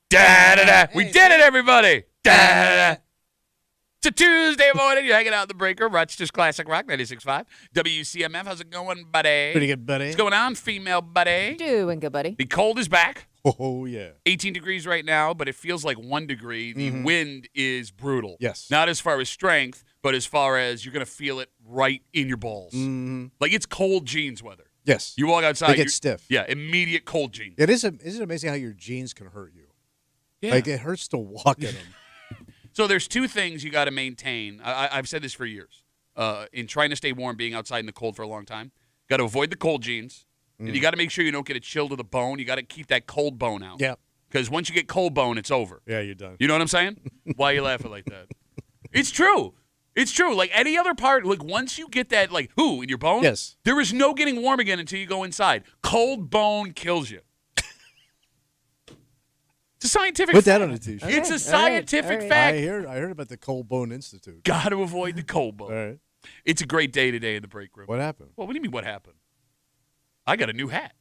Da-da-da. We did it, everybody. Da-da-da. It's a Tuesday morning. You're hanging out in the break room. Rochester's Classic Rock 96.5. WCMF. How's it going, buddy? Pretty good, buddy. What's going on, female buddy? Doing good, buddy. The cold is back. Oh, yeah. 18 degrees right now, but it feels like 1 degree. The wind is brutal. Yes. Not as far as strength, but as far as you're going to feel it right in your balls. Like it's cold jeans weather. Yes. You walk outside. They get stiff. Yeah, immediate cold jeans. Isn't it amazing how your jeans can hurt you? Yeah. Like, it hurts to walk in them. So there's 2 things you got to maintain. I've said this for years. In trying to stay warm, being outside in the cold for a long time, got to avoid the cold jeans. And you got to make sure you don't get a chill to the bone. You got to keep that cold bone out. Yeah. Because once you get cold bone, it's over. Yeah, you're done. You know what I'm saying? Why are you laughing like that? It's true. It's true. Like any other part, like once you get that, like, in your bone? Yes. There is no getting warm again until you go inside. Cold bone kills you. It's a scientific Put fact. that on a t-shirt. It's a scientific fact. I heard about the Cold Bone Institute. Got to avoid the cold bone. All right. It's a great day today in the break room. What happened? Well, what do you mean what happened? I got a new hat.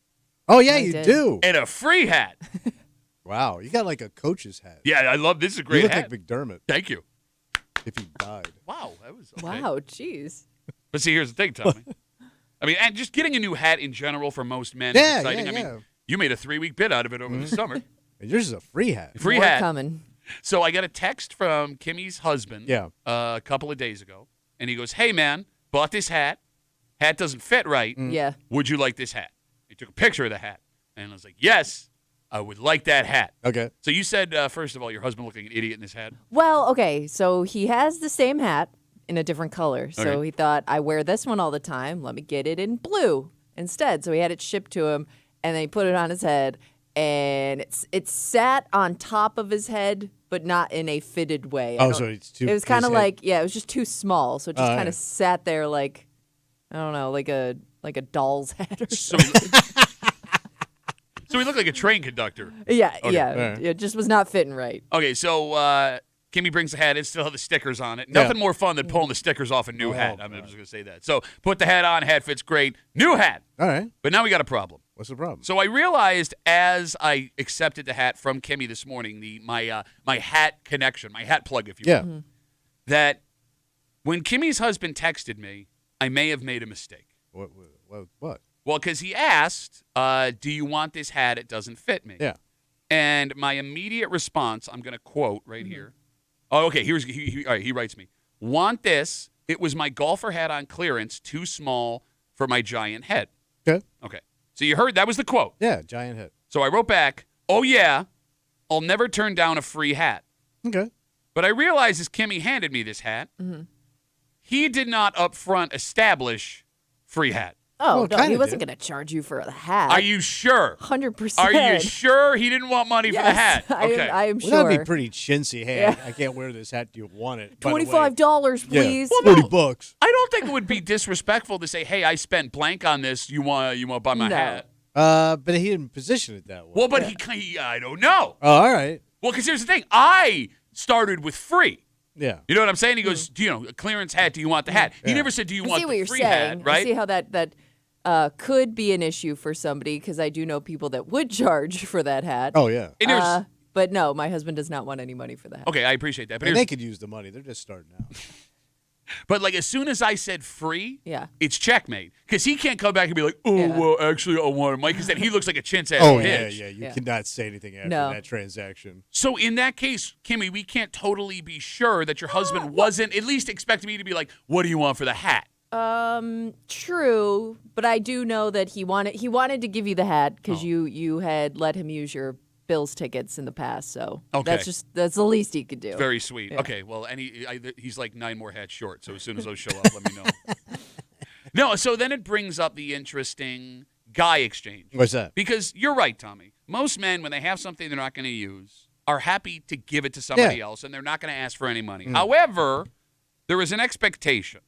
Oh, yeah, I you did. do. And a free hat. Wow. You got like a coach's hat. Yeah, I love this. Is a You great look hat. like McDermott Thank you. if he died. Wow, that was okay. Wow, jeez. But see, here's the thing, Tommy. I mean, and just getting a new hat in general for most men Yeah, is exciting. yeah, I yeah. mean, you made a 3-week bit out of it over the summer. And yours is a free hat. Free More hat. coming. So I got a text from Kimmy's husband Yeah. a couple of days ago, and he goes, "Hey, man, bought this hat. Hat doesn't fit right. Yeah. Would you like this hat?" He took a picture of the hat, and I was like, "Yes, I would like that hat." Okay. So you said, first of all, your husband looked like an idiot in this hat. Well, okay, so he has the same hat in a different color. So Okay. he thought, I wear this one all the time. Let me get it in blue instead. So he had it shipped to him, and then he put it on his head, and it sat on top of his head, but not in a fitted way. Oh, so it's too. It was kind of his head- like, it was just too small. So it just Oh, kind yeah. of sat there like, I don't know, like a doll's head or So something. so he looked like a train conductor. Yeah, Okay. yeah. Alright. It just was not fitting right. Okay, so Kimmy brings the hat in, still have the stickers on it. Yeah. Nothing more fun than pulling the stickers off a new Oh, hat. I'm God. just going to say that. So put the hat on, hat fits great. New hat. All right. But now we got a problem. What's the problem? So I realized as I accepted the hat from Kimmy this morning, my hat connection, my hat plug, if you Yeah. will, that when Kimmy's husband texted me, I may have made a mistake. What? Well, because he asked, do you want this hat? It doesn't fit me. Yeah. And my immediate response, I'm going to quote right here. Oh, okay. All right, he writes me, "Want this? It was my golfer hat on clearance, too small for my giant head." Okay. Okay. So you heard that was the quote. Yeah. Giant head. So I wrote back, "Oh, yeah, I'll never turn down a free hat." Okay. But I realized as Kimmy handed me this hat, he did not up front establish free hat. Oh, Well, no, kinda he wasn't did. going to charge you for the hat. Are you sure? 100%. Are you sure he didn't want money for the hat? I Okay. am Well, sure. that'd be pretty chintzy. Hey, Yeah. I can't wear this hat. Do you want it? By the way. $25, Yeah. please. Well, no. $40. I don't think it would be disrespectful to say, "Hey, I spent blank on this. You want to buy my No. hat?" But he didn't position it that way. Well, but he I don't know. Oh, all right. Well, because here's the thing. I started with free. Yeah. You know what I'm saying? He goes, a clearance hat. Do you want the hat? He Yeah. never said, "Do you I want see the what you're free saying. hat?" Right? I see how that could be an issue for somebody because I do know people that would charge for that hat. Oh, yeah. And here's- But no, my husband does not want any money for the hat. okay, I appreciate that. But, And here's, they could use the money. They're just starting out. but like as soon as I said free, Yeah. it's checkmate. Because he can't come back and be like, "Oh, Yeah. well, actually, I want Mike," because then he looks like a chintz ass Oh, bitch. yeah. You Yeah. cannot say anything after No. that transaction. So in that case, Kimmy, we can't totally be sure that your husband wasn't at least expecting me to be like, "What do you want for the hat?" True, but I do know that he wanted to give you the hat because you had let him use your Bills tickets in the past. So Okay. that's the least he could do. Very sweet. Yeah. Okay, well, he's like 9 more hats short. So as soon as those show up, let me know. No, so then it brings up the interesting guy exchange. What's that? Because you're right, Tommy. Most men, when they have something they're not going to use, are happy to give it to somebody else, and they're not going to ask for any money. However, there is an expectation,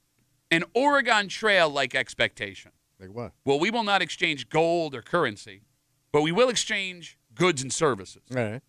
an Oregon Trail-like expectation. Like what? Well, we will not exchange gold or currency, but we will exchange goods and services. All right.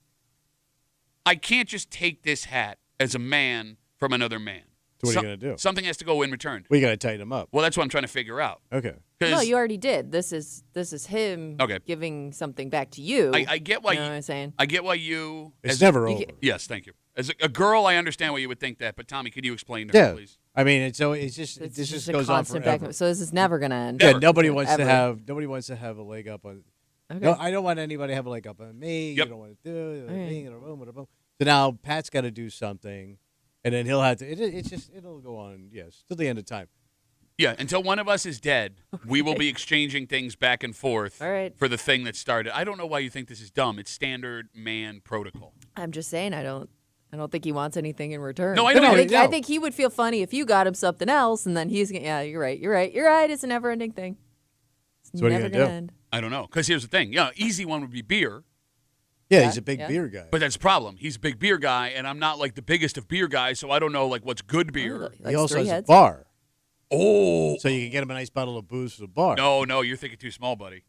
I can't just take this hat as a man from another man. So what are you going to do? Something has to go in return. We got to tighten them up. Well, that's what I'm trying to figure out. Okay. No, you already did. This is him giving something back to you. I get why you know what I'm saying. I get why you. It's never over. Yes, thank you. As a girl, I understand why you would think that. But Tommy, could you explain to her, please? I mean, it's just It's this just just a goes on constant forever. so this is never gonna end. Yeah, nobody wants Ever. to have a leg up on. Okay. No, I don't want anybody to have a leg up on me. Yep. You don't want to do it. Right. Boom. So now Pat's got to do something, and then he'll have to. It'll go on. Yes, till the end of time. Yeah, until one of us is dead, we will be exchanging things back and forth All right. for the thing that started. I don't know why you think this is dumb. It's standard man protocol. I'm just saying I don't think he wants anything in return. No, I know. I think he would feel funny if you got him something else, and then he's gonna. Yeah, you're right. It's a never-ending thing. It's So what are you never gonna do? end. I don't know. Because here's the thing. Yeah, easy one would be beer. Yeah, Yeah, he's a big yeah. beer guy. But that's the problem. He's a big beer guy, and I'm not like the biggest of beer guys, so I don't know like what's good beer. Like he also three has heads. a bar, Oh. so you can get him a nice bottle of booze for the bar. No, you're thinking too small, buddy.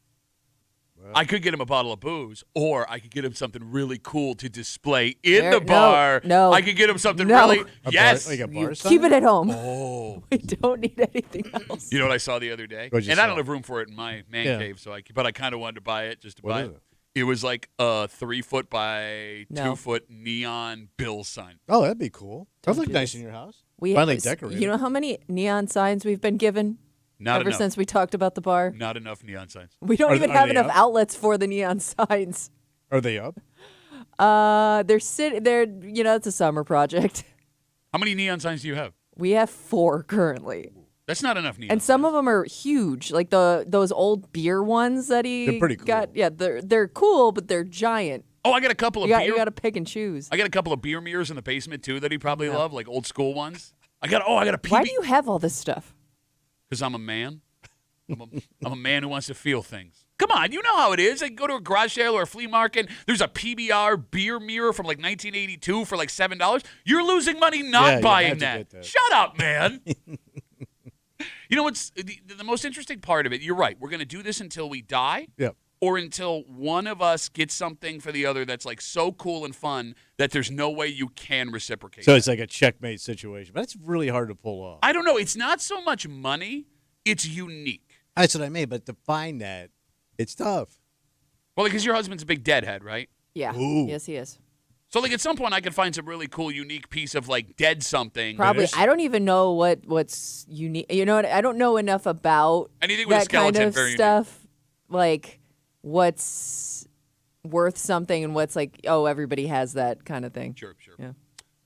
Well, I could get him a bottle of booze, or I could get him something really cool to display in There- the bar. no. I could get him something No. really. a Yes. bar, like a You bar keep it at home. Oh. We don't need anything else. You know what I saw the other day? What'd you And I saw? don't have room for it in my man Yeah. cave, but I kind of wanted to buy it just to What buy is it. it? It was like a 3-foot by No. 2-foot neon bill sign. Oh, that'd be cool. Don't That'd look do nice this. in your house. We Finally decorated. You know how many neon signs we've been given Not ever enough. since we talked about the bar? Not enough neon signs. We don't Are even they have enough up? outlets for the neon signs. Are they up? They're sitting there. You know, it's a summer project. How many neon signs do you have? We have 4 currently, That's not enough neon. and some of them are huge, like those old beer ones that he They're pretty cool. got. Yeah, they're cool, but they're giant. Oh, I got a couple of You beer. got to pick and choose. I got a couple of beer mirrors in the basement too that he probably loved, like old school ones. I got a PB. Why do you have all this stuff? Because I'm a man. I'm a man who wants to feel things. Come on, you know how it is. I go to a garage sale or a flea market. There's a PBR beer mirror from like 1982 for like $7. You're losing money Yeah, not you buying have to that. get that. Shut up, man. You know what's the most interesting part of it? You're right. We're going to do this until we die. Yep. Or until one of us gets something for the other that's like so cool and fun that there's no way you can reciprocate. So it's like a checkmate situation, but it's really hard to pull off. I don't know. It's not so much money. It's unique. That's what I mean, but to find that, it's tough. Well, because your husband's a big deadhead, right? Yeah. Ooh. Yes, he is. So like at some point I could find some really cool, unique piece of like dead something. Probably. there's- I don't even know what's unique. You know what? I don't know enough about Anything with a that kind skeleton, of very unique. stuff. Like what's worth something and what's like, oh, everybody has that kind of thing. Sure. Yeah.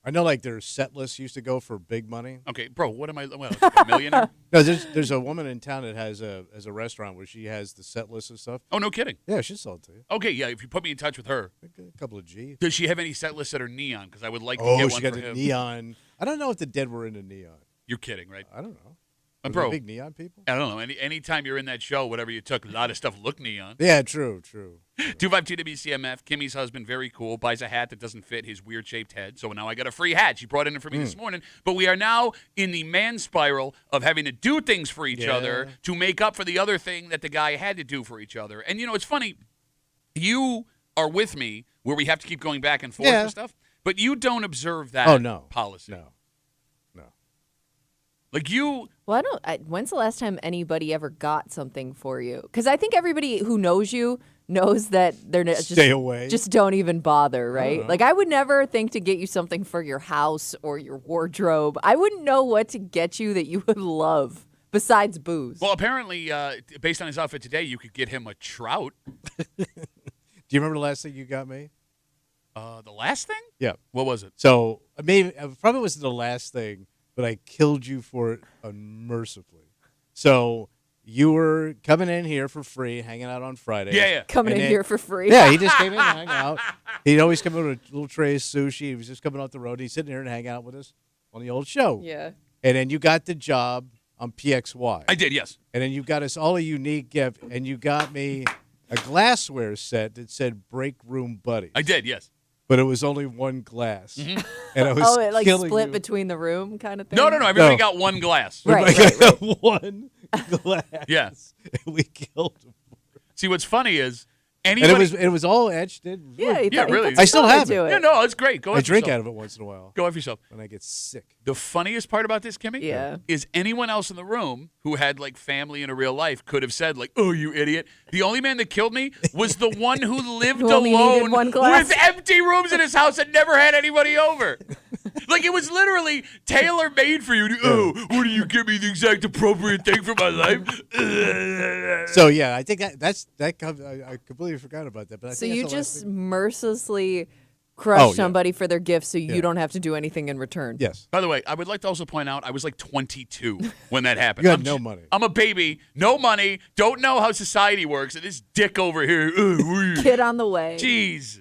I know, like their set lists used to go for big money. Okay, bro, what am I? Well, like a millionaire? No, there's a woman in town that has a restaurant where she has the set list and stuff. Oh, no kidding. Yeah, she'll sell it to you. Okay, yeah, if you put me in touch with her. Like a couple of G. Does she have any set lists that are neon? Because I would like to Oh, get she one got for the him. neon. I don't know if the dead were into neon. You're kidding, right? I don't know. Uh, Were they bro. big neon people? I don't know. Anytime you're in that show, whatever you took, a lot of stuff looked neon. Yeah, true. 252 WCMF. Kimmy's husband, very cool, buys a hat that doesn't fit his weird shaped head. So now I got a free hat. She brought it in for me this morning. But we are now in the man spiral of having to do things for each Yeah. other to make up for the other thing that the guy had to do for each other. And you know, it's funny. You are with me where we have to keep going back and forth Yeah. and stuff, but you don't observe that Oh, no. policy. No. Like you. Well, when's the last time anybody ever got something for you? Because I think everybody who knows you knows that they're Stay away. Just don't even bother, right? know. Like I would never think to get you something for your house or your wardrobe. I wouldn't know what to get you that you would love besides booze. Well, apparently, based on his outfit today, you could get him a trout. Do you remember the last thing you got me? The last thing? Yeah. What was it? So maybe probably wasn't the last thing, but I killed you for it unmercifully. So you were coming in here for free, hanging out on Friday. Yeah. Coming and in then- here for free. Yeah, he just came in and hung out. He'd always come in with a little tray of sushi. He was just coming off the road. He's sitting here and hanging out with us on the old show. Yeah. And then you got the job on PXY. I did, yes. And then you got us all a unique gift, and you got me a glassware set that said Break Room Buddies. I did, yes. But it was only one glass. Mm-hmm. And I was Oh, it like killing split you. between the room kind of thing? No. Everybody No. got one glass. Right, Everybody right, got one glass. Yeah. And we killed him. See, what's funny is Anybody? And it was all etched in. Yeah, he Yeah, thought- he really. put some I still thought have into it. Yeah, no, it's great. Go I after drink yourself. out of it once in a while Go after yourself. when I get sick. The funniest part about this, Kimmy, Yeah. is anyone else in the room who had like family in a real life could have said like, "Oh, you idiot!" The only man that killed me was the one who lived Who only needed alone one glass. with empty rooms in his house and never had anybody over. Like it was literally tailor made for you. Oh, what do you give me the exact appropriate thing for my life? So yeah, I think that comes. I completely forgot about that. But I So think you that's the last just thing. mercilessly crush Oh, yeah. somebody for their gift so Yeah. you don't have to do anything in return. Yes. By the way, I would like to also point out I was like 22 when that happened. You had I'm no j- money. I'm a baby, no money, don't know how society works, and this dick over here. Get on the way. Jesus.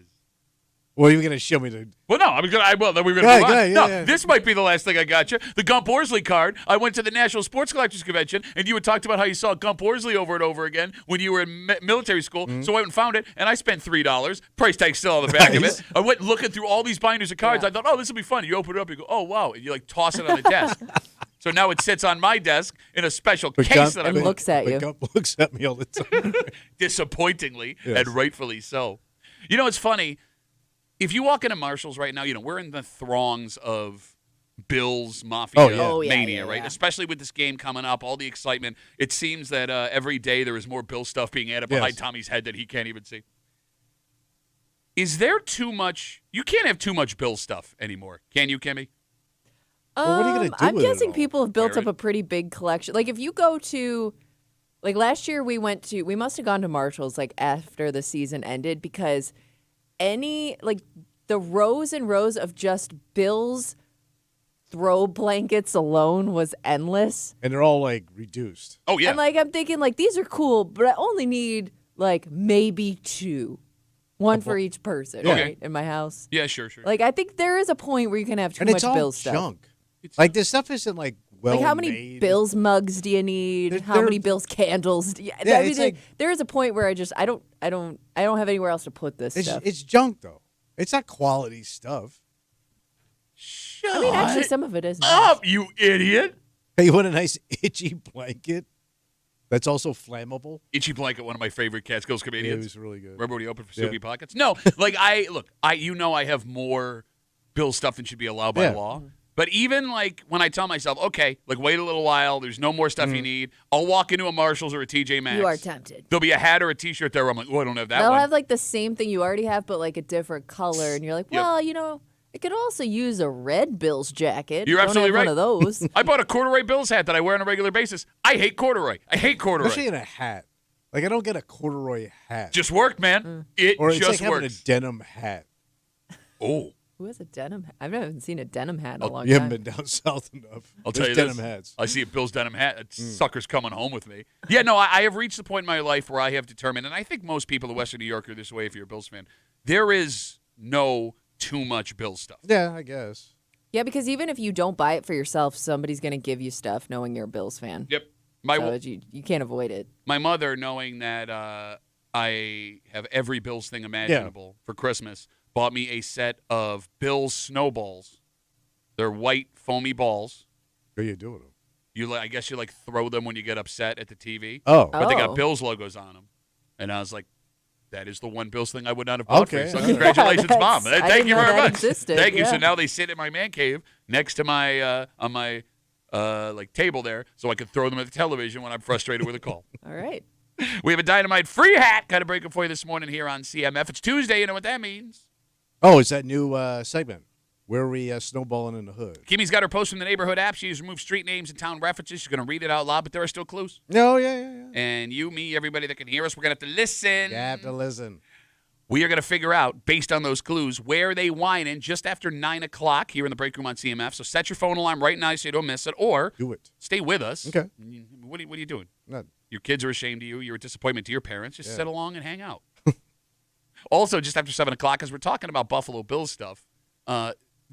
Well, you were gonna show me the. Well, no, then we were going to Go move ahead, on. go ahead, No, yeah. this might be the last thing I got you. The Gump Worsley card. I went to the National Sports Collectors Convention, and you had talked about how you saw Gump Worsley over and over again when you were in military school. Mm-hmm. So I went and found it, and I spent $3. Price tag still on the back Nice. of it. I went looking through all these binders of cards. Yeah. I thought, oh, this will be fun. You open it up, you go, oh, wow. And you like toss it on the desk. So now it sits on my desk in a special But case Gump- that I And looks at but you. Gump looks at me all the time. disappointingly, Yes. and rightfully so. You know, it's funny. If you walk into Marshall's right now, we're in the throngs of Bills Mafia Oh, yeah. Oh, yeah, mania, yeah, right? yeah. Especially with this game coming up, all the excitement. It seems that every day there is more Bill stuff being added behind Yes. Tommy's head that he can't even see. Is there too much? You can't have too much Bill stuff anymore, can you, Kimmy? Well, what are you gonna do I'm with it guessing all? people have built Wear up a pretty big collection. Like if you go to, like last year we must have gone to Marshall's like after the season ended because the rows and rows of just Bill's throw blankets alone was endless. And they're all like reduced. Oh yeah, And like I'm thinking like these are cool, but I only need like maybe two. One for each person, Yeah. right? In my house. yeah, sure. Like I think there is a point where you can have too And much it's all Bill stuff. junk. Like this stuff isn't like well Like how many made. Bills mugs do you need? They're- How many Bills candles? Do you, Yeah, I mean, it's like- there is a point where I don't have anywhere else to put this It's, stuff. it's junk though. It's not quality stuff. Shut I mean, actually, some of it is. Nice. up, you idiot! Hey, you want a nice itchy blanket that's also flammable? Itchy Blanket, one of my favorite Catskills Yeah, it comedians. was really good. Remember when he opened for Yeah. Soupy Pockets? No, like I have more Bill stuff than should be allowed by Yeah. law. But even like when I tell myself, okay, like wait a little while, there's no more stuff Mm. you need. I'll walk into a Marshalls or a TJ Maxx. You are tempted. There'll be a hat or a T-shirt there where I'm like, oh, I don't have that They'll one. have like the same thing you already have, but like a different color, and you're like, Yep. well, it could also use a red Bills jacket. You're Don't absolutely have right. One of those. I bought a corduroy Bills hat that I wear on a regular basis. I hate corduroy. Especially in a hat. Like I don't get a corduroy hat. Just worked, man. It or it's just like having works. a denim hat. Oh, Who has a denim hat? I've never seen a denim hat in a long You time. haven't been down south enough. I'll tell There's you denim this. hats. I see a Bill's denim hat. That sucker's coming home with me. Yeah, no, I have reached the point in my life where I have determined, and I think most people in Western New York are this way if you're a Bills fan, there is no too much Bills stuff. Yeah, I guess. Yeah, because even if you don't buy it for yourself, somebody's going to give you stuff knowing you're a Bills fan. Yep. So you can't avoid it. My mother, knowing that I have every Bills thing imaginable for Christmas, bought me a set of Bills snowballs. They're white foamy balls. What are you doing? I guess you like throw them when you get upset at the TV. Oh. But they Oh. got Bills logos on them. And I was like, that is the one Bills thing I would not have bought for you. Okay. So Yeah, congratulations, Mom. I Thank didn't you know very that much. existed, Thank you. So yeah. now they sit in my man cave next to my on my like table there, so I can throw them at the television when I'm frustrated with a call. All right. We have a Dynamite free hat. Got to break it for you this morning here on CMF. It's Tuesday. You know what that means. Oh, it's that new segment. Where are we snowballing in the hood? Kimmy's got her post from the neighborhood app. She's removed street names and town references. She's going to read it out loud, but there are still clues. No, yeah. And you, me, everybody that can hear us, we're going to have to listen. You have to listen. We are going to figure out, based on those clues, where they whine in just after 9 o'clock here in the break room on CMF. So set your phone alarm right now so you don't miss it, or Do it. stay with us. Okay. What are you doing? Not, Your kids are ashamed of you. You're a disappointment to your parents. Just sit along and hang out. Also, just after 7 o'clock, as we're talking about Buffalo Bills stuff,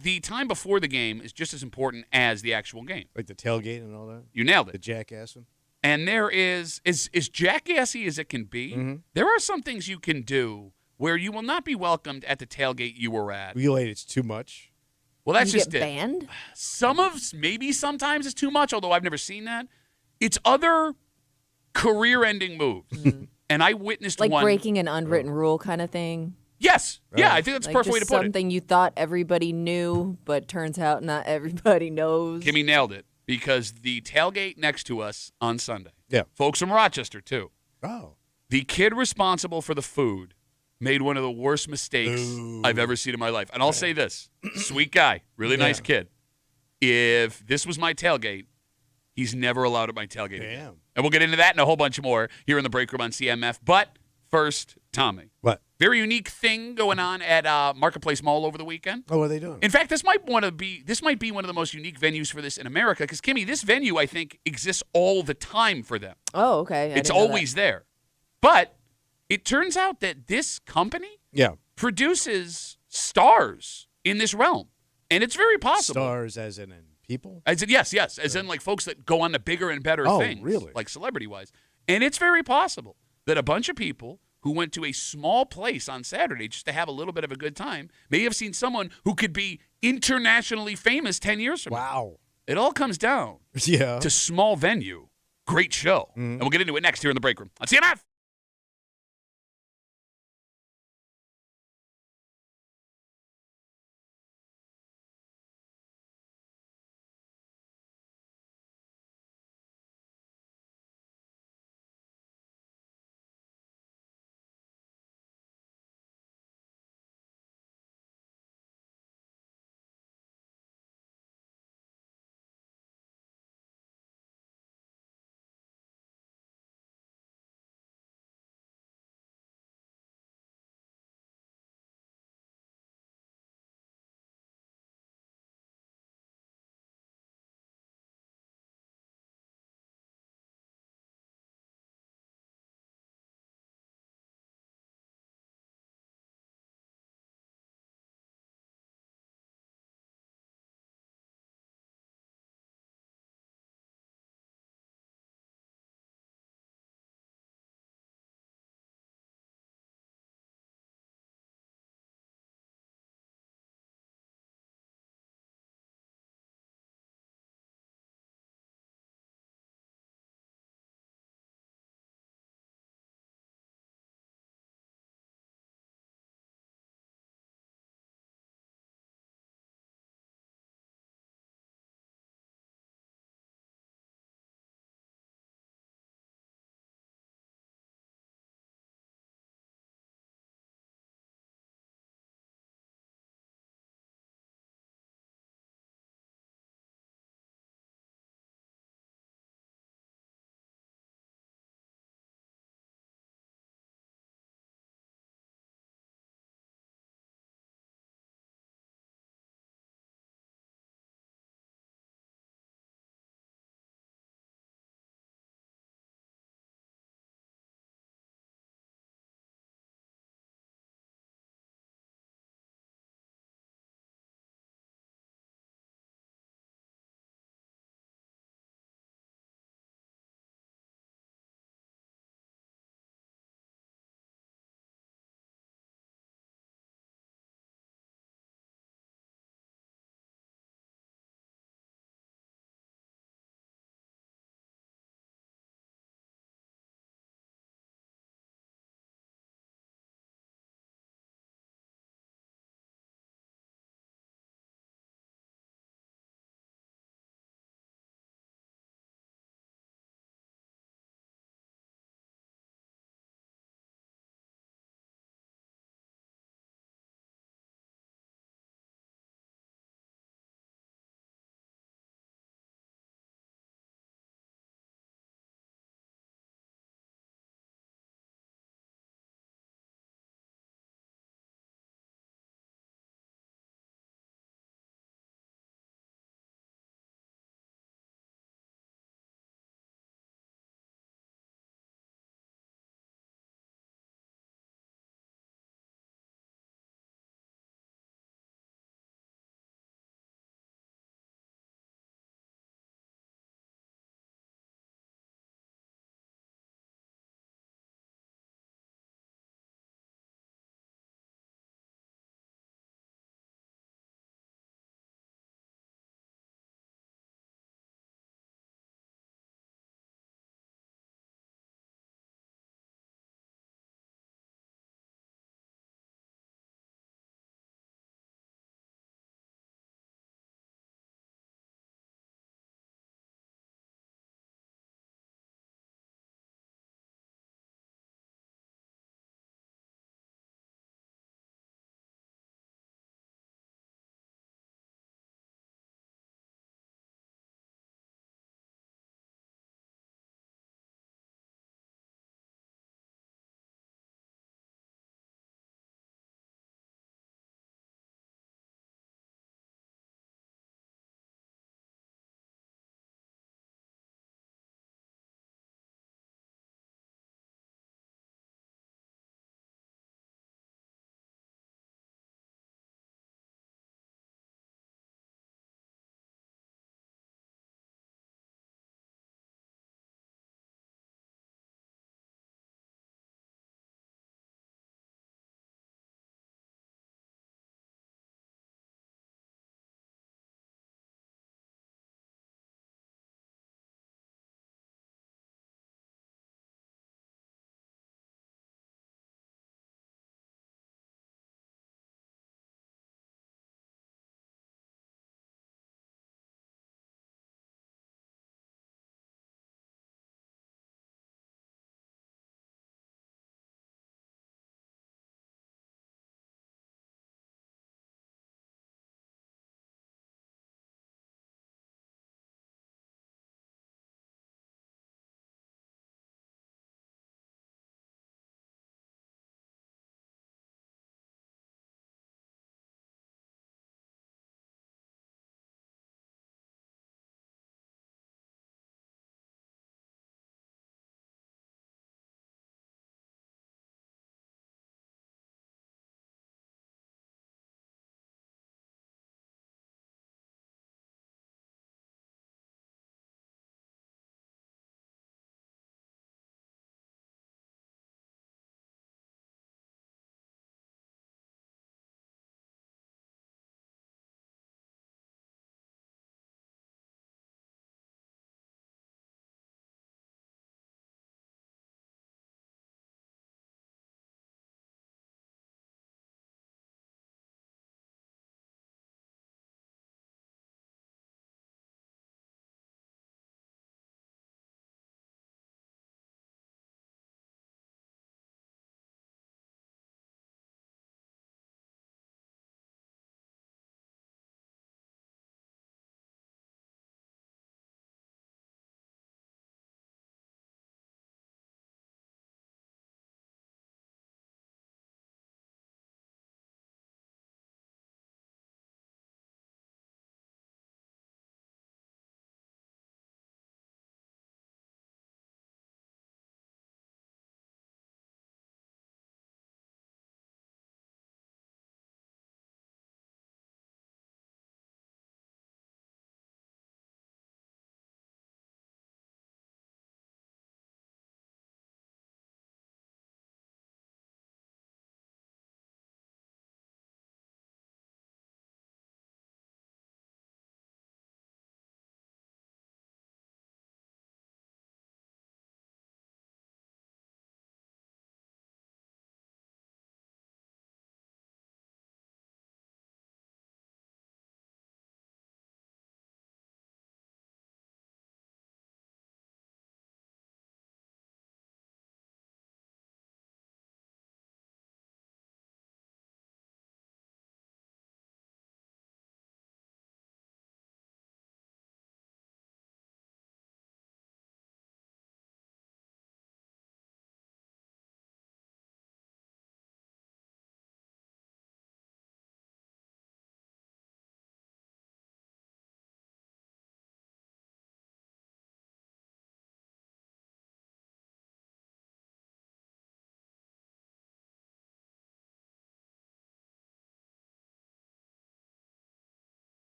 the time before the game is just as important as the actual game. like the tailgate and all that. You nailed The it. jackassing. And there is jackassy as it can be. Mm-hmm. There are some things you can do where you will not be welcomed at the tailgate you were at. Relate it's too much. Well, that's you just get it. banned? Maybe sometimes it's too much, although I've never seen that. It's other career-ending moves. And I witnessed Like one. breaking an unwritten rule kind of thing. Yes. Yeah, I think that's the Like perfect way to just put it. something you thought everybody knew, but turns out not everybody knows. Kimmy nailed it because the tailgate next to us on Sunday. Yeah. Folks from Rochester, too. Oh. The kid responsible for the food made one of the worst mistakes I've ever seen in my life. And I'll say this. Sweet guy. Really nice kid. If this was my tailgate, he's never allowed at my tailgate again. And we'll get into that and a whole bunch more here in the break room on CMF. But first, Tommy. What? Very unique thing going on at Marketplace Mall over the weekend. Oh, what are they doing? In fact, this might be one of the most unique venues for this in America because, Kimmy, this venue, I think, exists all the time for them. Oh, okay. It's always there. But it turns out that this company produces stars in this realm. And it's very possible. Stars as in people? As in, yes. As in, like, folks that go on to bigger and better things. Really? Like celebrity-wise. And it's very possible that a bunch of people who went to a small place on Saturday just to have a little bit of a good time may have seen someone who could be internationally famous 10 years from now. Wow. It all comes down to small venue, great show. And we'll get into it next here in the break room on CMF.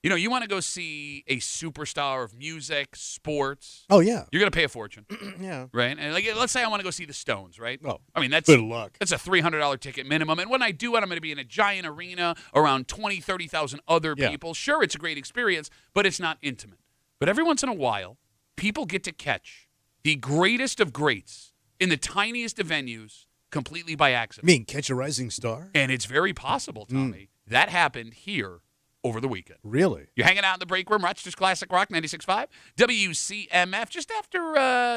You know, you want to go see a superstar of music, sports. Oh, yeah. You're going to pay a fortune, Yeah. right? And like, let's say I want to go see the Stones, right? Oh, I mean, that's good luck. That's a $300 ticket minimum. And when I do it, I'm going to be in a giant arena around 20, 30,000 other Yeah. people. Sure, it's a great experience, but it's not intimate. But every once in a while, people get to catch the greatest of greats in the tiniest of venues completely by accident. You mean catch a rising star? And it's very possible, Tommy, that happened here over the weekend. Really? You're hanging out in the break room, Rochester's Classic Rock 96.5, WCMF, just after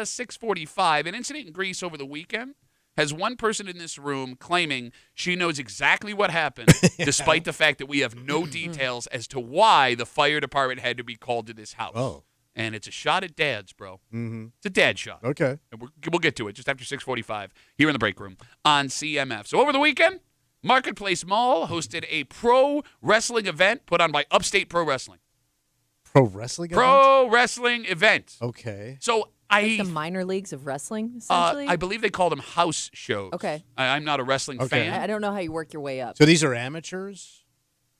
6:45. An incident in Greece over the weekend has one person in this room claiming she knows exactly what happened, despite the fact that we have no details as to why the fire department had to be called to this house. Oh. And it's a shot at dads, bro. Mm-hmm. It's a dad shot. Okay. And we'll get to it just after 6:45 here in the break room on CMF. So over the weekend, Marketplace Mall hosted a pro wrestling event put on by Upstate Pro Wrestling. Pro wrestling event? Pro wrestling event. Okay. So Like the minor leagues of wrestling, essentially? I believe they call them house shows. Okay. I'm not a wrestling Okay. fan. I don't know how you work your way up. So these are amateurs?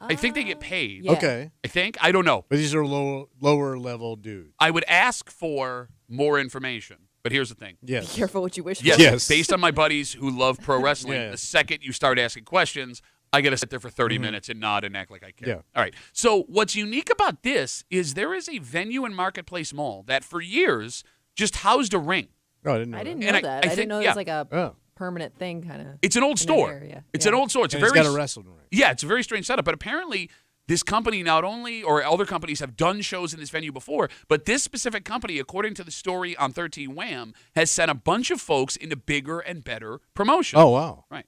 I think they get paid. Yeah. Okay. I think. I don't know. But these are lower level dudes. I would ask for more information. But here's the thing. Be Yes. careful what you wish Yes, for. Yes. based on my buddies who love pro wrestling, Yeah. the second you start asking questions, I got to sit there for 30 minutes and nod and act like I care. Yeah. All right. So what's unique about this is there is a venue in Marketplace Mall that for years just housed a ring. Oh, I didn't know I didn't that. know And that. I think- didn't know it yeah. was like a Oh. permanent thing, kind of. It's an old in that store. area. It's Yeah. an old store. It's And a he's very got a wrestling ring. Yeah, it's a very strange setup. But apparently, this company not only, or other companies have done shows in this venue before, but this specific company, according to the story on 13 Wham, has sent a bunch of folks into bigger and better promotions. Oh, wow. Right.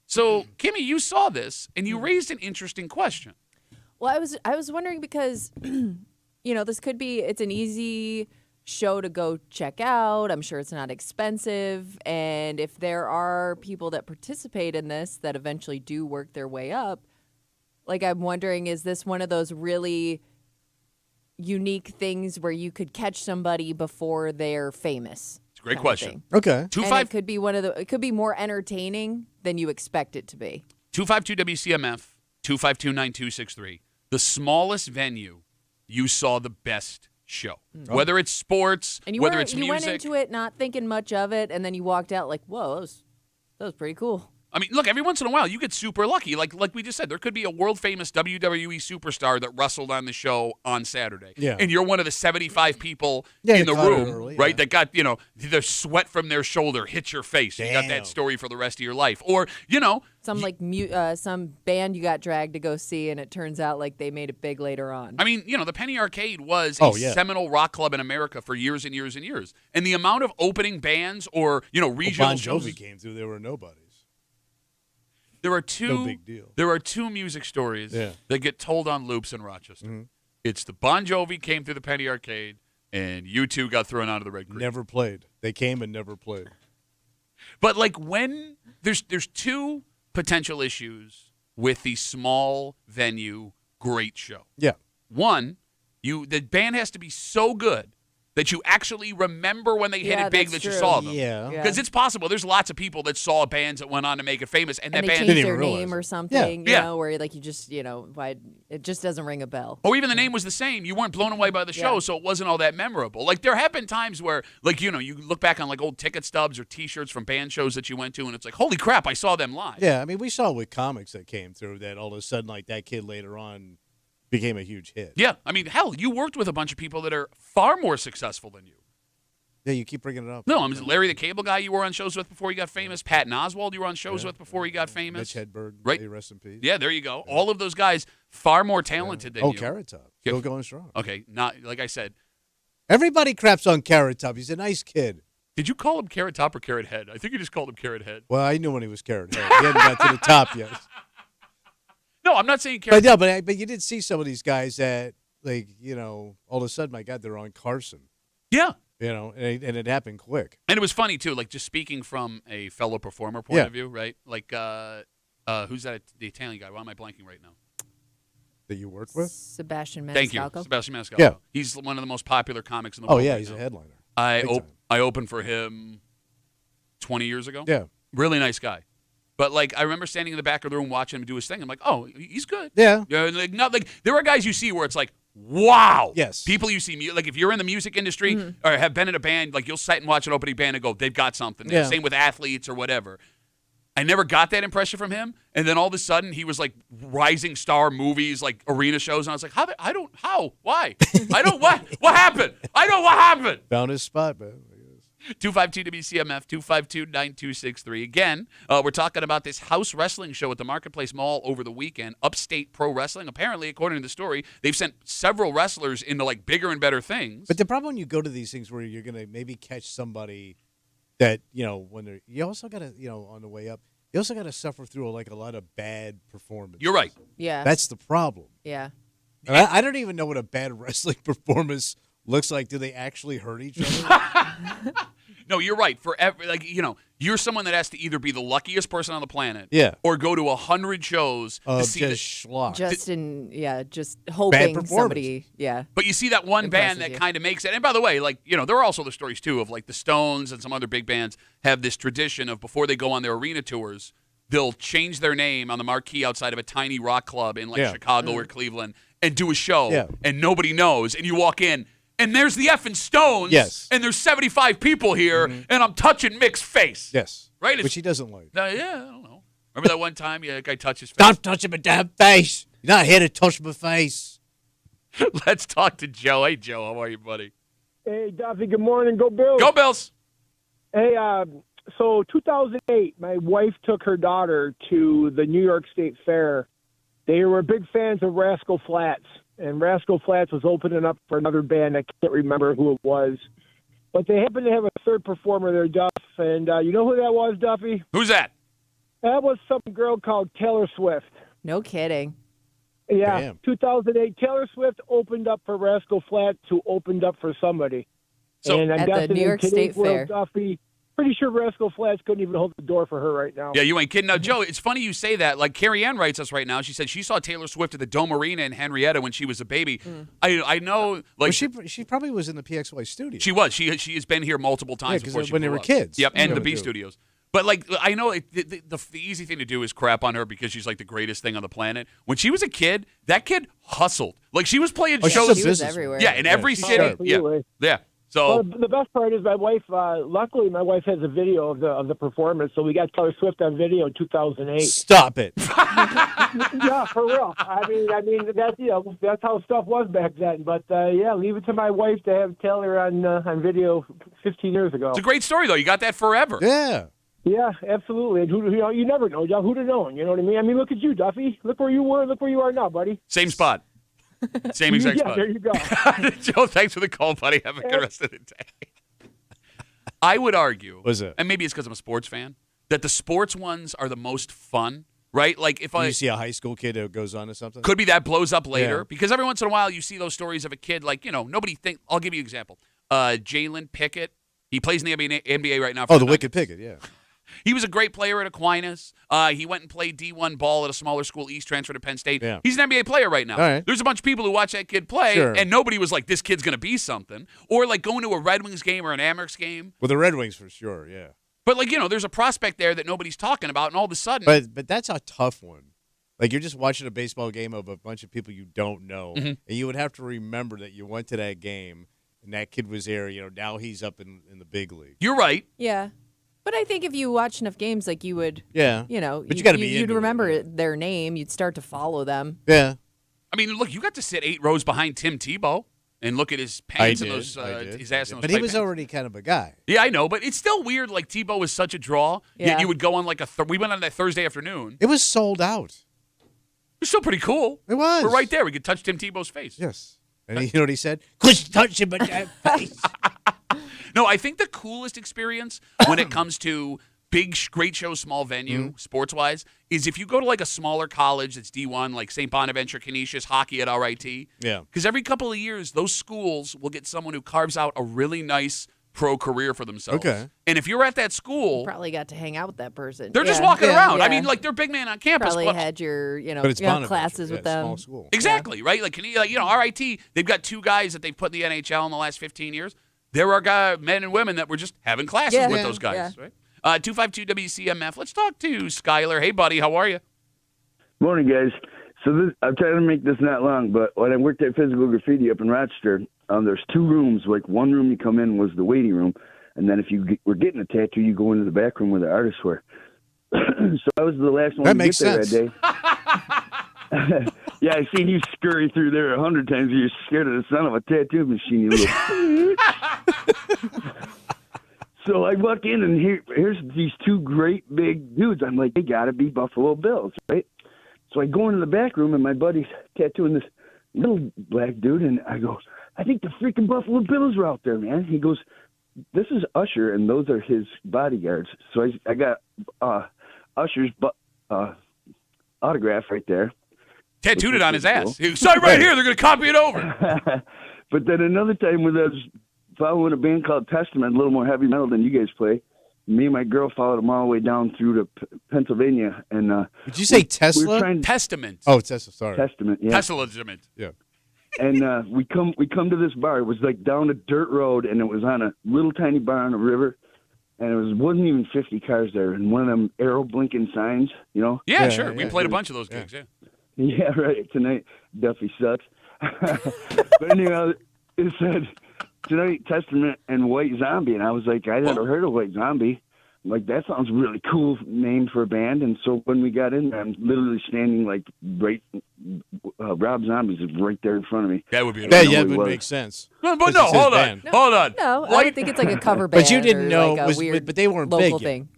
So, Kimmy, you saw this, and you raised an interesting question. Well, I was wondering because, this could be, it's an easy show to go check out. I'm sure it's not expensive. And if there are people that participate in this that eventually do work their way up, like I'm wondering, is this one of those really unique things where you could catch somebody before they're famous? It's a great kind of question. thing? Okay. And it could be it could be more entertaining than you expect it to be. 252 WCMF, 252-9263. The smallest venue, you saw the best show. Whether it's sports, And whether it's you music. went into it not thinking much of it, and then you walked out like, whoa, that was pretty cool. I mean, look, every once in a while you get super lucky. Like we just said, there could be a world famous WWE superstar that wrestled on the show on Saturday. Yeah. And you're one of the 75 people Yeah, in the you caught it room, early, right, yeah. that got, the sweat from their shoulder hit your face. You got Damn. that story for the rest of your life. Or, Some some band you got dragged to go see, and it turns out like they made it big later on. I mean, the Penny Arcade was Oh, a yeah. seminal rock club in America for years and years and years. And the amount of opening bands or, regional Bon shows. Jovi came through. They were nobodies. There are two. No big deal. There are two music stories Yeah. that get told on loops in Rochester. Mhm. It's the Bon Jovi came through the Penny Arcade, and U2 got thrown onto the Red Creek. Never played. They came and never played. But like when there's two potential issues with the small venue great show. Yeah. One, the band has to be so good that you actually remember when they hit Yeah, it big that's that you true. saw them. Yeah. Yeah. Because it's possible. There's lots of people that saw bands that went on to make it famous, and and that they band changed Didn't their even realize name it. or something, Yeah. where like you just, why it just doesn't ring a bell. or even the name was the same. You weren't blown away by the show, Yeah. so it wasn't all that memorable. Like, there have been times where, like, you look back on, like, old ticket stubs or T-shirts from band shows that you went to, and it's like, holy crap, I saw them live. Yeah, I mean, we saw with comics that came through that all of a sudden, like, that kid later on became a huge hit. Yeah, I mean, hell, you worked with a bunch of people that are far more successful than you. Yeah, you keep bringing it up. No, Larry the Cable Guy you were on shows with before he got famous. Patton Oswalt you were on shows with before he got famous. Mitch Hedberg, Right. may he rest in peace. Yeah, there you go. All of those guys, far more talented than Oh, you. Carrot Top. Yeah. Still going strong. Okay, not like I said. Everybody craps on Carrot Top. He's a nice kid. Did you call him Carrot Top or Carrot Head? I think you just called him Carrot Head. Well, I knew when he was Carrot Head. He hadn't got to the top yet. No, I'm not saying Carrot. But yeah, but you did see some of these guys that, like, all of a sudden, my God, they're on Carson. Yeah. And it happened quick. And it was funny, too, like, just speaking from a fellow performer point Yeah. of view, right? Like, who's that, the Italian guy? Why am I blanking right now? That you worked with? Sebastian Maniscalco. Thank you, Sebastian Maniscalco. Yeah. He's one of the most popular comics in the Oh, world. yeah, right he's now. a headliner. I Big time. opened for him 20 years ago. Yeah. Really nice guy. But like I remember standing in the back of the room watching him do his thing. I'm like, oh, he's good. Yeah. Like not like there are guys you see where it's like, wow. Yes. People you see like if you're in the music industry or have been in a band, like you'll sit and watch an opening band and go, they've got something. Yeah. Same with athletes or whatever. I never got that impression from him, and then all of a sudden he was like rising star movies, like arena shows, and I was like, why? I don't what happened? What happened? Found his spot, man. 252 WCMF 252-9263. Again, we're talking about this house wrestling show at the Marketplace Mall over the weekend. Upstate Pro Wrestling. Apparently, according to the story, they've sent several wrestlers into like bigger and better things. But the problem when you go to these things where you're gonna maybe catch somebody that when they're you also gotta on the way up you also gotta suffer through like a lot of bad performances. You're right. Yeah. That's the problem. Yeah. And I don't even know what a bad wrestling performance looks like. Do they actually hurt each other? No, you're right. For you're someone that has to either be the luckiest person on the planet, or go to 100 shows to see just schlock. Just hoping performance. somebody, But you see that one band that you. kind of makes it. And by the way, there are also the stories too of like the Stones and some other big bands have this tradition of before they go on their arena tours, they'll change their name on the marquee outside of a tiny rock club in Chicago or Cleveland and do a show, and nobody knows, and you walk in. And there's the effing Stones. Yes. And there's 75 people here, and I'm touching Mick's face. Yes. Right? Which he doesn't like. Yeah, I don't know. Remember that one time a guy touched his face? Don't touch my damn face. You're not here to touch my face. Let's talk to Joe. Hey, Joe, how are you, buddy? Hey, Duffy, good morning. Go Bills. Go Bills. Hey, so 2008, my wife took her daughter to the New York State Fair. They were big fans of Rascal Flatts. And Rascal Flatts was opening up for another band. I can't remember who it was. But they happened to have a third performer there, Duff. And you know who that was, Duffy? Who's that? That was some girl called Taylor Swift. No kidding. Yeah, Damn. 2008. Taylor Swift opened up for Rascal Flatts, who opened up for somebody. So, and I'm at the guessing New in York today's State world, Fair. Duffy, pretty sure Rascal Flatts couldn't even hold the door for her right now. Yeah, you ain't kidding. Now, Joe, it's funny you say that. Like, Carrie Ann writes us right now. She said she saw Taylor Swift at the Dome Arena in Henrietta when she was a baby. I know, like... Well, she probably was in the PXY studio. She was. She has been here multiple times before she when they blew were up. kids. Yep, and Yeah, the we B do. Studios. But, like, I know the easy thing to do is crap on her because she's, like, the greatest thing on the planet. When she was a kid, that kid hustled. Like, she was playing she's shows. a She was business everywhere. Yeah, in every she's city. sharp. Yeah, Absolutely. yeah. So... Well, the best part is my wife. Luckily, my wife has a video of the performance, so we got Taylor Swift on video in 2008. Stop it. Yeah, for real. I mean that's how stuff was back then. But leave it to my wife to have Taylor on video 15 years ago. It's a great story, though. You got that forever. Yeah. Yeah, absolutely. And you never know, Joe. Who'd have known? You know what I mean? I mean, look at you, Duffy. Look where you were. Look where you are now, buddy. Same spot. Same exact Yeah, spot. there you go. Joe, thanks for the call, buddy. Have a good rest of the day. I would argue, What's that? and maybe it's because I'm a sports fan, that the sports ones are the most fun, right? Like if You see a high school kid who goes on to something? could be that blows up later Yeah. because every once in a while you see those stories of a kid like nobody think. I'll give you an example. Jalen Pickett, he plays in the NBA right now. For Oh, the Nuggets. Wicked Pickett, yeah. He was a great player at Aquinas. He went and played D1 ball at a smaller school, East, transferred to Penn State. Yeah. He's an NBA player right now. All right. There's a bunch of people who watch that kid play, Sure. and nobody was like, this kid's going to be something. Or like going to a Red Wings game or an Amerks game. Well, the Red Wings for sure, yeah. But like, there's a prospect there that nobody's talking about, and all of a sudden. But that's a tough one. Like you're just watching a baseball game of a bunch of people you don't know, and you would have to remember that you went to that game and that kid was there. Now he's up in the big league. You're right. Yeah. But I think if you watch enough games, like you would, Yeah, but you got to be. you'd into remember it. their name. You'd start to follow them. Yeah, I mean, look, you got to sit 8 rows behind Tim Tebow and look at his pants and those his ass in those but he tight was pants. already kind of a guy. Yeah, I know, but it's still weird. Like Tebow was such a draw. Yet Yeah. you would go on like we went on that Thursday afternoon. It was sold out. It was still pretty cool. It was. We're right there. We could touch Tim Tebow's face. Yes, and you know what he said? Quit touching my damn face. No, I think the coolest experience when it comes to big, great show, small venue, sports-wise, is if you go to like a smaller college that's D1, like St. Bonaventure, Canisius, hockey at RIT. Yeah. Because every couple of years, those schools will get someone who carves out a really nice pro career for themselves. Okay. And if you're at that school, Probably got to hang out with that person. they're just Yeah. walking Yeah. around. I Yeah. mean, like they're big man on campus. Probably but had your, But it's Bonaventure. classes Yeah, with them. small school. Exactly, right? Like, RIT, they've got 2 guys that they've put in the NHL in the last 15 years. There are men and women that were just having classes Yeah. with Yeah. those guys, Yeah. right? 252 WCMF. Let's talk to Skylar. Hey, buddy, how are you? Morning, guys. So I'm trying to make this not long, but when I worked at Physical Graffiti up in Rochester, there's 2 rooms. Like, one room you come in was the waiting room, and then if you were getting a tattoo, you go into the back room where the artists were. So I was the last one That to makes get there sense. that day. Yeah, I've seen you scurry through there 100 times. You're scared of the sound of a tattoo machine, you little. So I walk in, and here's these 2 great big dudes. I'm like, they got to be Buffalo Bills, right? So I go into the back room, and my buddy's tattooing this little black dude, and I go, I think the freaking Buffalo Bills are out there, man. He goes, this is Usher, and those are his bodyguards. So I got Usher's autograph right there. Tattooed it on his ass. He was, sorry, right here. They're going to copy it over. But then another time when I was following a band called Testament, a little more heavy metal than you guys play, me and my girl followed them all the way down through to Pennsylvania. And Did you say Tesla? Testament. Oh, Tesla. Sorry. Testament, yeah. Testament. Yeah. And we come to this bar. It was like down a dirt road, and it was on a little tiny bar on a river. And it wasn't even 50 cars there. And one of them arrow blinking signs, you know? Yeah, sure. We played a bunch of those gigs, yeah. Yeah, right. Tonight, Duffy sucks. But anyhow, it said, tonight, Testament and White Zombie. And I was like, I never heard of White Zombie. I'm like, that sounds really cool name for a band. And so when we got in there, I'm literally standing like right, Rob Zombie's is right there in front of me. That would be That would make sense. No, but no, hold on. Hold on. No, I would think it's like a cover band. But you didn't or know, like a weird but they weren't local big yet. thing.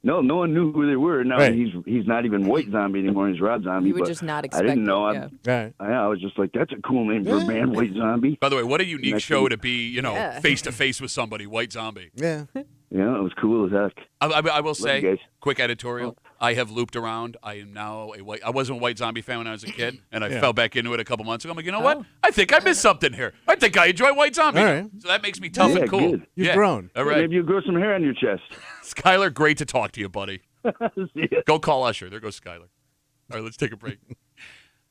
No one knew who they were. Now Right. he's not even White Zombie anymore. He's Rob Zombie. You would but just not I expect didn't know. it. Right. I was just like, that's a cool name for a band, White Zombie. By the way, what a unique Next show week. to be, face to face with somebody, White Zombie. Yeah. Yeah, it was cool as heck. I will you say, guys. quick editorial. I have looped around. I am now I wasn't a White Zombie fan when I was a kid, and I Yeah. fell back into it a couple months ago. I'm like, you know what? I think I missed something here. I think I enjoy White Zombie. All right. So that makes me tough Yeah, and cool. good. You've grown. All right. Maybe you grow some hair on your chest. Skylar, great to talk to you, buddy. See ya. Go call Usher. There goes Skylar. All right, let's take a break.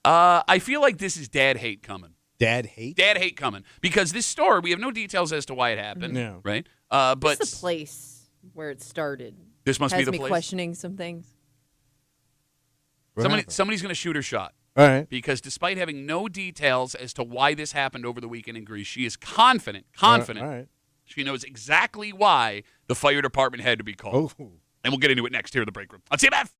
I feel like this is dad hate coming. Dad hate? Dad hate coming. Because this story, we have no details as to why it happened. Yeah. Right? But What's the place where it started? this must be Has the me place. questioning some things. Somebody's going to shoot her shot. All right. Because despite having no details as to why this happened over the weekend in Greece, she is confident All right. she knows exactly why the fire department had to be called. Oh. And we'll get into it next here in the break room on CMF.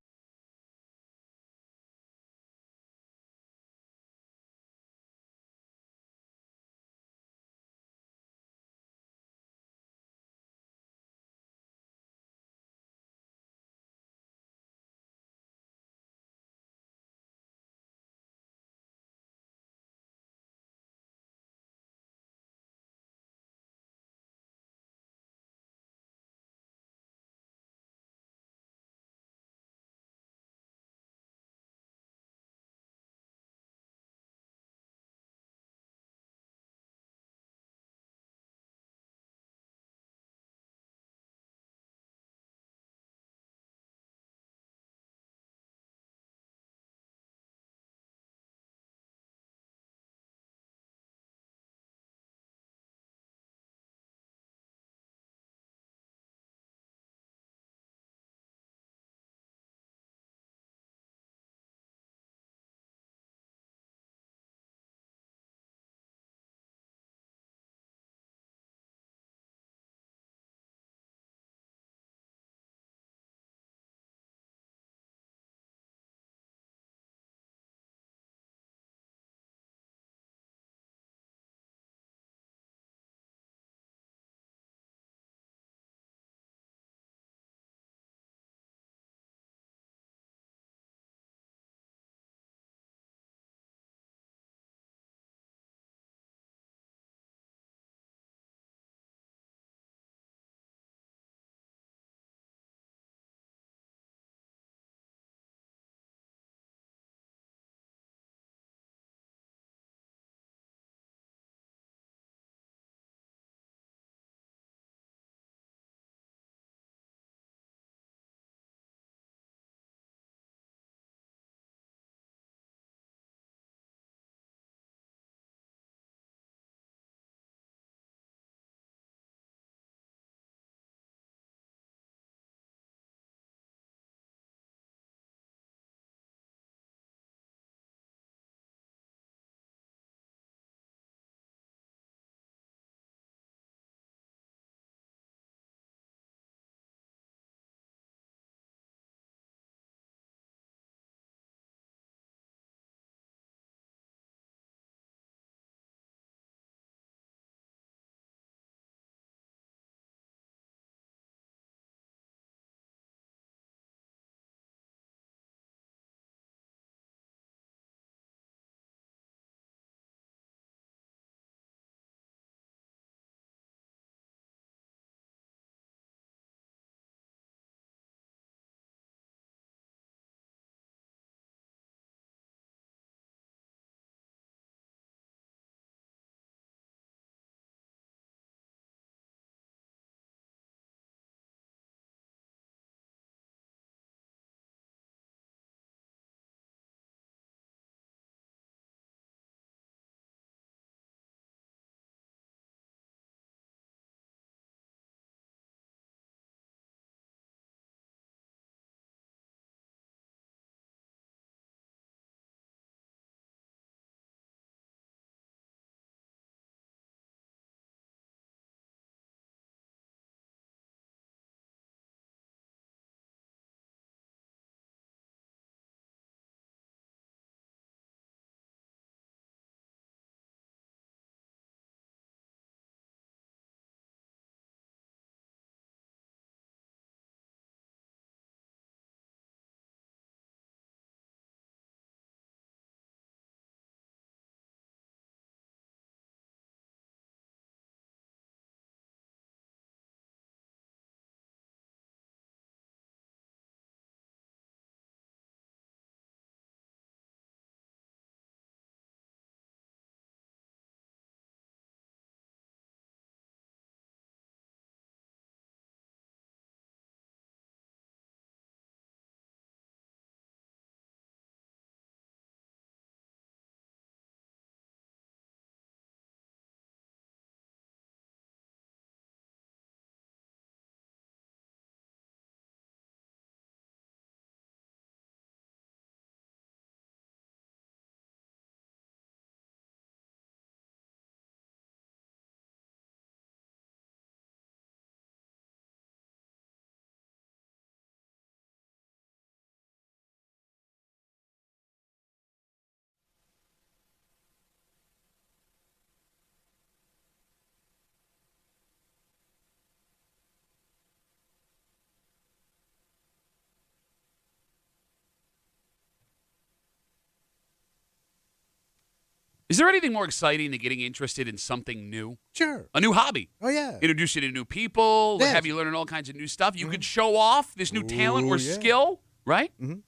Is there anything more exciting than getting interested in something new? Sure. A new hobby. Oh, yeah. Introduce you to new people, Yes. have you learning all kinds of new stuff. You could show off this new talent or yeah. skill, right? Mm-hmm.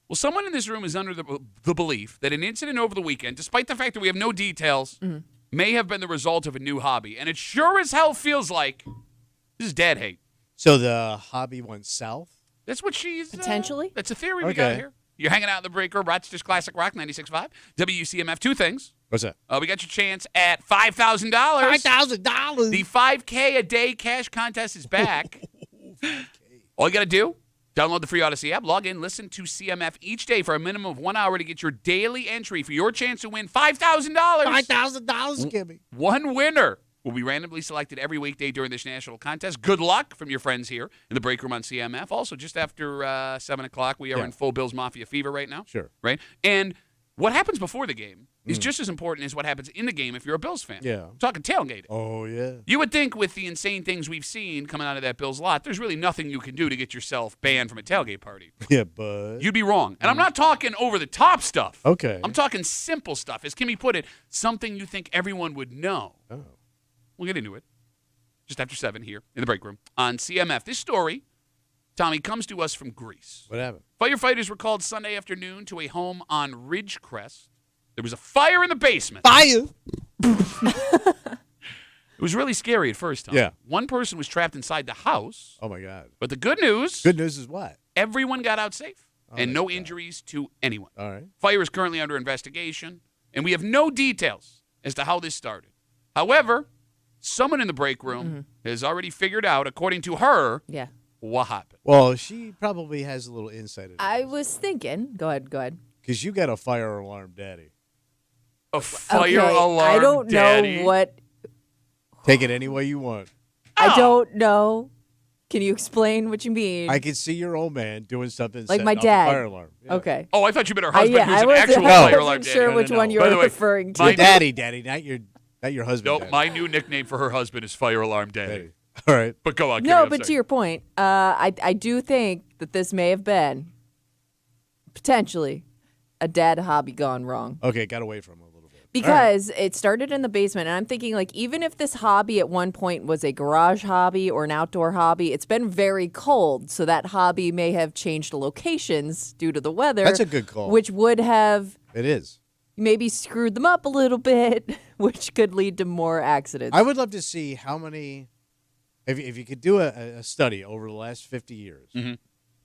Well, someone in this room is under the belief that an incident over the weekend, despite the fact that we have no details, may have been the result of a new hobby. And it sure as hell feels like this is dad hate. So the hobby went south? That's what she's... Potentially. That's a theory we got here. You're hanging out in the break room, Rochester's Classic Rock 96.5, WCMF. Two things. What's that? We got your chance at $5,000. $5,000. The 5K a day cash contest is back. All you got to do, download the free Odyssey app, log in, listen to CMF each day for a minimum of 1 hour to get your daily entry for your chance to win $5,000. $5,000, Kimmy. One winner will be randomly selected every weekday during this national contest. Good luck from your friends here in the break room on CMF. Also, just after 7 o'clock, we are in full Bills Mafia fever right now. Sure. Right? And what happens before the game is just as important as what happens in the game if you're a Bills fan. Yeah. I'm talking tailgating. Oh, yeah. You would think with the insane things we've seen coming out of that Bills lot, there's really nothing you can do to get yourself banned from a tailgate party. Yeah, but... You'd be wrong. And I'm not talking over-the-top stuff. Okay. I'm talking simple stuff. As Kimmy put it, something you think everyone would know. Oh. We'll get into it just after 7 here in the break room on CMF. This story, Tommy, comes to us from Greece. What happened? Firefighters were called Sunday afternoon to a home on Ridgecrest. There was a fire in the basement. Fire! It was really scary at first, Tom. Yeah. One person was trapped inside the house. Oh, my God. But the good news, Good news is what? everyone got out safe and no that's bad. injuries to anyone. All right. Fire is currently under investigation, and we have no details as to how this started. However, someone in the break room has already figured out, according to her, Yeah. what happened. Well, she probably has a little insight into I was thinking. Go ahead. because you got a fire alarm daddy. A fire Okay, alarm I don't daddy. know what. Take it any way you want. I don't know. Can you explain what you mean? I can see your old man doing something Like setting my off a dad. fire alarm. Yeah. Okay. Oh, I thought you meant her husband, yeah, who's an wasn't- actual I fire wasn't alarm sure daddy. which No, one no. you By were the way, referring to. my Your daddy, not your husband. Nope, daddy. my new nickname for her husband is Fire Alarm Daddy. Daddy. All right. But go on. Kimmy, No, I'm but to sorry. your point, I do think that this may have been potentially a dad hobby gone wrong. Okay, got away from him a little bit. Because it started in the basement, and I'm thinking, like, even if this hobby at one point was a garage hobby or an outdoor hobby, it's been very cold, so that hobby may have changed locations due to the weather. That's a good call. Which would have It is. maybe screwed them up a little bit, which could lead to more accidents. I would love to see how many, if you could do a study over the last 50 years,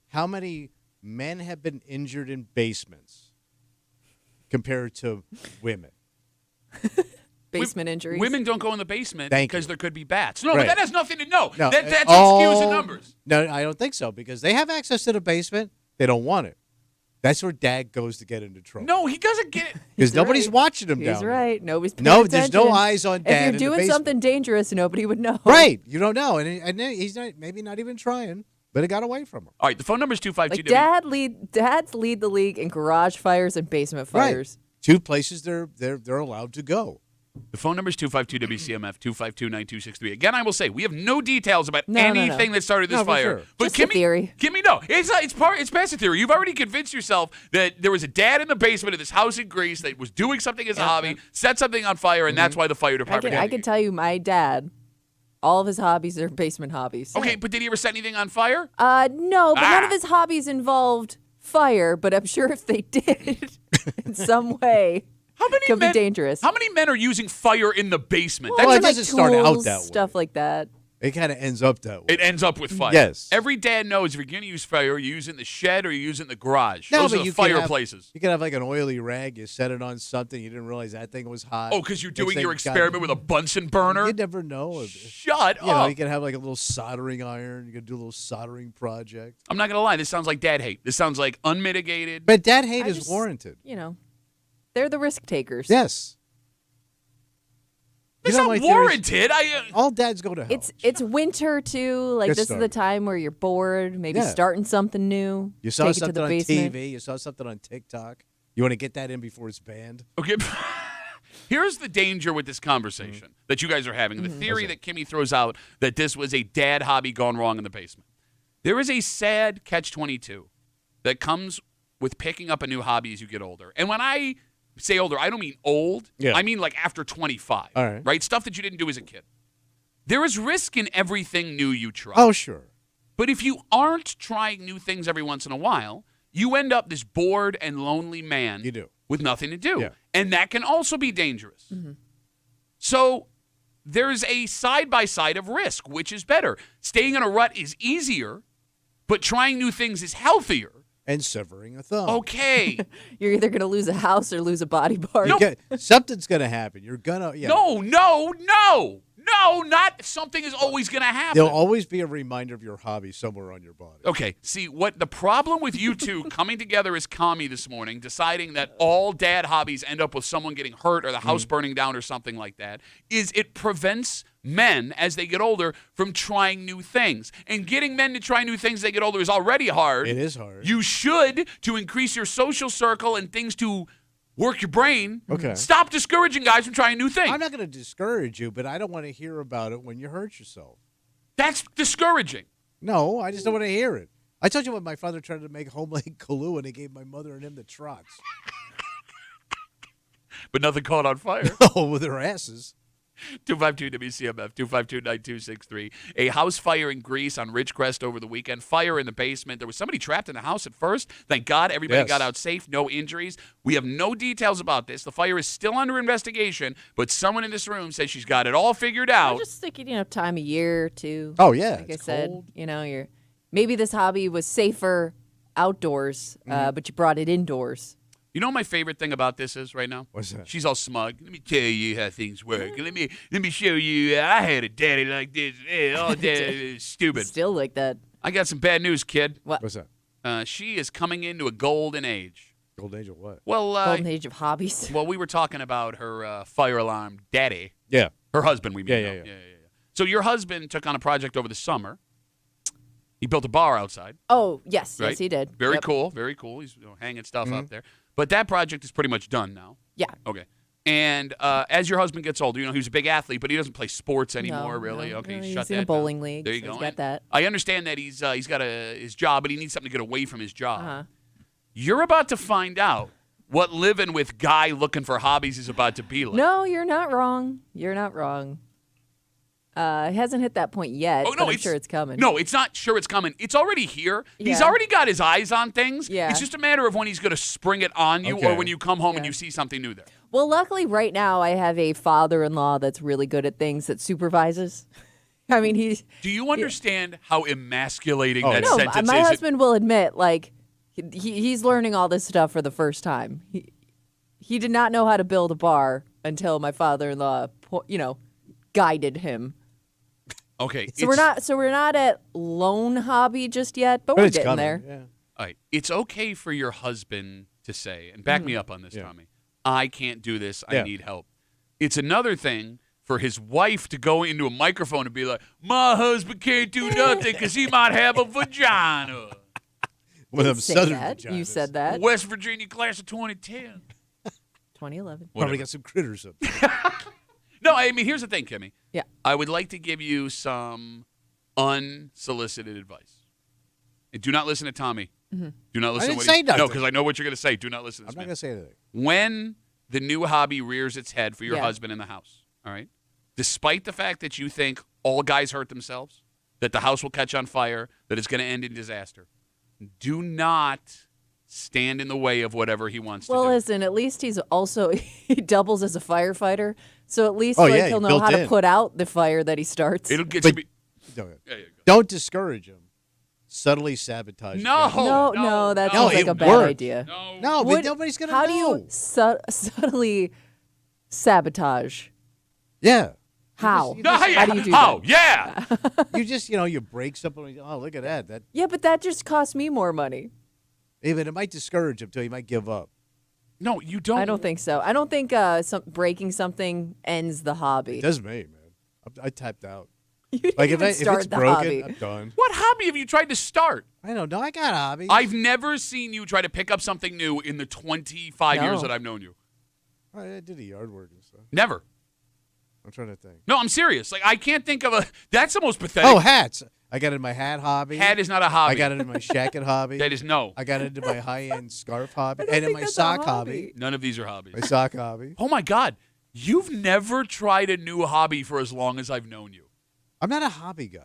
how many men have been injured in basements compared to women. Basement injuries. Women don't go in the basement Thank because you. there could be bats. No, Right. but that has nothing to know. No, That's oh, excuse the numbers. No, I don't think so because they have access to the basement. They don't want it. That's where Dad goes to get into trouble. No, he doesn't get it. because nobody's right. watching him He's down there. right. Nobody's paying No, attention. there's no eyes on Dad. If you're in the doing basement. something dangerous, nobody would know. right, you don't know, and he's not, maybe not even trying, but it got away from him. All right, the phone number is 252. Like dads lead the league in garage fires and basement fires. Two places they're allowed to go. The phone number is 252-WCMF, 252-9263. Again, I will say, we have no details about No. anything that started this No, for fire. sure. But Just a theory. Kimmy, no. It's past a theory. You've already convinced yourself that there was a dad in the basement of this house in Greece that was doing something as a hobby, set something on fire, and that's why the fire department I can tell you, my dad, all of his hobbies are basement hobbies. Okay, but did he ever set anything on fire? No, but none of Ah. his hobbies involved fire. But I'm sure if they did, in some way, How many could men, be dangerous. How many men are using fire in the basement? Well, Well, it like doesn't start out tools, that way. stuff like that. It kind of ends up that way. It ends up with fire. Yes. Every dad knows if you're going to use fire, you use it in the shed or you use it in the garage. No, Those but are the you can have- fireplaces. You can have like an oily rag. You set it on something. You didn't realize that thing was hot. Oh, because you're Next doing thing your you got- experiment with a Bunsen burner? You never know. Shut You know, up. you can have like a little soldering iron. You can do a little soldering project. I'm not going to lie. This sounds like dad hate. This sounds like unmitigated. But dad hate I is just- warranted. You know, they're the risk takers. Yes. It's You know not my theory is- warranted. All dads go to hell. It's winter too. Like Get this is the started. time where you're bored, maybe Yeah. starting something new. You saw take it to something the on basement. TV. You saw something on TikTok. You want to get that in before it's banned? Okay. Here's the danger with this conversation Mm-hmm. that you guys are having. The theory that Kimmy throws out that this was a dad hobby gone wrong in the basement. There is a sad catch-22 that comes with picking up a new hobby as you get older. And when I say older, I don't mean old. Yeah. I mean like after 25. All right. Stuff that you didn't do as a kid. There is risk in everything new you try. Oh, sure. But if you aren't trying new things every once in a while, you end up this bored and lonely man You do. with nothing to do. Yeah. And that can also be dangerous. So there's a side-by-side of risk. Which is better? Staying in a rut is easier, but trying new things is healthier. And severing a thumb. Okay. You're either going to lose a house or lose a body part. Something's going to happen. You're going to. Yeah. No, not something is always going to happen. There'll always be a reminder of your hobby somewhere on your body. Okay, see, what the problem with you two coming together as commie this morning, deciding that all dad hobbies end up with someone getting hurt or the house burning down or something like that, is it prevents men, as they get older, from trying new things. And getting men to try new things as they get older is already hard. It is hard. You should, to increase your social circle and things to work your brain. Okay. Stop discouraging guys from trying new things. I'm not going to discourage you, but I don't want to hear about it when you hurt yourself. That's discouraging. No, I just don't want to hear it. I told you when my father tried to make homemade Kahlua and he gave my mother and him the trots. But nothing caught on fire. Oh, with their asses. 252 WCMF, 252-9263. A house fire in Greece on Ridgecrest over the weekend. Fire in the basement. There was somebody trapped in the house at first. Thank God everybody got out safe. No injuries. We have no details about this. The fire is still under investigation, but someone in this room says she's got it all figured out. I'm just thinking, time of year, too. Oh, yeah. Like I it's said, cold. maybe this hobby was safer outdoors, but you brought it indoors. You know what my favorite thing about this is right now? What's that? She's all smug. Let me tell you how things work. Let me show you. I had a daddy like this. Oh, daddy, stupid. Still like that. I got some bad news, kid. What's that? She is coming into a golden age. Golden age of what? Well, Golden age of hobbies. well, we were talking about her fire alarm daddy. Yeah. Her husband, we mean. Yeah. So your husband took on a project over the summer. He built a bar outside. Oh, yes. Right? Yes, he did. Very Yep. cool. Very cool. He's hanging stuff up there. But that project is pretty much done now. Yeah. Okay. And as your husband gets older, he was a big athlete, but he doesn't play sports anymore, No, really. no. Okay, He's shut in that a bowling down. league. There you so go. He's got that. I understand that he's got his job, but he needs something to get away from his job. Uh-huh. You're about to find out what living with guy looking for hobbies is about to be like. No, you're not wrong. You're not wrong. It hasn't hit that point yet, but I'm sure it's coming. No, it's not sure it's coming. It's already here. He's Yeah. already got his eyes on things. Yeah. It's just a matter of when he's going to spring it on you or Okay. when you come home and you see something new there. Well, luckily, right now, I have a father-in-law that's really good at things that supervises. I mean, he's Do you understand how emasculating Oh, that yeah. no. sentence My is? husband will admit, he's learning all this stuff for the first time. He did not know how to build a bar until my father-in-law, guided him. Okay. So we're not at lone hobby just yet, but But we're it's getting coming. there. Yeah. All right. It's okay for your husband to say, and back me up on this, Yeah. Tommy, I can't do this. I Yeah. need help. It's another thing for his wife to go into a microphone and be like, my husband can't do nothing because he might have a vagina. One of them Say southern that. vaginas. You said that. West Virginia class of 2010. 2011. Probably Whatever. got some critters up there. No, I mean, here's the thing, Kimmy. Yeah. I would like to give you some unsolicited advice. And do not listen to Tommy. Mm-hmm. Do not listen didn't to say No, nothing. because I know what you're going to say. Do not listen to I'm this not man. going to say anything. When the new hobby rears its head for your Yeah. husband in the house, all right? Despite the fact that you think all guys hurt themselves, that the house will catch on fire, that it's going to end in disaster, do not stand in the way of whatever he wants Well, to do. listen, at least he doubles as a firefighter, so at least Oh, yeah, he'll know built how to in. put out the fire that he starts. It'll get But- you. Don't, Yeah, you go. don't discourage him. Subtly sabotage No. him. no, that no, sounds like it a bad worked. idea. No. No, but Would- nobody's going to How know. do you subtly sabotage? Yeah. How? You No, just- How do you do how? that? Yeah. You just, you break something. And oh, look at that. That Yeah, but that just costs me more money. even it might discourage him till he might give up. No, you don't. I don't think so. I don't think breaking something ends the hobby. It does me, man. I tapped out. You didn't Like even if start it's the broken, hobby. I'm done. What hobby have you tried to start? I don't know. I got hobbies. I've never seen you try to pick up something new in the 25 years No. that I've known you. I did the yard work and stuff. Never. I'm trying to think. No, I'm serious. Like, I can't think of a. That's the most pathetic. Oh, hats. I got into my hat hobby. Hat is not a hobby. I got into my shacket hobby. That is no. I got into my high-end scarf hobby. don't And in think my that's a sock hobby. hobby. None of these are hobbies. My sock hobby. Oh my God, you've never tried a new hobby for as long as I've known you. I'm not a hobby guy.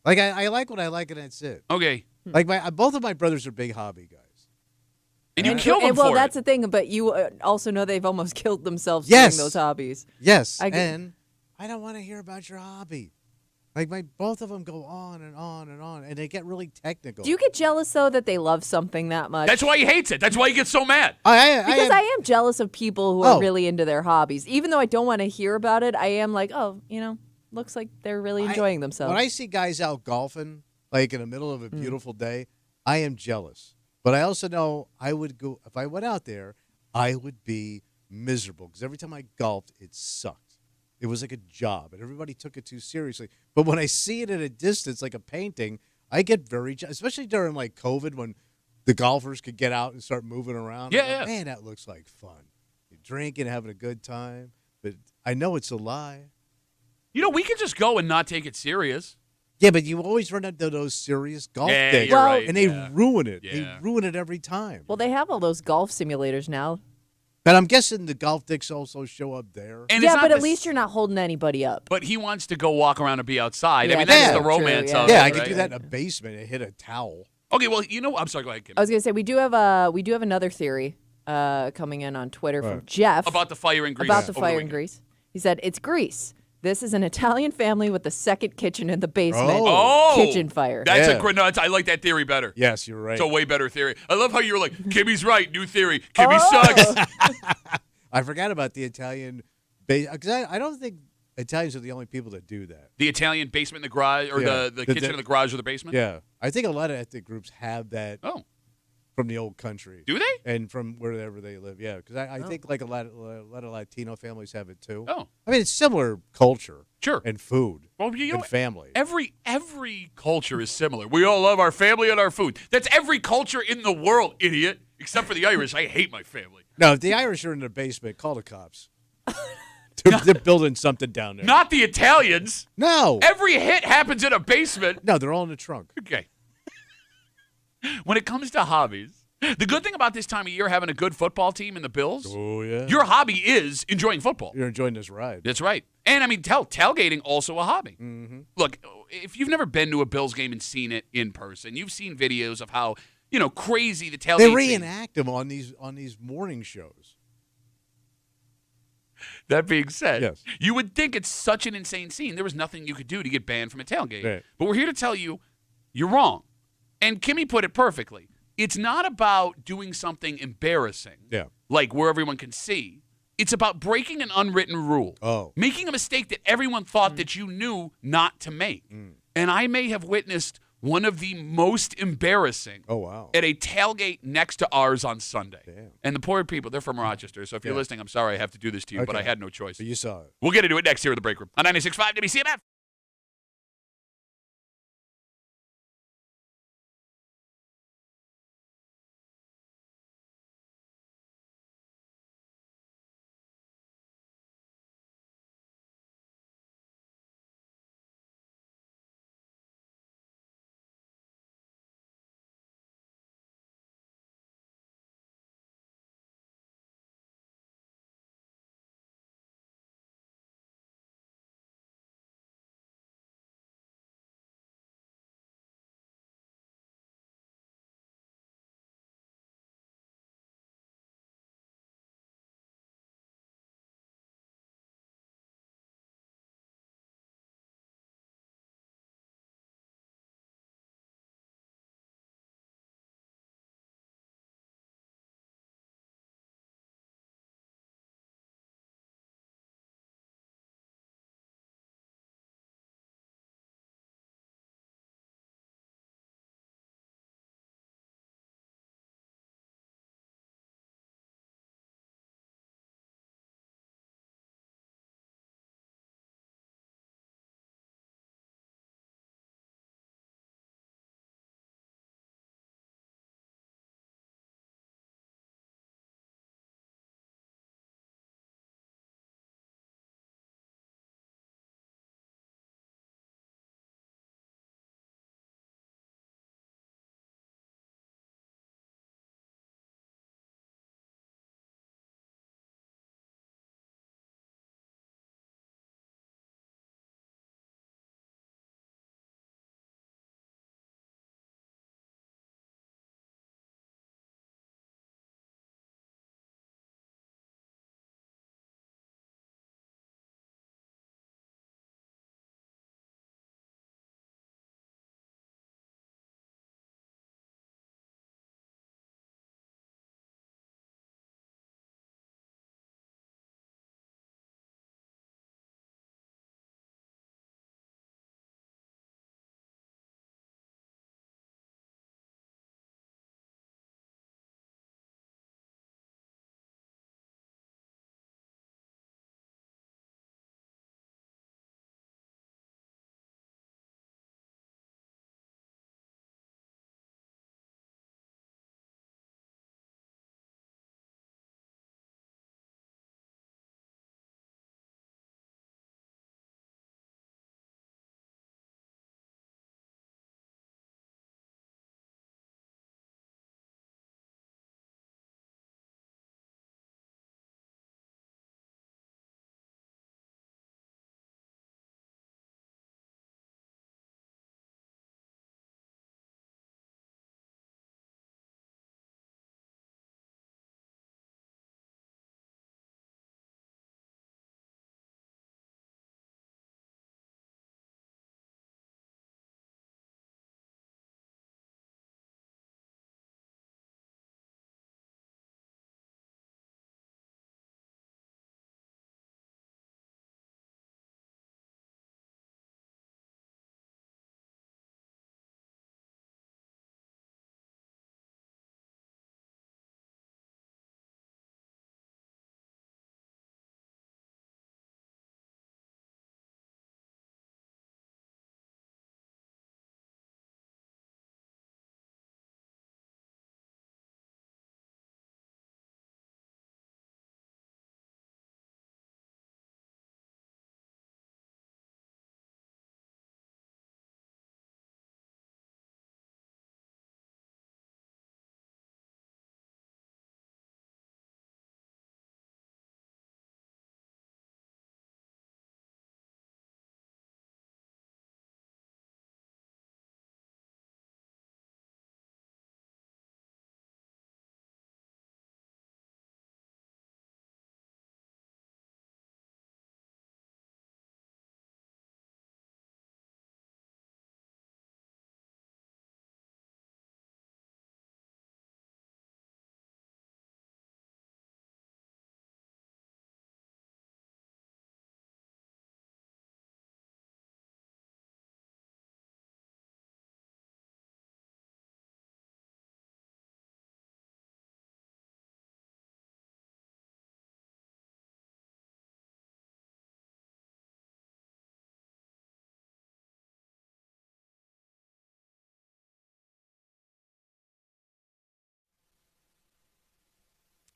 Like, I like what I like, and that's it. Okay, Like, both of my brothers are big hobby guys. and you kill them well, for that's it. the thing. But you also know they've almost killed themselves Yes. doing those hobbies. Yes, I get- and I don't want to hear about your hobby. Like, both of them go on and on and on, and they get really technical. Do you get jealous though that they love something that much? That's why he hates it. That's why he gets so mad. Because I am jealous of people who are Oh. really into their hobbies. Even though I don't want to hear about it, I am like, oh, looks like they're really enjoying themselves. When I see guys out golfing, like in the middle of a beautiful day, I am jealous. But I also know I would go, if I went out there, I would be miserable because every time I golfed, it sucked. It was like a job, and everybody took it too seriously. But when I see it at a distance, like a painting, I get very jealous, especially during like COVID when the golfers could get out and start moving around. Yeah, I'm like, yeah. Man, that looks like fun. You're drinking, having a good time. But I know it's a lie. We could just go and not take it serious. Yeah, but you always run into those serious golf Yeah, days. you're Well- right. And they yeah. ruin it. Yeah. They ruin it every time. well, they have all those golf simulators now. But I'm guessing the golf dicks also show up there. And it's Yeah, not but at the least you're not holding anybody up. But he wants to go walk around and be outside. Yeah, I mean, that's that's the true, romance yeah. of Yeah, it. I could right? do that in a basement and hit a towel. Okay, well, I'm sorry. Go ahead, Kim. I was gonna say we do have another theory coming in on Twitter from Right. Jeff About the fire in Greece. about the over fire in weekend. Greece. He said it's Greece. This is an Italian family with a second kitchen in the basement. Oh, Kitchen fire. That's Yeah. a great. No, I like that theory better. Yes, you're right. It's a way better theory. I love how you were like, Kimmy's right. New theory. Kimmy sucks. I forgot about the Italian because I don't think Italians are the only people that do that. The Italian basement in the garage, or Yeah. the kitchen in the garage or the basement? Yeah. I think a lot of ethnic groups have that Oh, from the old country. do they? And from wherever they live, yeah. Because I think like a lot of Latino families have it too. Oh, I mean, it's similar culture sure. and food Well, you know and what? family. Every culture is similar. We all love our family and our food. That's every culture in the world, idiot. Except for the Irish. I hate my family. No, if the Irish are in the basement, call the cops. They're building something down there. Not the Italians. No. Every hit happens in a basement. No, they're all in the trunk. Okay. When it comes to hobbies, the good thing about this time of year, having a good football team in the Bills, Oh, yeah. your hobby is enjoying football. You're enjoying this ride. That's right. And I mean, tailgating also a hobby. Mm-hmm. Look, if you've never been to a Bills game and seen it in person, you've seen videos of how crazy the tailgate. They scene- reenact them on these morning shows. That being said, Yes. you would think it's such an insane scene. There was nothing you could do to get banned from a tailgate. Right. But we're here to tell you, you're wrong. And Kimmy put it perfectly. It's not about doing something embarrassing, Yeah. like where everyone can see. It's about breaking an unwritten rule. Oh. Making a mistake that everyone thought that you knew not to make. And I may have witnessed one of the most embarrassing Oh, wow. at a tailgate next to ours on Sunday. Damn. And the poor people, they're from Rochester. So if you're Yeah. listening, I'm sorry I have to do this to you, but Okay. I had no choice. But you saw it. We'll get into it next here in the break room on 96.5 WCMF.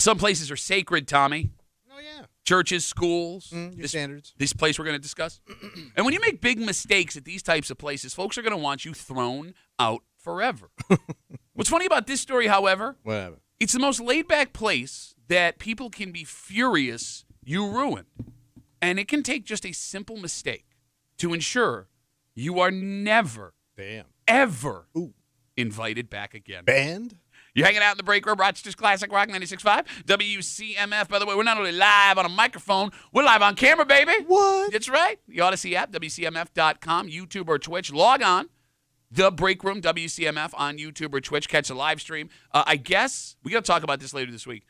Some places are sacred, Tommy. Oh, yeah. Churches, schools. Your standards. This place we're going to discuss. And when you make big mistakes at these types of places, folks are going to want you thrown out forever. What's funny about this story, however, Whatever. it's the most laid-back place that people can be furious you ruined. And it can take just a simple mistake to ensure you are never, ever invited back again. Banned? You're hanging out in the break room, Rochester's Classic Rock 96.5, WCMF. By the way, we're not only live on a microphone, we're live on camera, baby. What? That's right. The Odyssey app, WCMF.com, YouTube or Twitch. Log on. The Break Room, WCMF on YouTube or Twitch. Catch a live stream. I guess we got to talk about this later this week.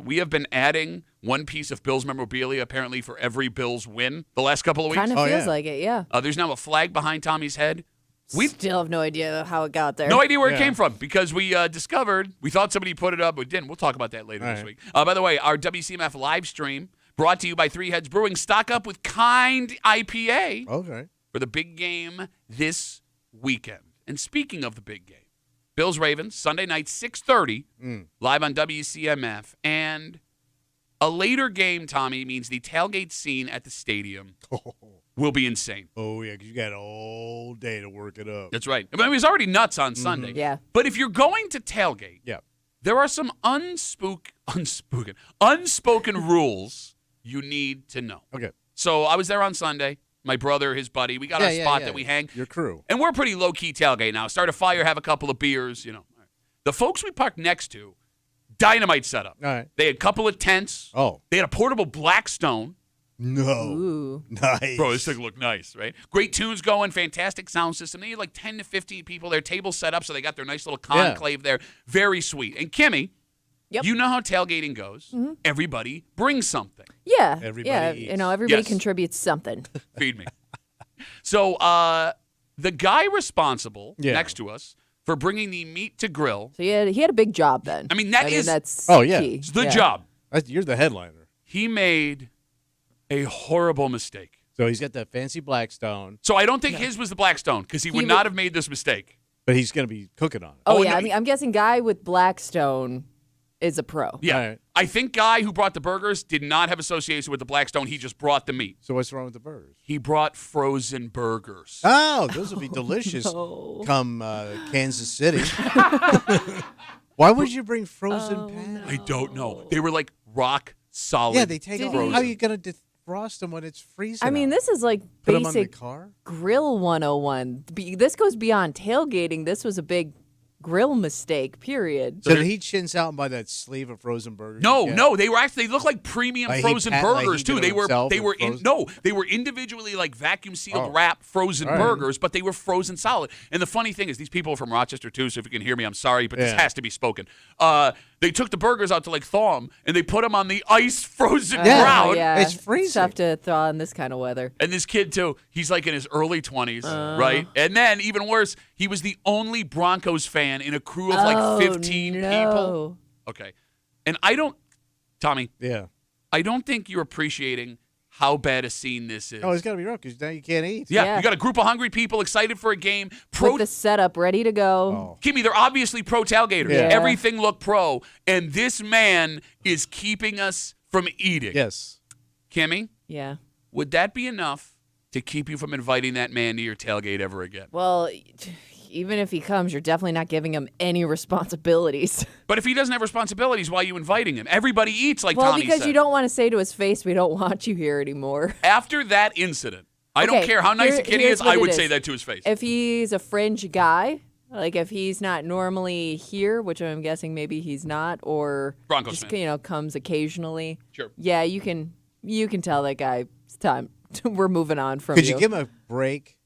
We have been adding one piece of Bills memorabilia apparently for every Bills win the last couple of weeks. Kind of feels like it, yeah. There's now a flag behind Tommy's head. We still have no idea how it got there. No idea where it came from because we discovered, we thought somebody put it up, but didn't. We'll talk about that later this week. By the way, our WCMF live stream brought to you by Three Heads Brewing. Stock up with Kind IPA for the big game this weekend. And speaking of the big game, Bills-Ravens, Sunday night, 6:30, live on WCMF. And a later game, Tommy, means the tailgate scene at the stadium will be insane. Oh, yeah, because you got all day to work it up. That's right. I mean, it was already nuts on Sunday. Yeah. But if you're going to tailgate, there are some unspoken rules you need to know. Okay. So I was there on Sunday. My brother, his buddy, we got our spot that we hang. Your crew. And we're pretty low-key tailgate now. Start a fire, have a couple of beers, you know. The folks we parked next to, dynamite setup. All right. They had a couple of tents. Oh. They had a portable Blackstone. No. Ooh. Nice. Bro, this thing looked nice, right? Great tunes going, fantastic sound system. They had like 10 to 15 people. Their table set up, so they got their nice little conclave there. Very sweet. And Kimmy, you know how tailgating goes. Mm-hmm. Everybody brings something. Yeah. Everybody eats. You know, everybody contributes something. Feed me. So the guy responsible next to us for bringing the meat to grill. So he had a big job then. I mean, that's key. It's the job. You're the headliner. He made a horrible mistake. So he's got that fancy Blackstone. So I don't think his was the Blackstone because he would not have made this mistake. But he's going to be cooking on it. Oh, yeah. No, I'm guessing guy with Blackstone is a pro. Yeah. Right. I think guy who brought the burgers did not have association with the Blackstone. He just brought the meat. So what's wrong with the burgers? He brought frozen burgers. Oh, those will be delicious come Kansas City. Why would you bring frozen pans? I don't know. They were like rock solid. Yeah, they take off. How are you going to defrost them when it's freezing? I mean, this is like Put them basic on the car? grill 101. This goes beyond tailgating. This was a big grill mistake, period. So did he chintz out and buy that sleeve of frozen burgers? No, they looked like premium frozen burgers too. They were individually like vacuum sealed wrap frozen burgers, but they were frozen solid. And the funny thing is, these people are from Rochester too, so if you can hear me, I'm sorry, but this has to be spoken. They took the burgers out to like thaw them, and they put them on the ice frozen ground. Yeah, it's freezing. It's tough to thaw in this kind of weather. And this kid too, he's like in his early 20s, right? And then even worse, he was the only Broncos fan in a crew of like 15 people. Okay. And Tommy. Yeah. I don't think you're appreciating how bad a scene this is. Oh, it's got to be rough because now you can't eat. Yeah, you got a group of hungry people excited for a game. With the setup ready to go. Kimmy, they're obviously pro tailgaters. Yeah. Everything looked pro. And this man is keeping us from eating. Yes. Kimmy? Yeah. Would that be enough to keep you from inviting that man to your tailgate ever again? Well, even if he comes, you're definitely not giving him any responsibilities. But if he doesn't have responsibilities, why are you inviting him? Everybody eats, like Tommy said. Well, because you don't want to say to his face, we don't want you here anymore. After that incident, I don't care how nice a kid he is, I would say that to his face. If he's a fringe guy, like if he's not normally here, which I'm guessing maybe he's not, or Broncos just fan. Comes occasionally. Sure. Yeah, you can tell that guy it's time. We're moving on from Could you give him a break?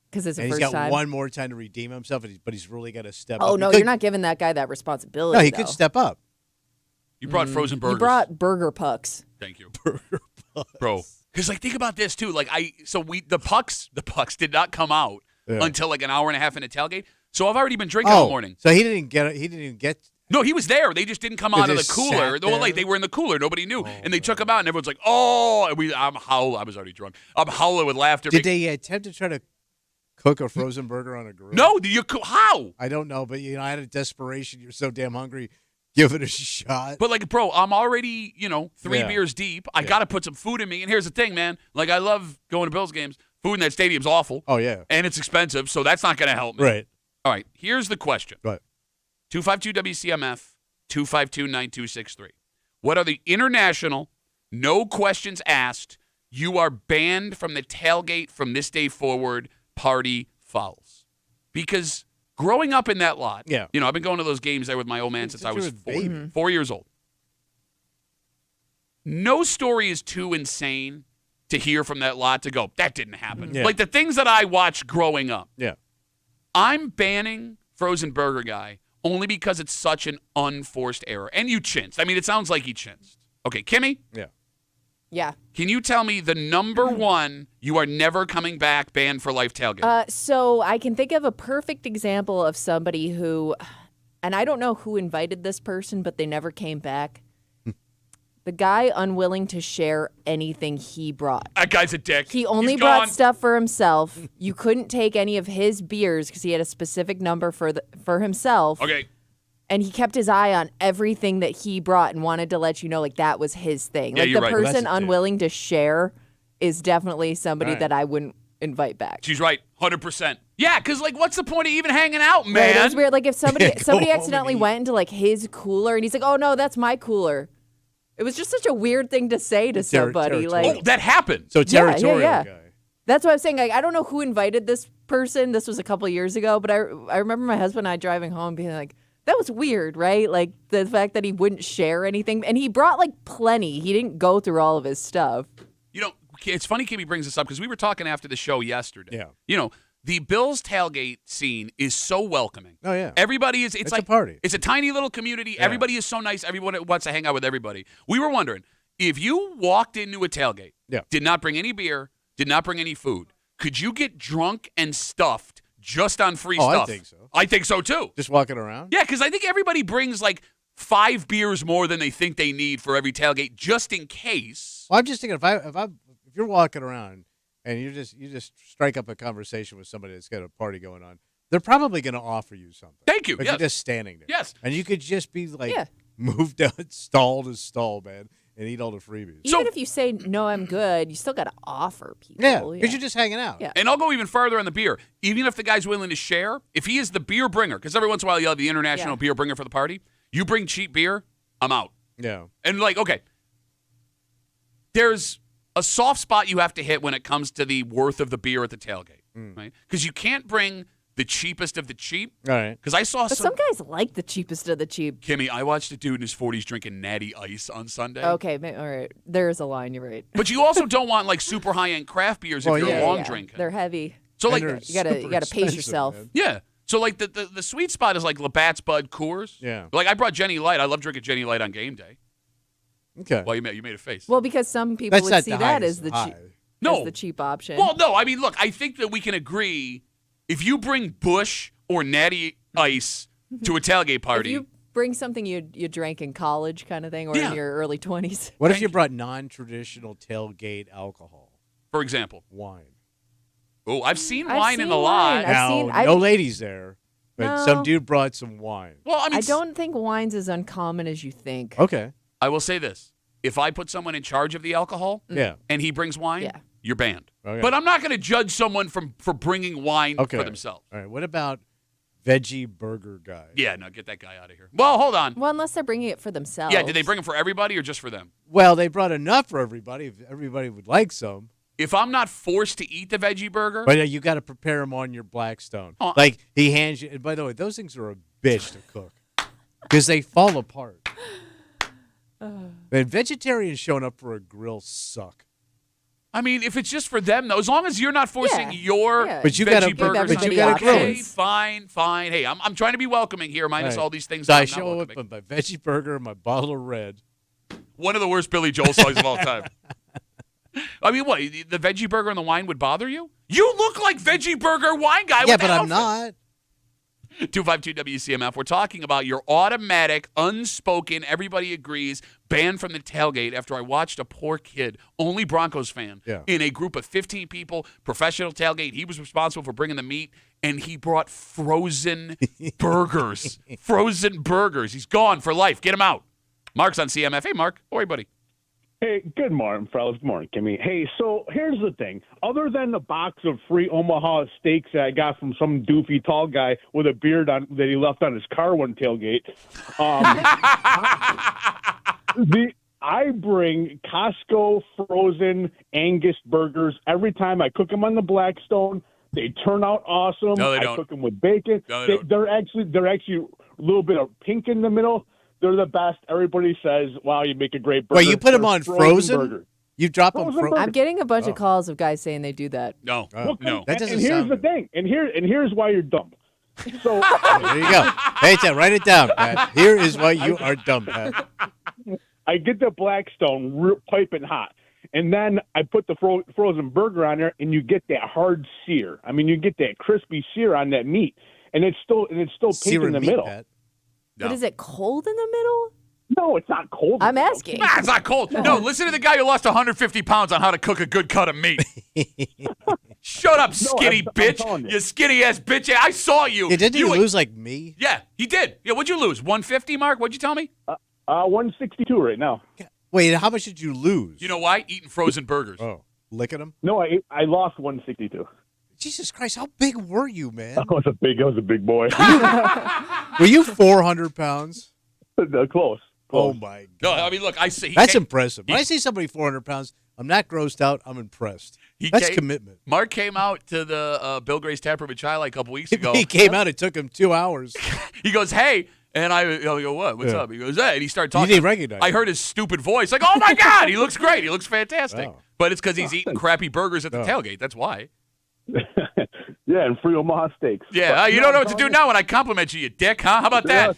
Because it's the and first he's got time. one more time to redeem himself, but he's really got to step up. Oh, no, you're not giving that guy that responsibility. No, he though. could step up. You brought frozen burgers. You brought burger pucks. Thank you. Burger pucks. Bro. Because, like, think about this, too. Like, the pucks did not come out until, like, an hour and a half into tailgate. So I've already been drinking all morning. So he didn't get. No, he was there. They just didn't come out of the cooler. They were in the cooler. Nobody knew. And they took him out, and everyone's like, oh. And I'm howling. I was already drunk. I'm howling with laughter. Did they attempt to try to cook a frozen burger on a grill? No. How? I don't know, but, out of desperation, you're so damn hungry, Give it a shot. But, like, bro, I'm already, 3 Yeah. beers deep. I got to put some food in me. And here's the thing, man. Like, I love going to Bills games. Food in that stadium's awful. Oh, yeah. And it's expensive, so that's not going to help me. Right. All right, here's the question. Right. 252-WCMF, 252-9263. What are the international, no questions asked, you are banned from the tailgate from this day forward party fouls? Because growing up in that lot, I've been going to those games there with my old man since I was 4 years old. No story is too insane to hear from that lot to go, that didn't happen. Yeah. Like the things that I watched growing up. Yeah. I'm banning Frozen Burger Guy only because it's such an unforced error. And you chinsed. I mean, it sounds like he chinsed. Okay, Kimmy? Yeah. Yeah. Can you tell me the number one you are never coming back banned for life tailgate? So I can think of a perfect example of somebody who, and I don't know who invited this person, but they never came back. The guy unwilling to share anything he brought. That guy's a dick. He only He's brought gone. stuff for himself. You couldn't take any of his beers because he had a specific number for himself. Okay. And he kept his eye on everything that he brought and wanted to let you know, like, that was his thing. Yeah, Like, you're the right. person That's a dick. unwilling to share is definitely somebody Right. that I wouldn't invite back. She's right. 100%. Yeah, because, like, what's the point of even hanging out, Right, man? it was weird. Like, if somebody Go home accidentally and eat. went into, like, his cooler and he's like, oh, no, that's my cooler. It was just such a weird thing to say to somebody. territorial. Like, Oh, that happened. So territorial yeah. guy. that's what I'm saying. Like, I don't know who invited this person. This was a couple of years ago, but I remember my husband and I driving home being like, that was weird, right? Like the fact that he wouldn't share anything. And he brought like plenty. He didn't go through all of his stuff. It's funny Kimmy brings this up because we were talking after the show yesterday. Yeah. The Bills tailgate scene is so welcoming. Oh, yeah. Everybody is, it's like a party. It's a tiny little community. Yeah. Everybody is so nice. Everyone wants to hang out with everybody. We were wondering, if you walked into a tailgate, did not bring any beer, did not bring any food, could you get drunk and stuffed just on free stuff? I think so. I think so too. Just walking around? Yeah, because I think everybody brings like 5 beers more than they think they need for every tailgate just in case. Well, I'm just thinking if you're walking around and you just strike up a conversation with somebody that's got a party going on, they're probably going to offer you something. Thank you. But Yes. you're just standing there. Yes. And you could just be like Yeah. moved down stall to stall, man, and eat all the freebies. Even if you say, no, I'm good, you still got to offer people. Yeah, because you're just hanging out. Yeah. And I'll go even further on the beer. Even if the guy's willing to share, if he is the beer bringer, because every once in a while you have the international beer bringer for the party, you bring cheap beer, I'm out. Yeah. And like, okay, there's a soft spot you have to hit when it comes to the worth of the beer at the tailgate, right? Because you can't bring the cheapest of the cheap. All right. Because I saw But some guys like the cheapest of the cheap. Kimmy, I watched a dude in his 40s drinking Natty Ice on Sunday. Okay, all right. There's a line. You're right. But you also don't want like super high-end craft beers if Oh, you're yeah. long drinking. They're heavy. So like, And they're You gotta super pace expensive, yourself. man. yeah. So like the sweet spot is like Labatt's Bud Coors. Yeah. Like I brought Jenny Light. I love drinking Jenny Light on game day. Okay. Well, you made a face. Well, because some people That's would not see the that highest as the high. cheap, No. as the cheap option. Well, no. I mean, look. I think that we can agree if you bring Busch or Natty Ice to a tailgate if party. you bring something you drank in college, kind of thing, or Yeah. in your early 20s. What if Thank you you. brought non-traditional tailgate alcohol? For example, Wine. oh, I've seen I've wine in seen the wine. lot. I've Now, seen- no ladies there, but No. some dude brought some wine. Well, I mean, I don't think wine's as uncommon as you think. Okay. I will say this: if I put someone in charge of the alcohol Yeah. and he brings wine, Yeah. you're banned. Okay. But I'm not going to judge someone for bringing wine Okay. for themselves. All right. What about veggie burger guy? Yeah, no, get that guy out of here. Well, hold on. Well, unless they're bringing it for themselves. Yeah, did they bring them for everybody or just for them? Well, they brought enough for everybody. If everybody would like some, If I'm not forced to eat the veggie burger, but you got to prepare them on your Blackstone. Oh. Like he hands you. And by the way, those things are a bitch to cook because they fall apart. And vegetarians showing up for a grill suck. I mean, if it's just for them, though, as long as you're not forcing Yeah. your Yeah. But you veggie gotta- Give burgers, everybody but you gotta grill okay, it. fine. Hey, I'm trying to be welcoming here, minus Right. all these things. So that I I'm not show up welcoming. with my veggie burger, my bottle of red. One of the worst Billy Joel songs of all time. I mean, what? The veggie burger and the wine would bother you? You look like veggie burger wine guy. Yeah, with but that I'm outfit. not. 252 WCMF. We're talking about your automatic, unspoken, everybody agrees, ban from the tailgate after I watched a poor kid, only Broncos fan, in a group of 15 people, professional tailgate. He was responsible for bringing the meat, and he brought frozen burgers. Frozen burgers. He's gone for life. Get him out. Mark's on CMF. Hey, Mark. How are you, buddy? Hey, good morning, fellas. Good morning, Kimmy. Hey, so here's the thing. Other than the box of free Omaha steaks that I got from some doofy tall guy with a beard on that he left on his car one tailgate, I bring Costco frozen Angus burgers every time I cook them on the Blackstone. They turn out awesome. No, they I don't. cook them with bacon. No, they don't. They're actually a little bit of pink in the middle. They're the best. Everybody says, wow, you make a great burger. Wait, you put them on frozen? Burger. You drop them Frozen frozen? burger. I'm getting a bunch of calls of guys saying they do that. No. No. That doesn't and here's sound the good. thing. And here's why you're dumb. So There you go. Hey, write it down, Pat. Here is why you are dumb, Pat. I get the Blackstone piping hot. And then I put the frozen burger on there, and you get that hard sear. I mean, you get that crispy sear on that meat, and it's still pink Sear in the meat, middle. Pat. No. But is it cold in the middle? No, it's not cold. I'm asking. Ah, it's not cold. No, listen to the guy who lost 150 pounds on how to cook a good cut of meat. Shut up, skinny I'm bitch. telling you. You skinny-ass bitch. I saw you. Yeah, didn't you lose like me? Yeah, he did. Yeah, what'd you lose? 150, Mark? What'd you tell me? 162 right now. Wait, how much did you lose? You know why? Eating frozen burgers. Oh, licking them? No, I lost 162. Jesus Christ, how big were you, man? I was a big boy. Were you 400 pounds? Close. Oh, my No, God. I mean, look, I see. That's impressive. When I see somebody 400 pounds, I'm not grossed out. I'm impressed. That's commitment. Mark came out to the Bill Gray's Tap Room in Chile a couple weeks ago. He came out. It took him 2 hours. He goes, hey. And I go, what? What's up? He goes, hey. And he started You talking. didn't recognize I him. heard his stupid voice. Like, oh, my God. He looks great. He looks fantastic. Oh. But it's because he's eating crappy burgers at the Oh. tailgate. That's why. Yeah, and free Omaha steaks. Yeah. You don't know what to do now when I compliment you, you dick, huh? How about that?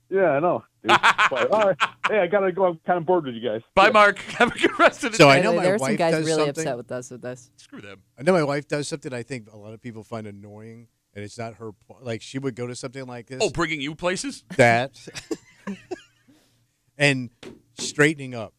Yeah, I know. Dude. But, all right. Hey, I got to go. I'm kind of bored with you guys. Bye, Mark. Have a good rest of the So day. I know my there are some wife guys does really something. upset with us with this. Screw them. I know my wife does something I think a lot of people find annoying, and it's not her. Like, she would go to something like this. Oh, bringing you places? That. And straightening up.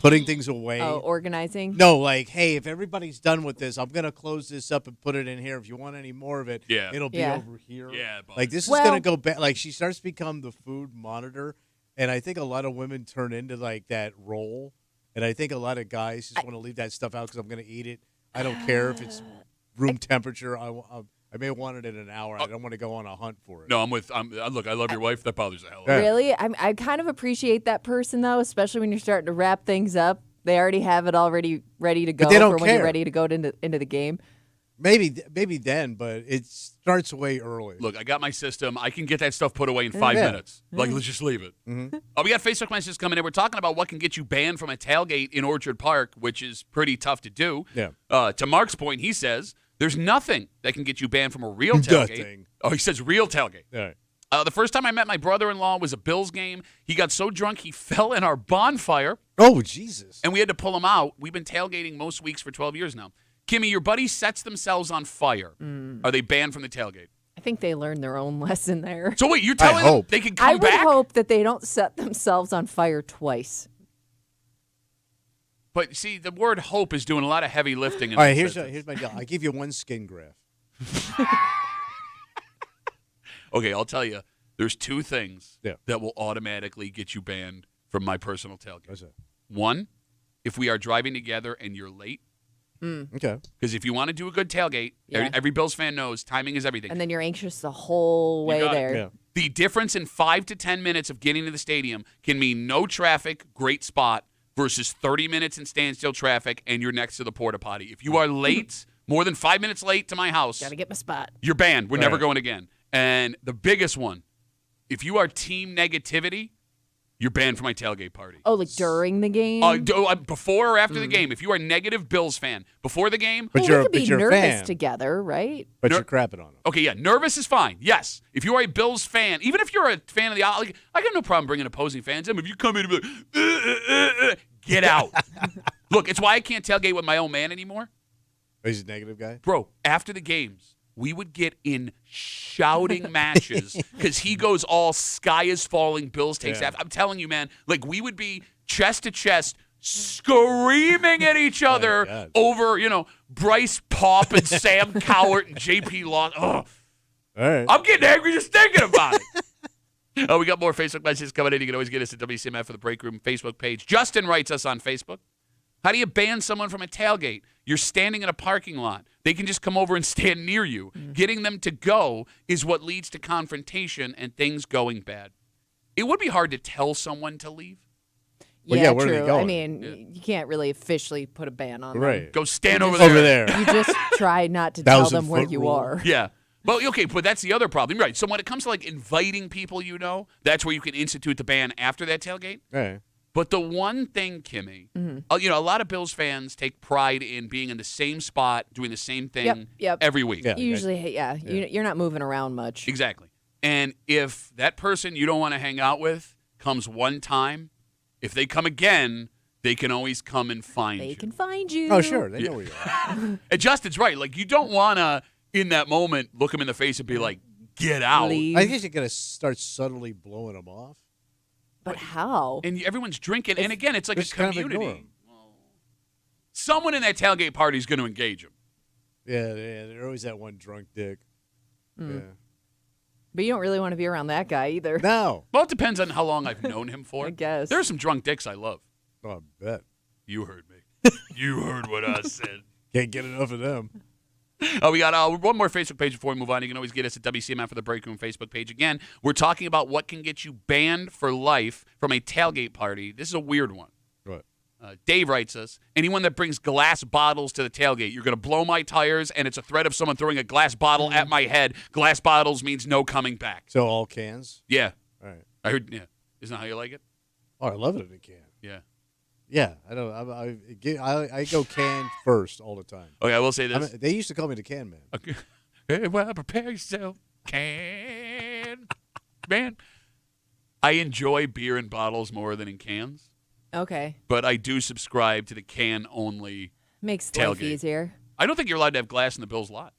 Putting things away. Oh, organizing? No, like, hey, if everybody's done with this, I'm going to close this up and put it in here. If you want any more of it, Yeah. it'll be Yeah. over here. Yeah, boss. Like, this is Well- going to go back. Like, she starts to become the food monitor. And I think a lot of women turn into, like, that role. And I think a lot of guys just want to leave that stuff out because I'm going to eat it. I don't care if it's room temperature. I may want it in an hour. I don't want to go on a hunt for it. No, look, I love your wife. That bothers the hell out of Yeah. me. Really? I kind of appreciate that person, though, especially when you're starting to wrap things up. They already have it already ready to go they don't for when you're care. ready to go into the game. Maybe then, but it starts way early. Look, I got my system. I can get that stuff put away in 5 Yeah. minutes. Like, let's just leave it. Mm-hmm. We got Facebook messages coming in. We're talking about what can get you banned from a tailgate in Orchard Park, which is pretty tough to do. Yeah. To Mark's point, he says there's nothing that can get you banned from a real tailgate. Nothing. Oh, he says real tailgate. All right. The first time I met my brother-in-law was a Bills game. He got so drunk he fell in our bonfire, Oh, Jesus. and we had to pull him out. We've been tailgating most weeks for 12 years now. Kimmy, your buddy sets themselves on fire. Are they banned from the tailgate? I think they learned their own lesson there. So wait, you're telling them hope. they can come I would back? hope that they don't set themselves on fire twice. But see, the word hope is doing a lot of heavy lifting. In All right, that here's sentence. my deal. I give you one skin graft. Okay, I'll tell you. There's two things Yeah. that will automatically get you banned from my personal tailgate. What's that? One, if we are driving together and you're late, Okay. because if you want to do a good tailgate, Yeah. every Bills fan knows timing is everything. And then you're anxious the whole way got it. there. Yeah. The difference in 5 to 10 minutes of getting to the stadium can mean no traffic, great spot, versus 30 minutes in standstill traffic and you're next to the porta potty. If you are late, more than 5 minutes late to my house, Got to get my spot. you're banned. We're never Right. going again. And the biggest one, if you are team negativity, you're banned from my tailgate party. Oh, like during the game? Before or after the game, if you are a negative Bills fan, before the game, But Well, you're we could be you're a nervous fan. together, right? But Ner- you're crapping on them. okay, yeah, nervous is fine. Yes. If you are a Bills fan, even if you're a fan of the, like, I got no problem bringing opposing fans in. If you come in and be like, get out. Look, it's why I can't tailgate with my own man anymore. He's a negative guy. Bro, after the games, we would get in shouting matches because he goes all sky is falling, Bills takes half. I'm telling you, man, like we would be chest to chest screaming at each other over, Bryce Paup and Sam Cowart and J.P. Long. Oh, All right. I'm getting angry just thinking about it. We got more Facebook messages coming in. You can always get us at WCMF for the Break Room Facebook page. Justin writes us on Facebook. How do you ban someone from a tailgate? You're standing in a parking lot. They can just come over and stand near you. Getting them to go is what leads to confrontation and things going bad. It would be hard to tell someone to leave. Well, Yeah, where are they true. going? I mean, you can't really officially put a ban on them. Right. Go stand over Over there. there. You just try not to tell them where 1,000-foot you rule. are. Yeah. Well, okay, but that's the other problem. Right. So when it comes to like inviting people, that's where you can institute the ban after that tailgate. Right. But the one thing, Kimmy, a lot of Bills fans take pride in being in the same spot, doing the same thing Yep. every week. Yeah. Usually, you're not moving around much. Exactly. And if that person you don't want to hang out with comes one time, if they come again, they can always come and find you. They can find you. Oh, sure. They know where you are. And Justin's right. Like, you don't want to, in that moment, look them in the face and be like, get out. Leave. I guess you got to start subtly blowing them off. But how? And everyone's drinking. And again, it's like a Just kind of ignore community. 'em. Someone in that tailgate party is going to engage them. Yeah, they're always that one drunk dick. Yeah. But you don't really want to be around that guy either. No. Well, it depends on how long I've known him for. I guess. There's some drunk dicks I love. Oh, I bet. You heard me. You heard what I said. Can't get enough of them. We got one more Facebook page before we move on. You can always get us at WCMF for the Break Room Facebook page. Again, we're talking about what can get you banned for life from a tailgate party. This is a weird one. What? Dave writes us, anyone that brings glass bottles to the tailgate, you're going to blow my tires, and it's a threat of someone throwing a glass bottle at my head. Glass bottles means no coming back. So all cans? Yeah. All right. I heard, yeah. Isn't that how you like it? Oh, I love it in a can. Yeah. Yeah, I don't. I go can first all the time. Okay, I will say this. They used to call me the can man. Okay. Hey, well, prepare yourself. Can. Man. I enjoy beer in bottles more than in cans, Okay. but I do subscribe to the can-only. Makes life Tailgate. easier. I don't think you're allowed to have glass in the Bills lot.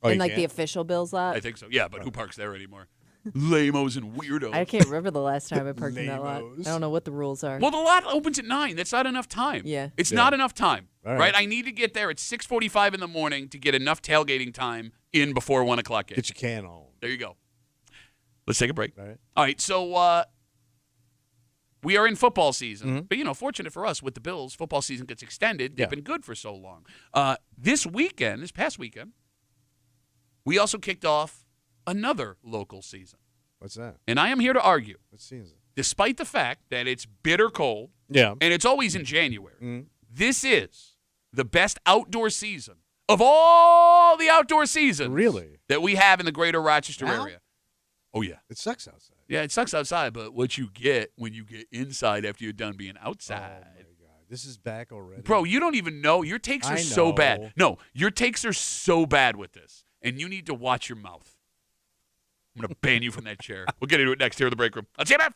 Oh, In you like the can't? official Bills lot. I think so. Yeah, but who parks there anymore? Lamos and weirdos. I can't remember the last time I parked in that lot. Lamos. I don't know what the rules are. Well, the lot opens at 9. That's not enough time. Yeah. It's Yeah. not enough time. All Right. right. I need to get there at 6:45 in the morning to get enough tailgating time in before 1 o'clock. Get your can on. There you go. Let's take a break. All right. All right, so we are in football season. Mhm. But, fortunate for us with the Bills, football season gets extended. They've Yeah. been good for so long. This past weekend, we also kicked off another local season. What's that? And I am here to argue, What season? despite the fact that it's bitter cold Yeah. and it's always in January, Mhm. this is the best outdoor season of all the outdoor seasons Really? that we have in the greater Rochester Now? area. Oh, yeah. It sucks outside. Yeah, it sucks outside, but what you get when you get inside after you're done being Oh outside. my God, this is back already. Bro, you don't even know. Your takes are I so bad. know. No, your takes are so bad with this, and you need to watch your mouth. I'm going to ban you from that chair. We'll get into it next here in the break room. Let's get it.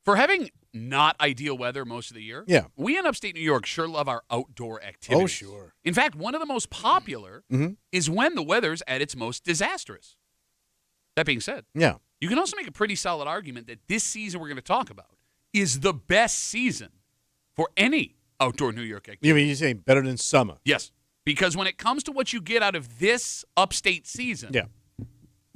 For having not ideal weather most of the year, Yeah. we in upstate New York sure love our outdoor activities. Oh, sure. In fact, one of the most popular is when the weather's at its most disastrous. That being said, Yeah. you can also make a pretty solid argument that this season we're going to talk about is the best season for any outdoor New York activity. You mean you're saying better than summer? Yes, because when it comes to what you get out of this upstate season, Yeah.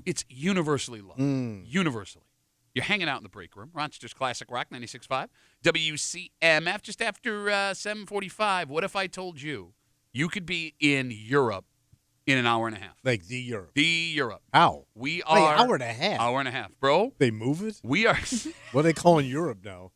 it's universally loved. Universally. You're hanging out in the break room. Rochester's Classic Rock 96.5. WCMF just after 7:45. What if I told you you could be in Europe in an hour and a half? Like the Europe. The Europe. How? We Wait, are hour and a half. Hour and a half, bro. They move it? We are What are they calling Europe now?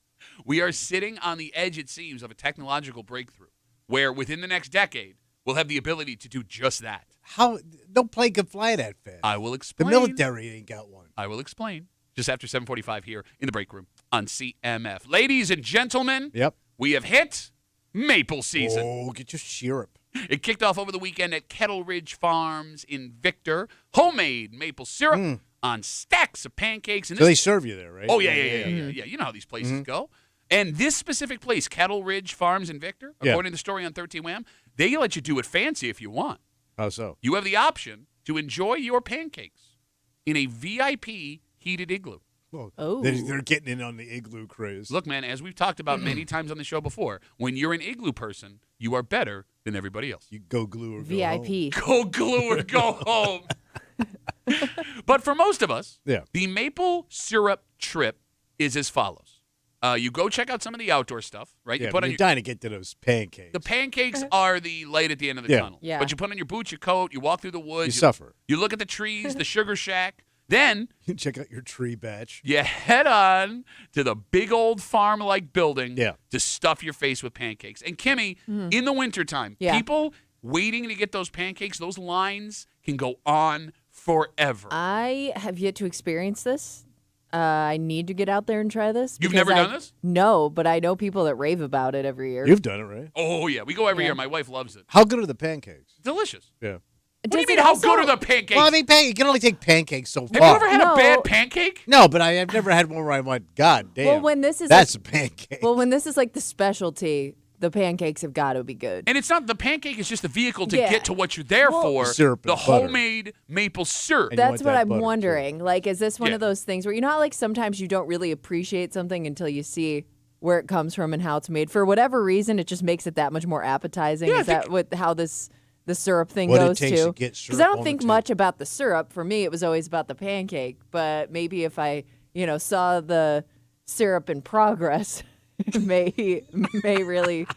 we are sitting on the edge, it seems, of a technological breakthrough where within the next decade we'll have the ability to do just that. How? No plane can fly that fast. I will The explain. military ain't got one. I will explain. Just after 7:45 here in the break room on CMF. Ladies and gentlemen, Yep. we have hit maple season. Oh, get your syrup. It kicked off over the weekend at Kettle Ridge Farms in Victor. Homemade maple syrup on stacks of pancakes. And So this, they serve you there, right? oh, yeah. You know how these places go. And this specific place, Kettle Ridge Farms in Victor, Yeah. according to the story on 13 Wham, they let you do it fancy if you want. How so? You have the option to enjoy your pancakes in a VIP heated igloo. Well, Oh. they're getting in on the igloo craze. Look, man, as we've talked about many times on the show before, when you're an igloo person, you are better than everybody else. You go glue or go VIP. Go glue or go home. But for most of us, Yeah. the maple syrup trip is as follows. You go check out some of the outdoor stuff, right? Yeah, You put on you're your dying to get to those pancakes. the pancakes are the light at the end of the Yeah. tunnel. Yeah. But you put on your boots, your coat, you walk through the woods. You suffer. You look at the trees, the sugar shack. Then You check out your tree batch. you head on to the big old farm-like building Yeah. to stuff your face with pancakes. And Kimmy, in the wintertime, Yeah. people waiting to get those pancakes, those lines can go on forever. I have yet to experience this. I need to get out there and try this. You've because never done this? No, but I know people that rave about it every year. You've done it, right? Oh, yeah. We go every Yeah. year. My wife loves it. How good are the pancakes? Delicious. Yeah. What do you mean, how good are the pancakes? Well, I mean, you can only take pancakes so Have far. you ever had a No. bad pancake? No, but I've never had one where I went, God damn. Well, when this is that's a pancake. Well, when this is like the specialty, the pancakes have got to be good. And it's not the pancake is just the vehicle to Yeah. get to what you're there Well- for. The syrup the and butter. homemade maple syrup. And you That's want what that I'm butter, too. wondering. Like, is this one Yeah. of those things where you know how like sometimes you don't really appreciate something until you see where it comes from and how it's made? For whatever reason, it just makes it that much more appetizing. Yeah, I is that what how the syrup thing What it goes takes to? to get Because syrup I on don't the think table. much about the syrup. For me, it was always about the pancake. But maybe if I, saw the syrup in progress, it may really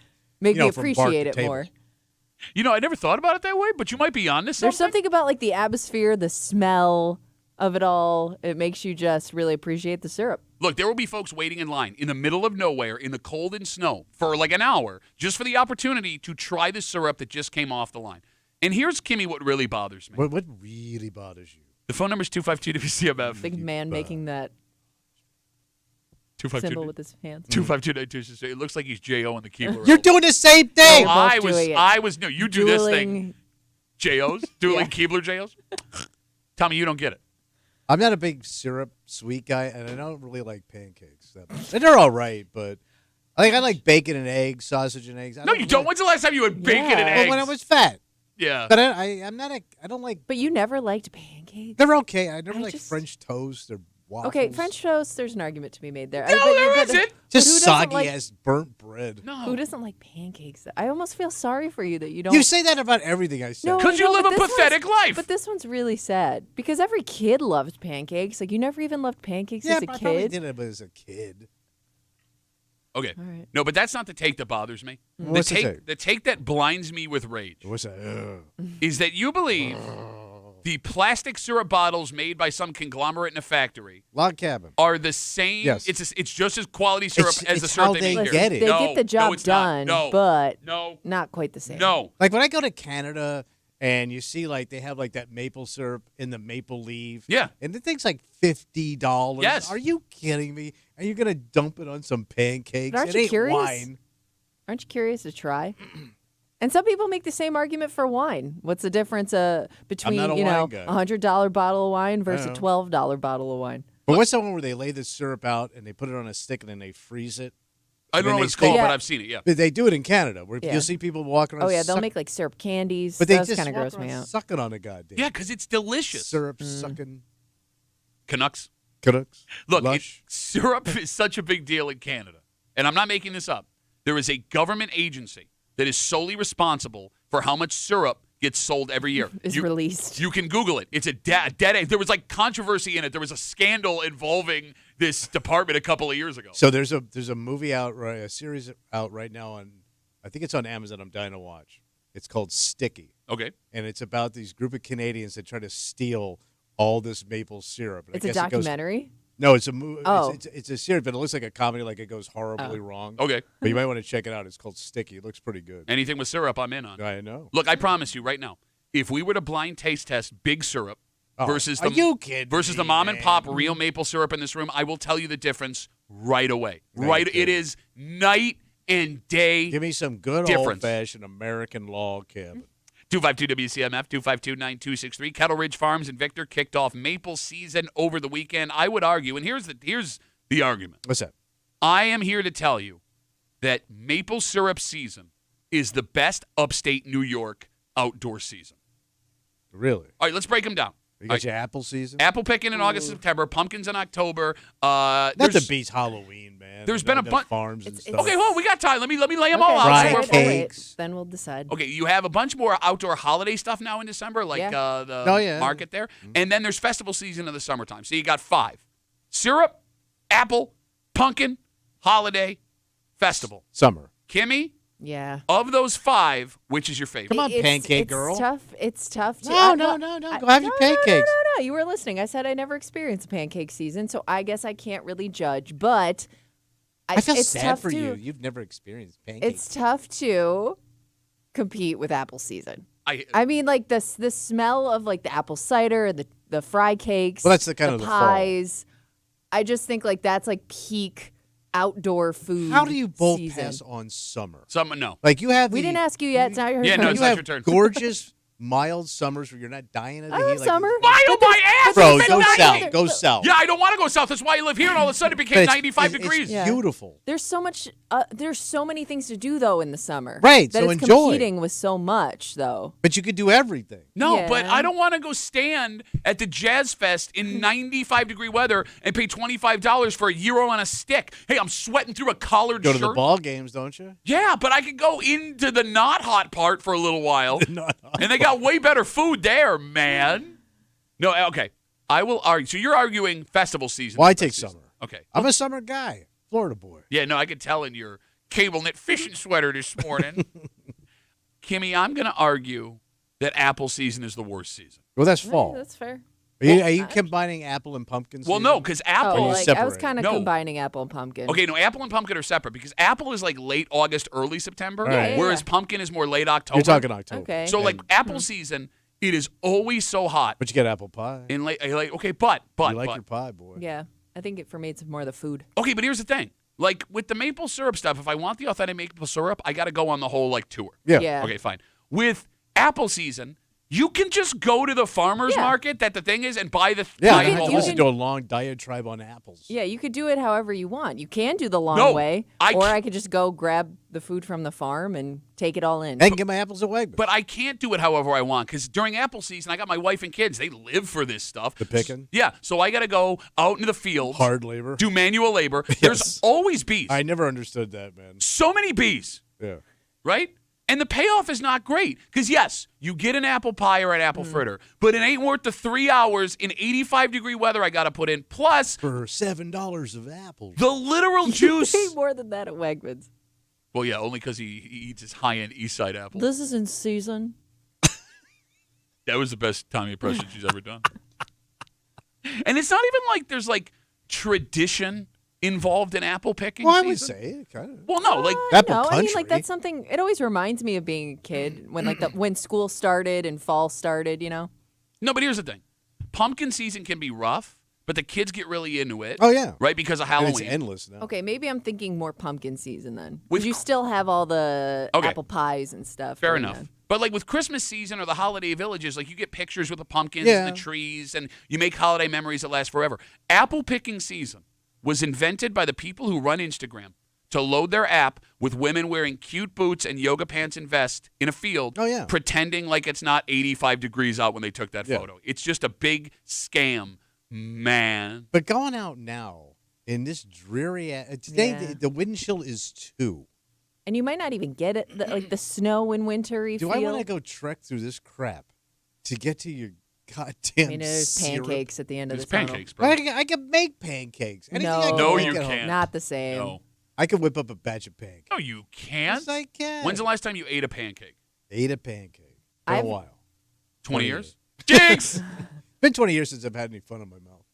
make me from bark appreciate to it table. more. I never thought about it that way, but you might be on this. There's something about like the atmosphere, the smell of it all. It makes you just really appreciate the syrup. Look, there will be folks waiting in line in the middle of nowhere in the cold and snow for like an hour just for the opportunity to try the syrup that just came off the line. And here's, Kimmy, what really bothers me. What really bothers you? The phone number is 252-WCMF. Big man making that 252 symbol with his hands. 252-9263. It looks like he's J.O. in the keyboard. You're doing the same thing. No. both doing it. No, you do this thing. Dueling- J.O.'s? Dueling Yeah. Keebler J.O.'s? Tommy, you don't get it. I'm not a big syrup sweet guy, and I don't really like pancakes that much. And they're all right, but I like bacon and eggs, sausage and eggs. No, you don't. When's the last time you had bacon and Yeah. eggs? Well, when I was fat. Yeah. But I'm not I don't like. But you never liked pancakes? They're okay. I never I like just- French toast or waffles. Okay, French toast, there's an argument to be made there. No, there isn't. But Just who doesn't soggy like- as burnt bread. No. Who doesn't like pancakes? I almost feel sorry for you that you don't. You say that about everything I say. No, Because I you know, live but a this pathetic one's- life. But this one's really sad because every kid loved pancakes. Like you never even loved pancakes Yeah, as a but I probably kid. did it as a kid. Okay. All right. No, but that's not the take that bothers me. What's the take? The take that blinds me with rage What's that? is that you believe the plastic syrup bottles made by some conglomerate in a factory Log cabin. are the same. Yes. It's just as quality syrup It's- as the it's syrup how they they make here. get it. They No, get the job no, it's not. done, No. but No. not quite the same. No. Like when I go to Canada and you see like they have like that maple syrup in the maple leaf. Yeah. And the thing's like $50. Yes. Are you kidding me? Are you gonna dump it on some pancakes? But aren't it you ain't curious? wine. Aren't you curious to try? And some people make the same argument for wine. What's the difference between not a wine guy. $100 bottle of wine versus a know. $12 bottle of wine? But what's that one where they lay the syrup out and they put it on a stick and then they freeze it? I don't know what it's called, but I've seen it. Yeah, But they do it in Canada, where you'll see people walking around. Oh yeah, they'll make like syrup candies. But they Those just kind of walk gross me around out. sucking on a goddamn. yeah, because it's delicious. Syrup sucking. Canucks. Canucks. Look, Lush. syrup is such a big deal in Canada, and I'm not making this up. There is a government agency that is solely responsible for how much syrup gets sold every year. Is released. You can Google it. It's a dead end. There was like controversy in it. There was a scandal involving this department a couple of years ago. So there's a movie out, a series out right now on, I think it's on Amazon. I'm dying to watch. It's called Sticky, Okay. and it's about these group of Canadians that try to steal all this maple syrup. And I It's a guess it goes- documentary. No, it's a movie. Oh. It's a series, but it looks like a comedy. Like it goes horribly wrong. Okay. But you might want to check it out. It's called Sticky. It looks pretty good. Anything with syrup, I'm in on. I know. Look, I promise you right now, if we were to blind taste test big syrup versus are the you kidding versus the me, mom and man? pop real maple syrup in this room, I will tell you the difference right away. No, Right, you're it kidding. is night and day. Give me some good difference. old-fashioned American log cabin. 252 WCMF 252-9263. Kettle Ridge Farms and Victor kicked off maple season over the weekend. I would argue, and here's the argument. What's that? I am here to tell you that maple syrup season is the best upstate New York outdoor season. Really? All right, let's break them down. You got your apple season? Apple picking in August, September, pumpkins in October. Nothing beats Halloween, man. there's been a bunch. farms and It's- stuff. Okay, hold on, we got time. Let me lay them Okay, all out. Fried So we're- I'll wait. cakes. Then we'll decide. Okay, you have a bunch more outdoor holiday stuff now in December, like Yeah. the market there. And then there's festival season in the summertime. So you got 5. Syrup, apple, pumpkin, holiday, festival. Summer. Kimmy, Yeah. of those 5, which is your favorite? Come on, pancake girl. It's tough. To, No. Go have your pancakes. No. You were listening. I said I never experienced a pancake season, so I guess I can't really judge. But I feel it's sad tough for to, you. You've never experienced pancakes. It's tough to compete with apple season. I mean, like the smell of like the apple cider, the fry cakes. Well, that's the kind of the fall. pies. I just think like that's like peak outdoor food. How do you both season. pass on summer? no. Like you have We the- didn't ask you yet. It's not your Yeah, turn. no, you it's not have your turn. gorgeous, mild summers where you're not dying of the I heat. love like summer. Why oh my ass? Bro, It's go been 90. south. Go south. Yeah, I don't want to go south. That's why I live here, and all of a sudden it But became it's- 95 it's degrees. Yeah. beautiful. There's so much. There's so many things to do though in the summer. Right, That so it's enjoy. competing with so much though. But you could do everything. No, Yeah. but I don't want to go stand at the Jazz Fest in 95-degree weather and pay $25 for a gyro on a stick. Hey, I'm sweating through a collared Go shirt. to the ball games, don't you? Yeah, but I could go into the not hot part for a little while. And they got way better food there, man. No, okay. I will argue. So you're arguing festival season. Well, I is the take best season. summer. Okay. I'm a summer guy. Florida boy. Yeah, no, I could tell in your cable knit fishing sweater this morning. Kimmy, I'm going to argue that apple season is the worst season. Well, that's Yeah, fall. that's fair. Are you combining apple and pumpkin Well, season? no, because apple. Oh, you like I was separate? kind of No. combining apple and pumpkin. Okay, no, apple and pumpkin are separate because apple is like late August, early September, All right. whereas pumpkin is more late October. You're talking October. Okay. So, like And- apple season, it is always so hot. But you get apple pie. In late, okay, but you like your pie, boy. Yeah, I think for me it's more the food. okay, but here's the thing: like with the maple syrup stuff, if I want the authentic maple syrup, I got to go on the whole like tour. Yeah. Yeah. Okay, fine. With apple season, you can just go to the farmer's Yeah. market. That the thing is, and buy the Yeah, buy I the had to whole- listen to a long diatribe on apples. Yeah, you could do it however you want. You can do the long No, way, I or ca- I could just go grab the food from the farm and take it all in. And get my apples at Wegmans. But I can't do it however I want because during apple season, I got my wife and kids. They live for this stuff. The picking? Yeah, so I got to go out into the fields, Hard labor. do manual labor. There's always bees. I never understood that, man. So many bees, Yeah. right? And the payoff is not great because, yes, you get an apple pie or an apple fritter, but it ain't worth the 3 hours in 85-degree weather I got to put in. Plus, For $7 of apples. the literal juice. Pay more than that at Wegmans. Well, yeah, only because he eats his high-end East Side apple. This is in season. That was the best Tommy impression she's ever done. And it's not even like there's like tradition involved in apple picking. Well, I would season. say it kind of. Well, no, like Apple No, I mean like country. that's something. It always reminds me of being a kid when like when school started and fall started. You know. no, but here's the thing: pumpkin season can be rough but the kids get really into it. Oh, yeah. Right, because of And Halloween. it's endless now. Okay, maybe I'm thinking more pumpkin season then. With Because you still have all the Okay. apple pies and stuff. Fair going enough. on. But like with Christmas season or the holiday villages, like you get pictures with the pumpkins Yeah. and the trees, and you make holiday memories that last forever. Apple picking season was invented by the people who run Instagram to load their app with women wearing cute boots and yoga pants and vests in a field, Oh, yeah. pretending like it's not 85 degrees out when they took that Yeah. photo. It's just a big scam, man. But going out now in this dreary today, Yeah. the wind chill is 2. And you might not even get it, like the snow in winter. Do I want to go trek through this crap to get to your goddamn I mean, there's syrup? pancakes at the end of There's the tunnel. pancakes, bro. I can make pancakes. Anything No. I can No, make you at home. can't. Not the same. No. I can whip up a batch of pancakes. No, you can't. Yes, I can. When's the last time you ate a pancake? Ate a pancake. Been a I've- while. 20 20 years? Jinx! Been 20 years since I've had any fun in my mouth.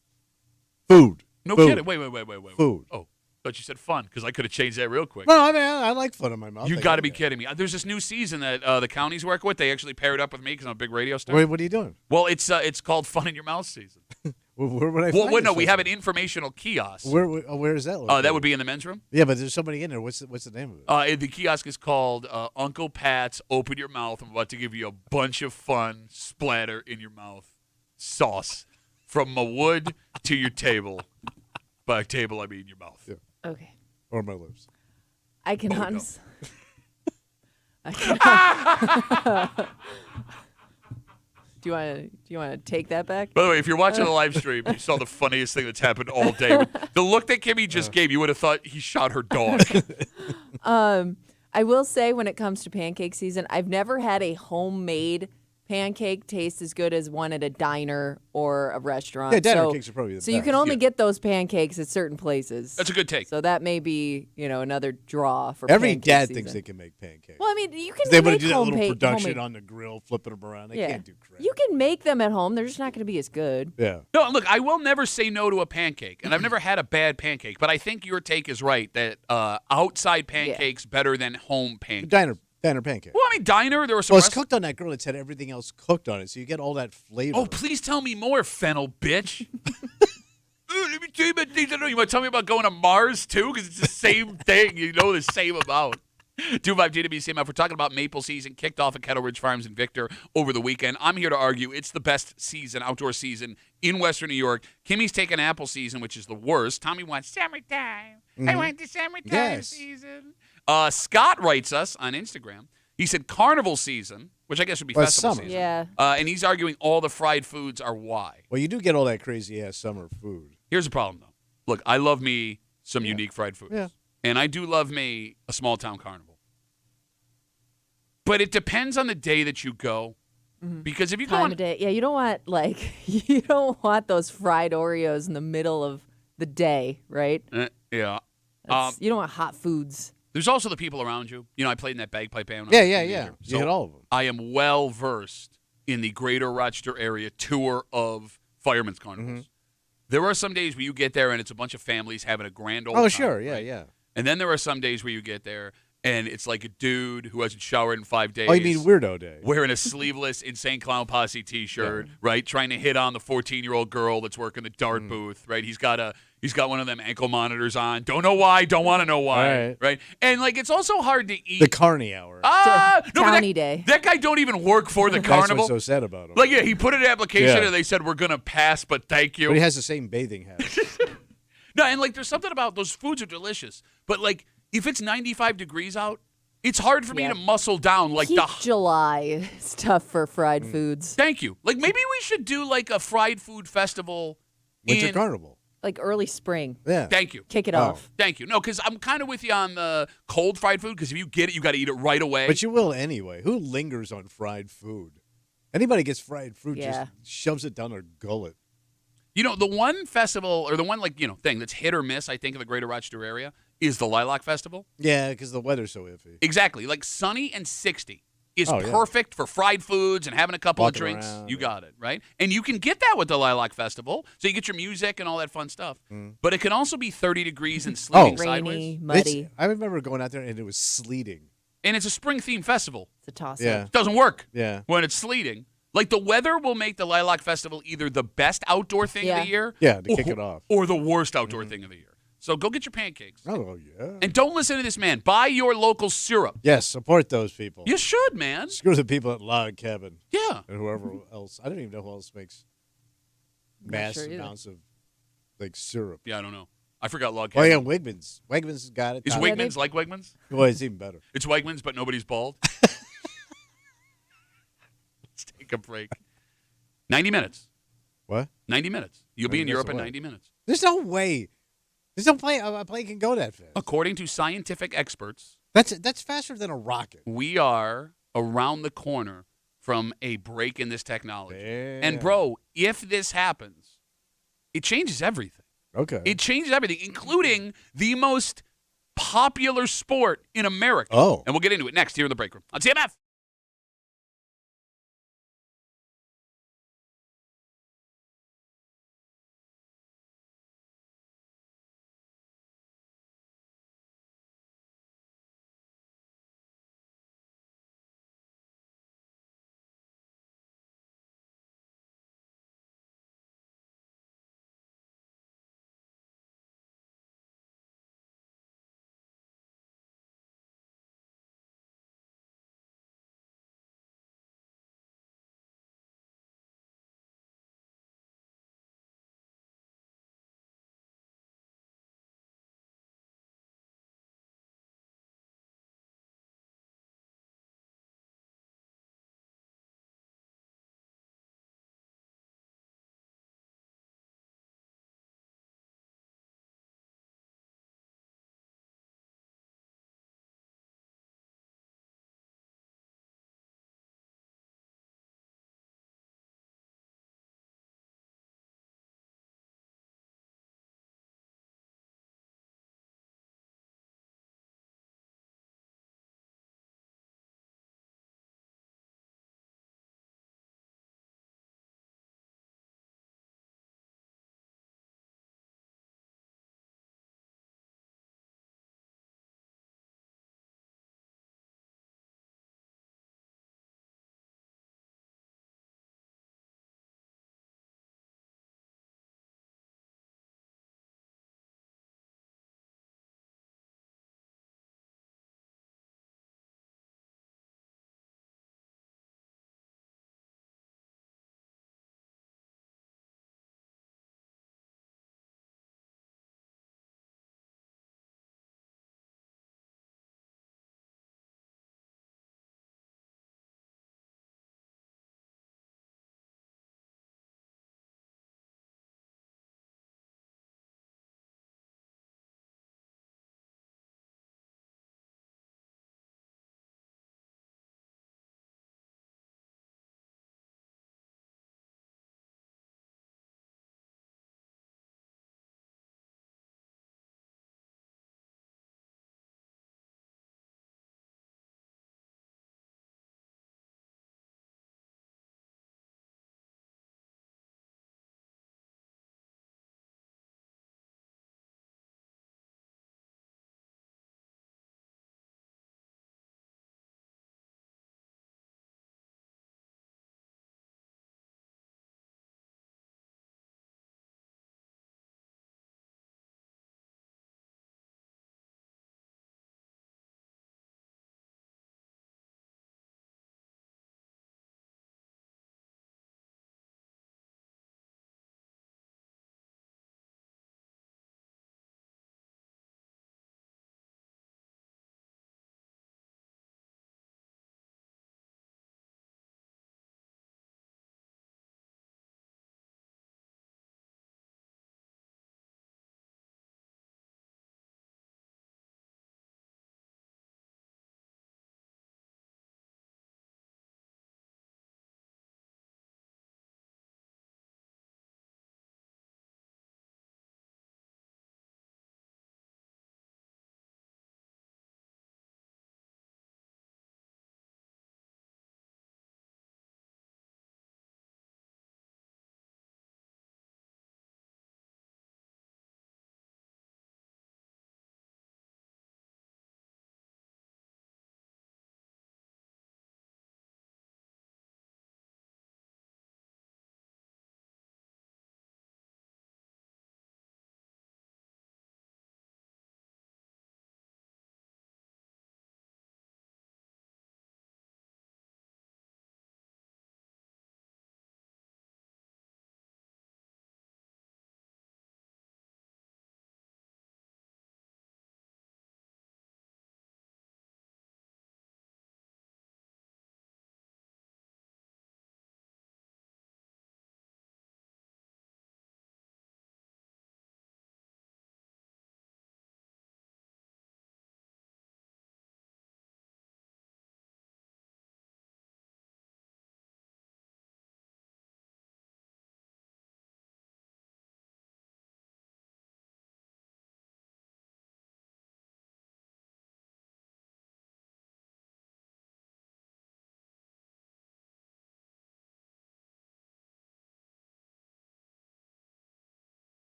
Food. No Food. kidding. Wait. Food. Oh, thought you said fun because I could have changed that real quick. No, I mean, I like fun in my mouth. You I got to get be it. kidding me. There's this new season that the counties work with. They actually paired up with me because I'm a big radio star. What are you doing? Well, it's called Fun in Your Mouth season. Where would I Well, find wait, no, this we stuff? have an informational kiosk. Where is that? That located? would be in the men's room. Yeah, but there's somebody in there. What's the name of it? The kiosk is called Uncle Pat's Open Your Mouth. I'm about to give you a bunch of fun splatter in your mouth sauce from my wood to your table. By table, I mean your mouth. Yeah. Okay. Or my lips. I can no. honestly. Do you want to take that back? By the way, if you're watching the live stream, you saw the funniest thing that's happened all day. The look that Kimmy just gave, you would have thought he shot her dog. I will say when it comes to pancake season, I've never had a homemade pancake taste as good as one at a diner or a restaurant. Yeah, diner so, cakes are probably the So you best. can only Yeah. get those pancakes at certain places. That's a good take. So that may be, another draw for Every pancake dad season. thinks they can make pancakes. Well, I mean, you can they want make to do that little homemade- production homemade- on the grill, flipping them around. They Yeah. can't do crap. You can make them at home. They're just not going to be as good. Yeah. No, look, I will never say no to a pancake, and I've never had a bad pancake. But I think your take is right that outside pancakes better than home pancakes. Diner pancake. Well, I mean, diner. There were some. Well, it's cooked on that grill. It's had everything else cooked on it, so you get all that flavor. Oh, please tell me more, fennel bitch. Let me tell you about things I know. You want to tell me about going to Mars too? Because it's the same thing. You know the same amount. 252 WCMF. We're talking about maple season kicked off at Kettle Ridge Farms in Victor over the weekend. I'm here to argue it's the best season, outdoor season in Western New York. Kimmy's taking apple season, which is the worst. Tommy wants summertime. I want the summertime Yes. season. Scott writes us on Instagram. He said carnival season, which I guess would be Well, it's festival summer. season. Yeah. And he's arguing all the fried foods are why. Well, you do get all that crazy ass summer food. Here's the problem, though. Look, I love me some unique fried foods. Yeah. And I do love me a small town carnival. But it depends on the day that you go. Because if you go Time on of day. Yeah, you don't want you don't want those fried Oreos in the middle of the day, right? yeah. You don't want hot foods. There's also the people around you. You know, I played in that bagpipe band. when Yeah, I was a yeah, teenager. yeah. You So hit all of them. I am well versed in the greater Rochester area tour of firemen's carnivals. There are some days where you get there and it's a bunch of families having a grand old time. Oh, sure. Yeah, right? yeah. And then there are some days where you get there and it's like a dude who hasn't showered in 5 days. Oh, you mean Weirdo Day? Wearing a sleeveless Insane Clown Posse T-shirt, right? Trying to hit on the 14-year-old girl that's working the dart booth, right? He's got one of them ankle monitors on. Don't know why. Don't want to know why, right? And like it's also hard to eat. The Carney Hour. No, but Towny Day. That guy don't even work for the That's carnival. what's so sad about him. Like, yeah, he put in an application Yeah. and they said we're gonna pass, but thank you. But he has the same bathing hat. No, and like there's something about those foods are delicious, but like if it's 95 degrees out, it's hard for me Yeah. to muscle down like Peak the. July is tough for fried foods. Thank you. Like maybe we should do like a fried food festival. Winter Carnival. Like early spring. Yeah. Thank you. Kick it Oh. off. Thank you. No, because I'm kind of with you on the cold fried food. Because if you get it, you got to eat it right away. But you will anyway. Who lingers on fried food? Anybody gets fried food Yeah. just shoves it down their gullet. You know, the one festival or the one thing that's hit or miss, I think, in the greater Rochester area is the Lilac Festival. Yeah, because the weather's so iffy. Exactly. Like sunny and 60 is Oh, yeah. perfect for fried foods and having a couple Walking of drinks. around, You yeah. got it, right? And you can get that with the Lilac Festival. So you get your music and all that fun stuff. But it can also be 30 degrees and sleeting sideways. Rainy, muddy. I remember going out there and it was sleeting. And it's a spring-themed festival. It's a toss Yeah. It doesn't work Yeah. when it's sleeting. Like, the weather will make the Lilac Festival either the best outdoor thing of Yeah. the year, Yeah, to kick it off. or the worst outdoor thing of the year. So go get your pancakes. Oh, yeah. And don't listen to this man. Buy your local syrup. Yes, support those people. You should, man. Screw the people at Log Cabin Yeah. and whoever else. I don't even know who else makes massive sure either. amounts of like syrup. Yeah, I don't know. I forgot Log Oh Cabin. yeah, Wegmans. Wegmans has got it. Is Top- Wegmans like Wegmans? Well, it's even better. It's Wegmans, but nobody's bald. Let's take a break. 90 minutes. What? 90 minutes. You'll be 90 in Europe in minutes away. 90 minutes. There's no way. There's no plane. A plane can go that fast. According to scientific experts, That's faster than a rocket. we are around the corner from a break in this technology. Yeah. And, bro, if this happens, it changes everything. Okay. It changes everything, including the most popular sport in America. Oh. And we'll get into it next here in the break room on CMF.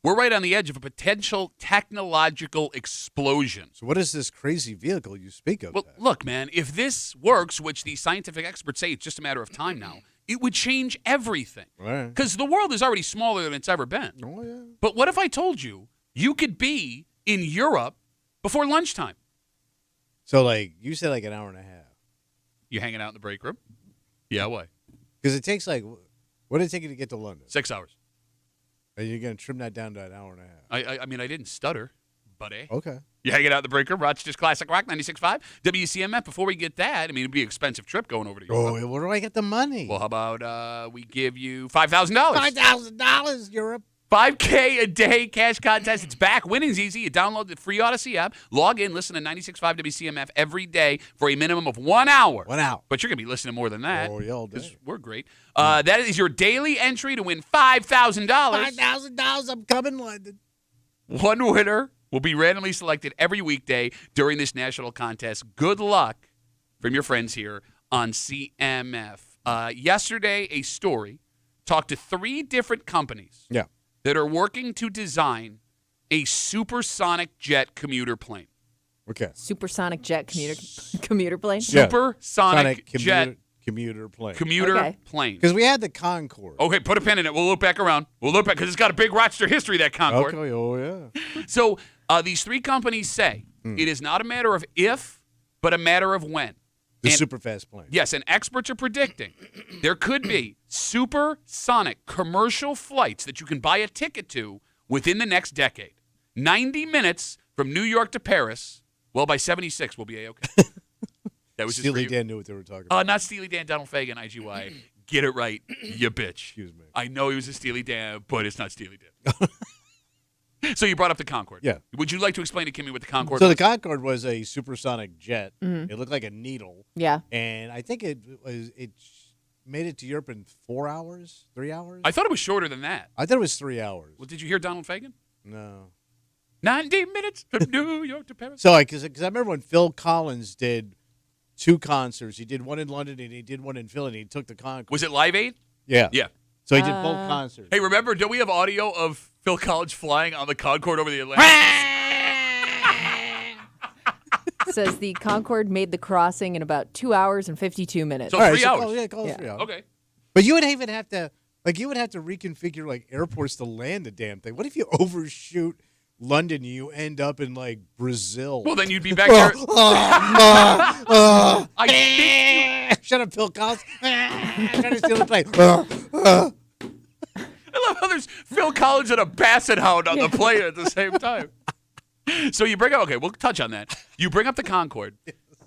we're right on the edge of a potential technological explosion. So what is this crazy vehicle you speak of? Well, look, man, if this works, which the scientific experts say it's just a matter of time now, it would change everything. Right. Because the world is already smaller than it's ever been. Oh, yeah. But what if I told you you could be in Europe before lunchtime? So, like, you said like an hour and a half. You hanging out in the break room? Yeah, why? Because it takes like, what did it take you to get to London? 6 hours. And you're going to trim that down to an hour and a half. I mean, I didn't stutter, buddy. Okay. You hanging out in the break room? Rochester's Classic Rock 96.5 WCMF. Before we get that, I mean, it'd be an expensive trip going over to Europe. Oh, where do I get the money? Well, how about we give you $5,000? $5,000, Europe. 5K a day cash contest. It's back. Winning's easy. You download the free Odyssey app, log in, listen to 96.5 WCMF every day for a minimum of 1 hour. 1 hour. But you're going to be listening more than that. Oh, yeah, all day. 'Cause we're great. That is your daily entry to win $5,000. $5,000. I'm coming, London. One winner will be randomly selected every weekday during this national contest. Good luck from your friends here on CMF. Yesterday, a story talked to 3 different companies. Yeah. That are working to design a supersonic jet commuter plane. Okay. Supersonic jet commuter plane. Yeah. Supersonic jet commuter plane. commuter plane. Because we had the Concorde. Okay, put a pin in it. We'll look back around. We'll look back because it's got a big Rochester history, that Concorde. Okay. Oh, yeah. So these 3 companies say it is not a matter of if, but a matter of when. The And- super fast plane. Yes, and experts are predicting there could be supersonic commercial flights that you can buy a ticket to within the next decade. 90 minutes from New York to Paris. Well, by 76, we'll be A-okay. That was just for Steely you. Dan knew what they were talking about. Not Steely Dan, Donald Fagen, IGY. Get it right, you bitch. Excuse me. I know he was a Steely Dan, but it's not Steely Dan. So you brought up the Concorde. Yeah. Would you like to explain to Kimmy what the Concorde So was? the Concorde was a supersonic jet. It looked like a needle. Yeah. And I think it made it to Europe in 4 hours, 3 hours. I thought it was shorter than that. I thought it was 3 hours. Well, did you hear Donald Fagen? No. 90 minutes from New York to Paris. So, because I remember when Phil Collins did 2 concerts. He did one in London and he did one in Philly. And he took the Concorde. Was it Live Aid? Yeah. Yeah. So he did both concerts. Hey, remember, don't we have audio of Phil Collins flying on the Concorde over the Atlantic? Says the Concorde made the crossing in about 2 hours and 52 minutes. So All right, 3 hours. Call it Yeah. 3 hours. Okay. But you would even have to, reconfigure like airports to land the damn thing. What if you overshoot London and you end up in like Brazil? Well, then you'd be back there. I think Shut up, Phil Collins. Trying to steal the plane. I love how there's Phil Collins and a basset hound on the plane at the same time. So you bring up, okay, we'll touch on that. You bring up the Concorde.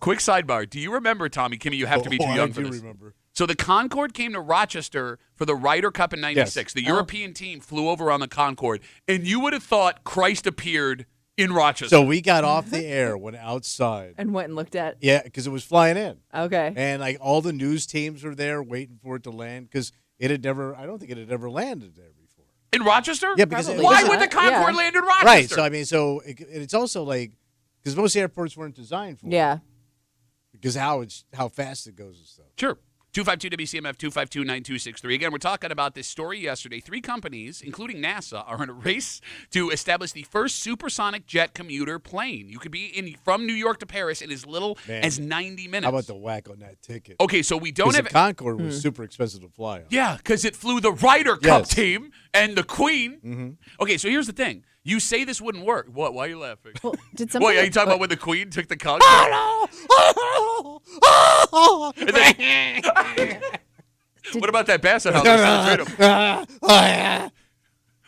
Quick sidebar. Do you remember, Tommy, Kimmy, you have to be too young for I this. do remember. So the Concorde came to Rochester for the Ryder Cup in 96. Yes. The European team flew over on the Concorde, and you would have thought Christ appeared in Rochester. So we got off the air, went outside. And went and looked at. Yeah, because it was flying in. Okay. And like all the news teams were there waiting for it to land because I don't think it had ever landed there before. In Rochester? Yeah, because Probably Why not. would the Concorde Yeah. land in Rochester? Right. So I mean, it's also like because most airports weren't designed for it. Yeah. Because how fast it goes and stuff. Sure. 252 WCMF 252-9263. Again, we're talking about this story yesterday. 3 companies, including NASA, are in a race to establish the first supersonic jet commuter plane. You could be from New York to Paris in as little as 90 minutes. How about the whack on that ticket? Okay, so we don't Because have the Concorde was super expensive to fly on. Yeah, because it flew the Ryder Cup Yes. team and the Queen. Mm-hmm. Okay, so here's the thing. You say this wouldn't work. What? Why are you laughing? Well, did something? Wait, are you talking about when the Queen took the Concorde? And then- what about that basset hound?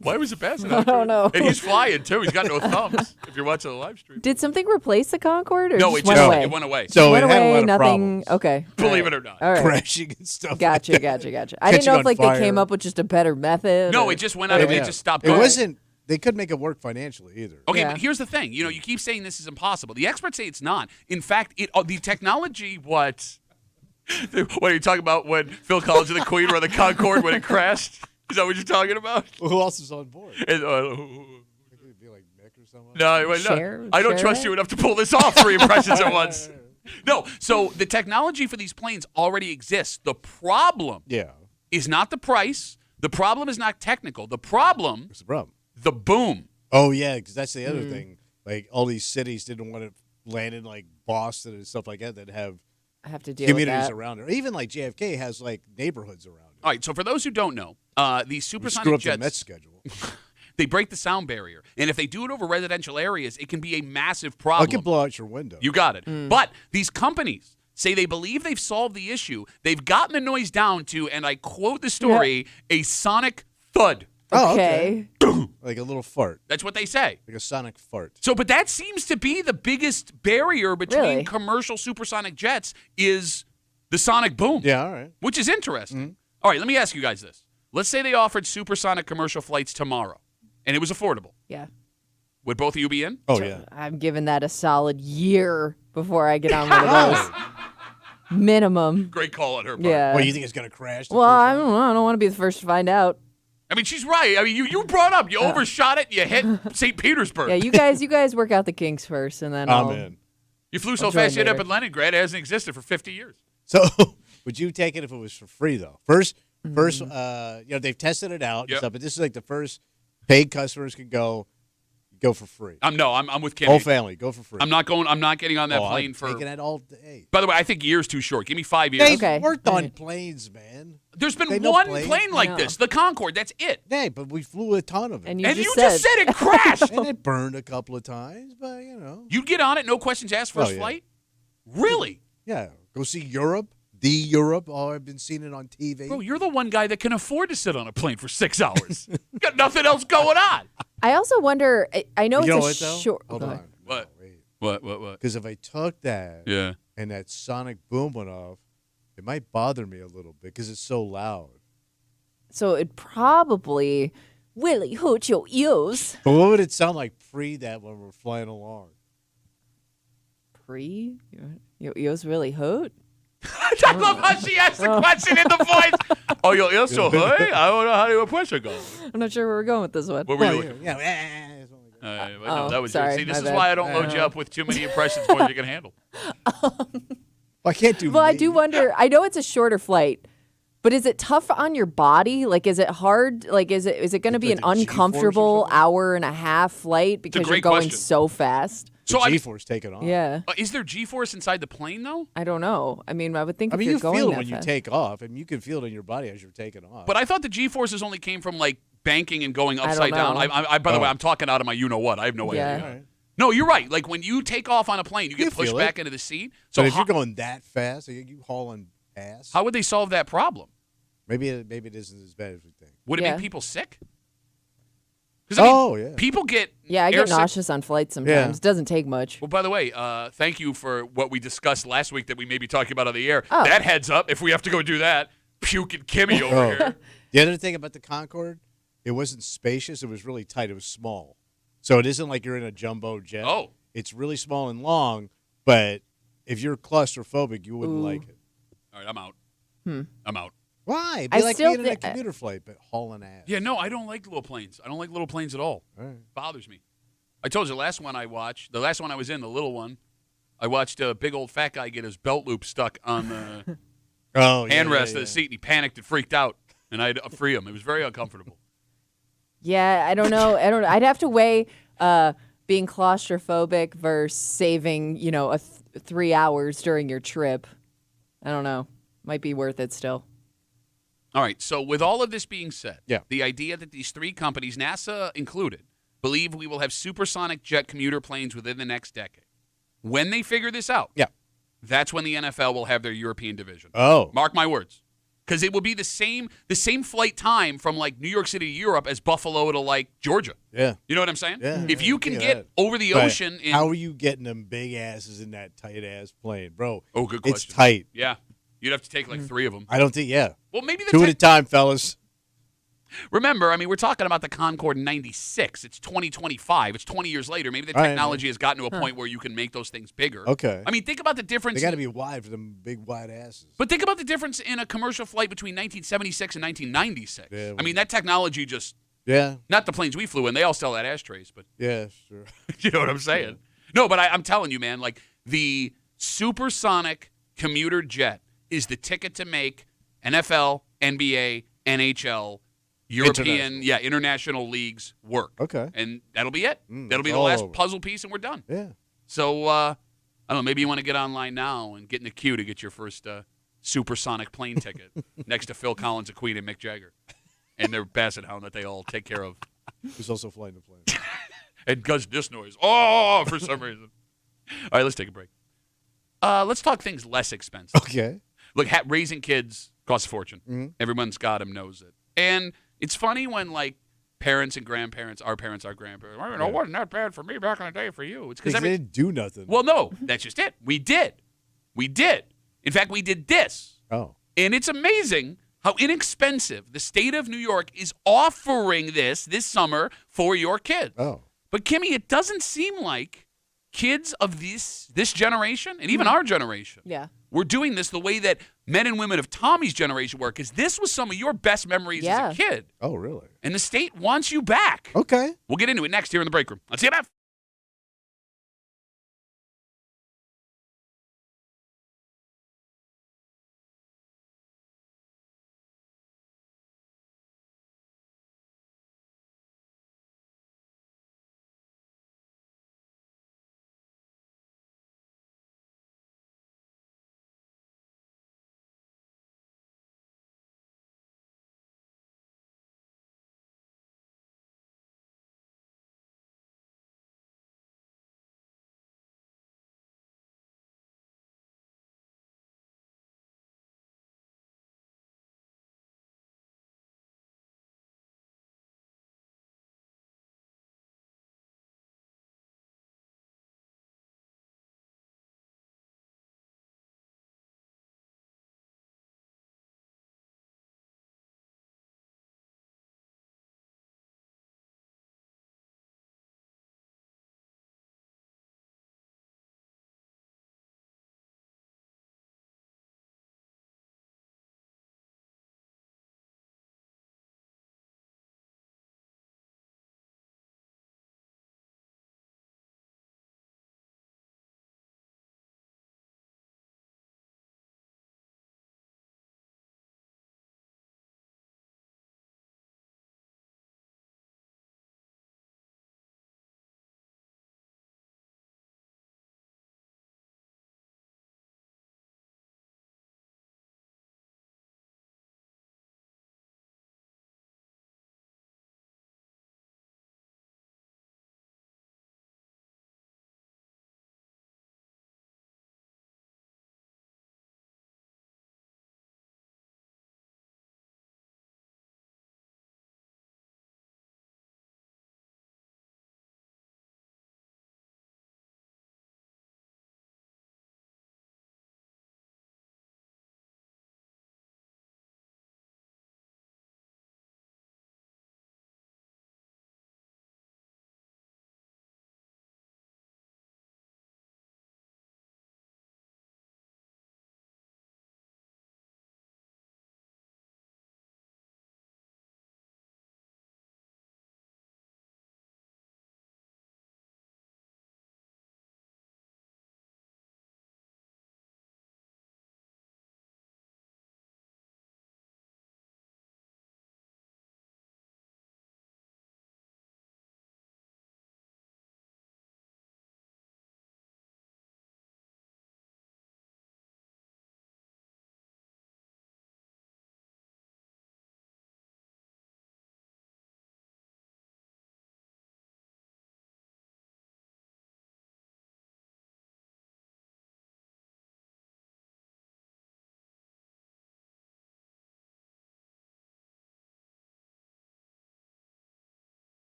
Why was the basset hound? I don't know. And he's flying, too. He's got no thumbs, if you're watching the live stream. Did something replace the Concorde? Or No, just it went just away? it went away. So Went it had a away, lot of nothing. problems. Okay. Believe All it or not. All right. Crashing and stuff. Gotcha. like that. I didn't Catching know on if like fire. they came up with just a better method. No, or- it just went out. It just stopped It going. wasn't. They couldn't make it work financially either. Okay, Yeah. but here's the thing. You keep saying this is impossible. The experts say it's not. In fact, the technology, what are you talking about when Phil Collins and the Queen were on the Concorde when it crashed? Is that what you're talking about? Well, who else is on board? And, It'd be like Mick or someone. no, Cher- I don't Cher? trust you enough to pull this off 3 impressions at once. No, so the technology for these planes already exists. The problem Yeah. is not the price. The problem is not technical. The problem What's the problem? the boom. Oh, yeah, because that's the other thing. Like, all these cities didn't want to land in, like, Boston and stuff like that have I have to deal communities with that. around it. Or even, like, JFK has, like, neighborhoods around it. All right, so for those who don't know, these Screw supersonic up the Mets jets, schedule. they break the sound barrier. And if they do it over residential areas, it can be a massive I problem. can blow out your window. You got it. But these companies say they believe they've solved the issue. They've gotten the noise down to, and I quote the story, a sonic thud. Oh, Okay. Like a little fart. That's what they say. Like a sonic fart. So, but that seems to be the biggest barrier between Really? commercial supersonic jets is the sonic boom. Yeah, all right. Which is interesting. All right, let me ask you guys this. Let's say they offered supersonic commercial flights tomorrow, and it was affordable. Yeah. Would both of you be in? Oh, yeah. I'm giving that a solid year before I get on one of those. Minimum. Great call on her part. Yeah. What, you think it's going to crash? Well, I don't know. I don't want to be the first to find out. I mean, she's right. I mean, you brought up, you overshot it, you hit St. Petersburg. Yeah, you guys work out the kinks first, and then I'm I'll. in. You flew so I'll join fast you ended up later. in Leningrad. It hasn't existed for 50 years. So, would you take it if it was for free, though? First, they've tested it out Yep. and stuff, but this is like the first paid customers can go for free. I'm with Kenny. Whole family, go for free. I'm not getting on that plane I'm for. taking that all day. By the way, I think year's too short. Give me 5 years. They've Okay. worked on Right. planes, man. There's been They know one planes. plane like I know. this, the Concorde. That's it. Hey, but we flew a ton of it. And you And just you said, just said it crashed. And it burned a couple of times, but, You'd get on it, no questions asked, first Oh, yeah. flight? Really? yeah. Go see Europe, the Europe. Oh, I've been seeing it on TV. Bro, you're the one guy that can afford to sit on a plane for 6 hours. You got nothing else going on. I also wonder. I know You know it's what, a though? short. Hold go on. ahead. What? No, wait. What? Because if I took that Yeah. and that sonic boom went off, it might bother me a little bit because it's so loud. So it probably really hurt your ears. But what would it sound like pre that when we're flying along? Your ears really hurt. I love how she asked the question in the voice. Oh, your ears so high? I don't know how your pressure goes. I'm not sure where we're going with this one. What were you Well, looking? yeah. No, that was sorry, See, this my is bad. why I don't load you up with too many impressions more than you can handle. Well, I can't do. Well, I me. do wonder. I know it's a shorter flight, but is it tough on your body? Like, is it hard? Like, is it going to be Like an the G-force or uncomfortable something? hour and a half flight because you're great going question. so fast? So, The I mean, G-force taking off. Yeah, is there G-force inside the plane, though? I don't know. I mean, I would think I if mean, you're you going feel it that when you fast. take off, and you can feel it in your body as you're taking off. But I thought the G-forces only came from, like, banking and going don't upside down. know. By the way, Oh. I'm talking out of my you-know-what. I have no Yeah. idea. All right. No, you're right. Like, when you take off on a plane, you You get pushed feel back it. into the seat. So But if you're going that fast, you hauling ass. how would they solve that problem? Maybe it isn't as bad as we think. Would it Yeah. make people sick? 'Cause, I mean, Oh, yeah. people get Yeah, I get airsick- nauseous on flights sometimes. Yeah. It doesn't take much. Well, by the way, thank you for what we discussed last week that we may be talking about on the air. Oh. That heads up, if we have to go do that, puking Kimmy over Oh. here. The other thing about the Concorde, it wasn't spacious. It was really tight. It was small. So it isn't like you're in a jumbo jet. Oh. It's really small and long, but if you're claustrophobic, you wouldn't Ooh. like it. All right, I'm out. Hmm. I'm out. Why? It'd be I like still being in a thi- commuter flight, but hauling ass. Yeah, no, I don't like little planes. I don't like little planes at all. All right. Bothers me. I told you the last one I watched, the last one I was in, the little one, I watched a big old fat guy get his belt loop stuck on the Oh, yeah, handrest yeah, of yeah. the seat, and he panicked and freaked out, and I had to free him. It was very uncomfortable. Yeah, I don't know. I'd have to weigh being claustrophobic versus saving, 3 hours during your trip. I don't know. Might be worth it still. All right, so with all of this being said, Yeah. the idea that these three companies, NASA included, believe we will have supersonic jet commuter planes within the next decade. When they figure this out, Yeah. that's when the NFL will have their European division. Oh. Mark my words. Because it will be the same flight time from, like, New York City to Europe as Buffalo to, like, Georgia. Yeah. You know what I'm saying? Yeah. If you can Look at get that. over the But ocean in how are you getting them big asses in that tight ass plane, bro? Oh, good It's question. tight. Yeah. You'd have to take, like, 3 of them. I don't think. Yeah. Well, maybe the Two at a time, fellas. Remember, I mean, we're talking about the Concorde in 96. It's 2025. It's 20 years later. Maybe the All right, technology has gotten to a point where you can make those things bigger. Okay. I mean, think about the difference. They got to be wide for them big wide asses. But think about the difference in a commercial flight between 1976 and 1996. Yeah, I mean, that technology just, Yeah. not the planes we flew in. They all still had ashtrays, but Yeah. Sure. you know what I'm saying? No, but I'm telling you, man, like the supersonic commuter jet is the ticket to make NFL, NBA, NHL European, international leagues work. Okay. And that'll be it. That'll be the all last over. puzzle piece, and we're done. Yeah. So, I don't know, maybe you want to get online now and get in the queue to get your first Supersonic plane ticket next to Phil Collins, a Queen, and Mick Jagger. And their basset hound that they all take care of. Who's also flying the plane. And does this noise. Oh, for some reason. All right, let's take a break. Let's talk things less expensive. Okay. Look, raising kids costs a fortune. Mm-hmm. Everyone's got them, knows it. And it's funny when, like, parents and grandparents, our grandparents, well, it wasn't that bad for me back in the day for you. It's because they didn't do nothing. Well, no, that's just it. We did. In fact, we did this. Oh. And it's amazing how inexpensive the state of New York is offering this summer for your kids. Oh. But, Kimmy, it doesn't seem like kids of this generation and even our generation we're doing this the way that men and women of Tommy's generation were, because this was some of your best memories as a kid. Oh, really? And the state wants you back. Okay. We'll get into it next here in the break room. Let's see it.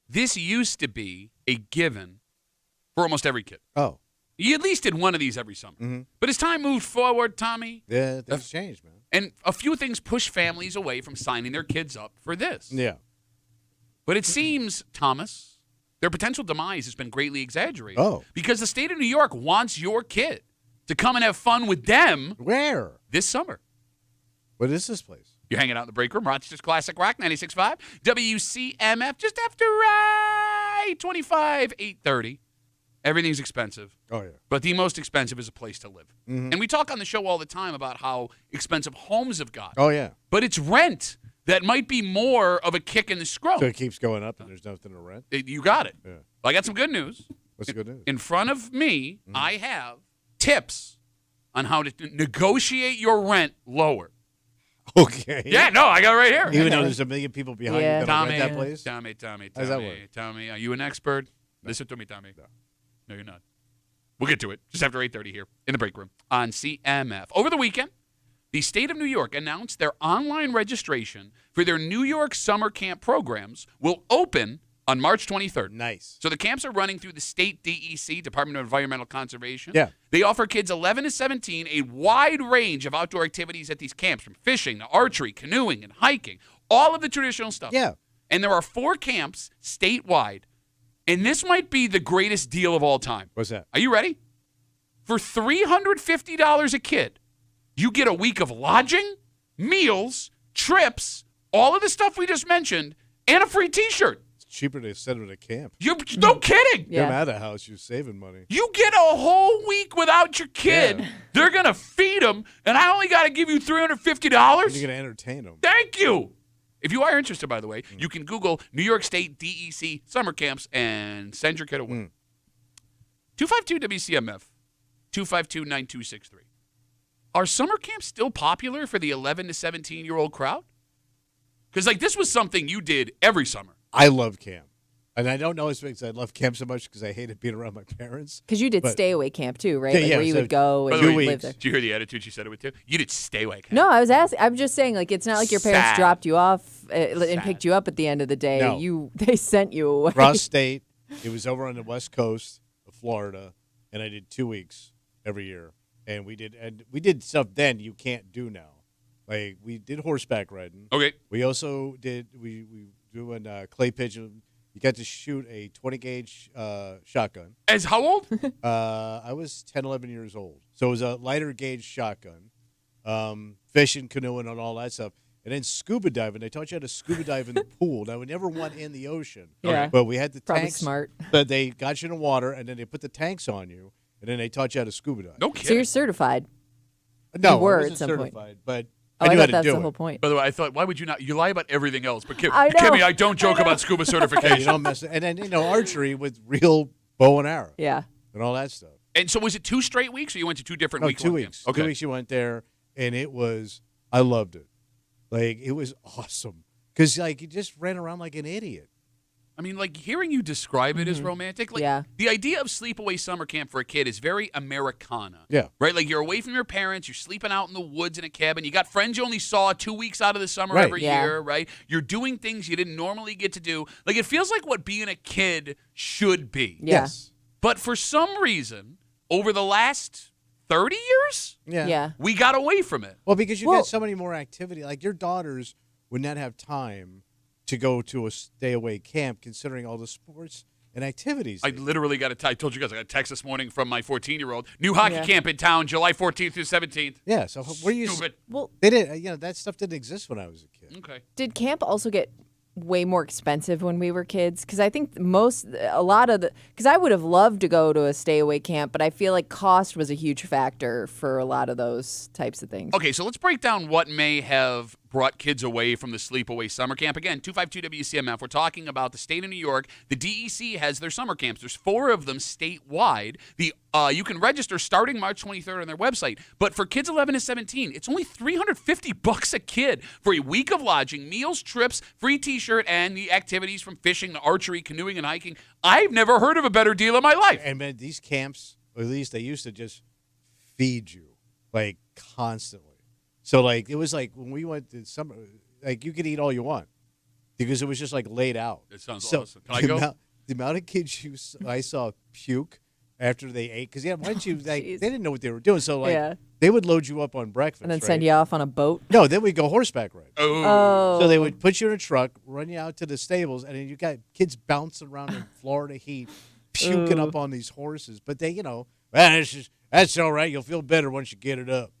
this used to be a given for almost every kid. Oh. You at least did one of these every summer. Mm-hmm. But as time moved forward, Tommy, Yeah, things changed, man. and a few things push families away from signing their kids up for this. Yeah. But it seems, Thomas, their potential demise has been greatly exaggerated. Oh. Because the state of New York wants your kid to come and have fun with them Where? this summer. What is this place? You're hanging out in the break room, Rochester's Classic Rock, 96.5, WCMF, just after 25, 8:30. Everything's expensive. Oh, yeah. But the most expensive is a place to live. Mm-hmm. And we talk on the show all the time about how expensive homes have got. Oh, yeah. But it's rent that might be more of a kick in the scrotum. So it keeps going up and there's nothing to rent? You got it. Yeah. Well, I got some good news. What's the good news? In front of me, I have tips on how to negotiate your rent lower. Okay. Yeah, no, I got it right here. Even though there's a million people behind Yeah. you that Tommy, rent that place? Tommy, How does that work? Tommy, are you an expert? Listen to me, Tommy. No, you're not. We'll get to it just after 8:30 here in the break room on CMF. Over the weekend, the state of New York announced their online registration for their New York summer camp programs will open on March 23rd. Nice. So the camps are running through the state DEC, Department of Environmental Conservation. Yeah. They offer kids 11 to 17 a wide range of outdoor activities at these camps, from fishing to archery, canoeing, and hiking, all of the traditional stuff. Yeah. And there are 4 camps statewide. And this might be the greatest deal of all time. What's that? Are you ready? For $350 a kid, you get a week of lodging, meals, trips, all of the stuff we just mentioned, and a free T-shirt. It's cheaper to send them to camp. No kidding. Get them out of the house. You're saving money. You get a whole week without your kid. Yeah. They're going to feed them, and I only got to give you $350? And you're going to entertain them. Thank you. If you are interested, by the way, you can Google New York State DEC summer camps and send your kid away. 252-WCMF, 252-9263. Are summer camps still popular for the 11 to 17-year-old crowd? Because, this was something you did every summer. I love camp. And I don't know it's because I love camp so much because I hated being around my parents. Because you did But- stay away camp too, right? Yeah, Where you so would go By and the way, live weeks. there. Did you hear the attitude she said it with, too? You did stay away. Kat. No, I was asking. I'm just saying, it's not like your parents Sad. dropped you off and Sad. picked you up at the end of the day. No. They sent you away. Ross State. It was over on the west coast of Florida, and I did 2 weeks every year. And we did stuff then you can't do now. Like we did horseback riding. Okay. We also did we doing clay pigeon. You got to shoot a 20 gauge shotgun. As how old? I was 10, 11 years old. So it was a lighter gauge shotgun. Fishing, canoeing, and all that stuff. And then scuba diving. They taught you how to scuba dive in the pool. Now, we never went in the ocean. Yeah. But we had the Probably tanks. smart. But they got you in the water, and then they put the tanks on you, and then they taught you how to scuba dive. No So kidding. you're certified. No, you were I at wasn't some point. certified, but Oh, I I knew how thought to that's do the it. whole point. By the way, I thought, why would you not? You lie about everything else. But I know. Kimmy, I don't joke about scuba Yeah, certification. you don't mess. And then archery with real bow and arrow Yeah. and all that stuff. And so was it 2 straight weeks, or you went to 2 different No, weeks? 2 one weeks. camp? Okay. 2 weeks you went there, and I loved it. It was awesome because you just ran around like an idiot. I mean, hearing you describe it as romantic. Yeah. The idea of sleepaway summer camp for a kid is very Americana. Yeah. Right? You're away from your parents. You're sleeping out in the woods in a cabin. You got friends you only saw 2 weeks out of the summer Right. every Yeah. year, right? You're doing things you didn't normally get to do. It feels like what being a kid should be. Yeah. Yes. But for some reason, over the last 30 years, Yeah. we got away from it. Well, because you Well- got so many more activity. Your daughters would not have time to go to a stay-away camp, considering all the sports and activities. I literally got I told you guys, I got a text this morning from my 14-year-old. New hockey Yeah. camp in town, July 14th through 17th. Yeah. So where you? Stupid. Well, They didn't. That stuff didn't exist when I was a kid. Okay. did camp also get way more expensive when we were kids? Because I think because I would have loved to go to a stay away camp, but I feel like cost was a huge factor for a lot of those types of things. Okay, so let's break down what may have brought kids away from the sleepaway summer camp. Again, 252-WCMF, we're talking about the state of New York. The DEC has their summer camps. There's 4 of them statewide. You can register starting March 23rd on their website. But for kids 11 to 17, it's only $350 a kid for a week of lodging, meals, trips, free T-shirt, and the activities from fishing to archery, canoeing, and hiking. I've never heard of a better deal in my life. And man, these camps, or at least they used to just feed you constantly. So it was when we went to summer, you could eat all you want. because it was just like laid out. It sounds So awesome. Can I go? The amount of kids I saw puke after they ate, because once you they didn't know what they were doing, so they would load you up on breakfast And then right? send you off on a boat. No, then we go horseback riding. Oh. So they would put you in a truck, run you out to the stables, and then you got kids bouncing around in Florida heat, puking up on these horses. But they, that's all right. You'll feel better once you get it up.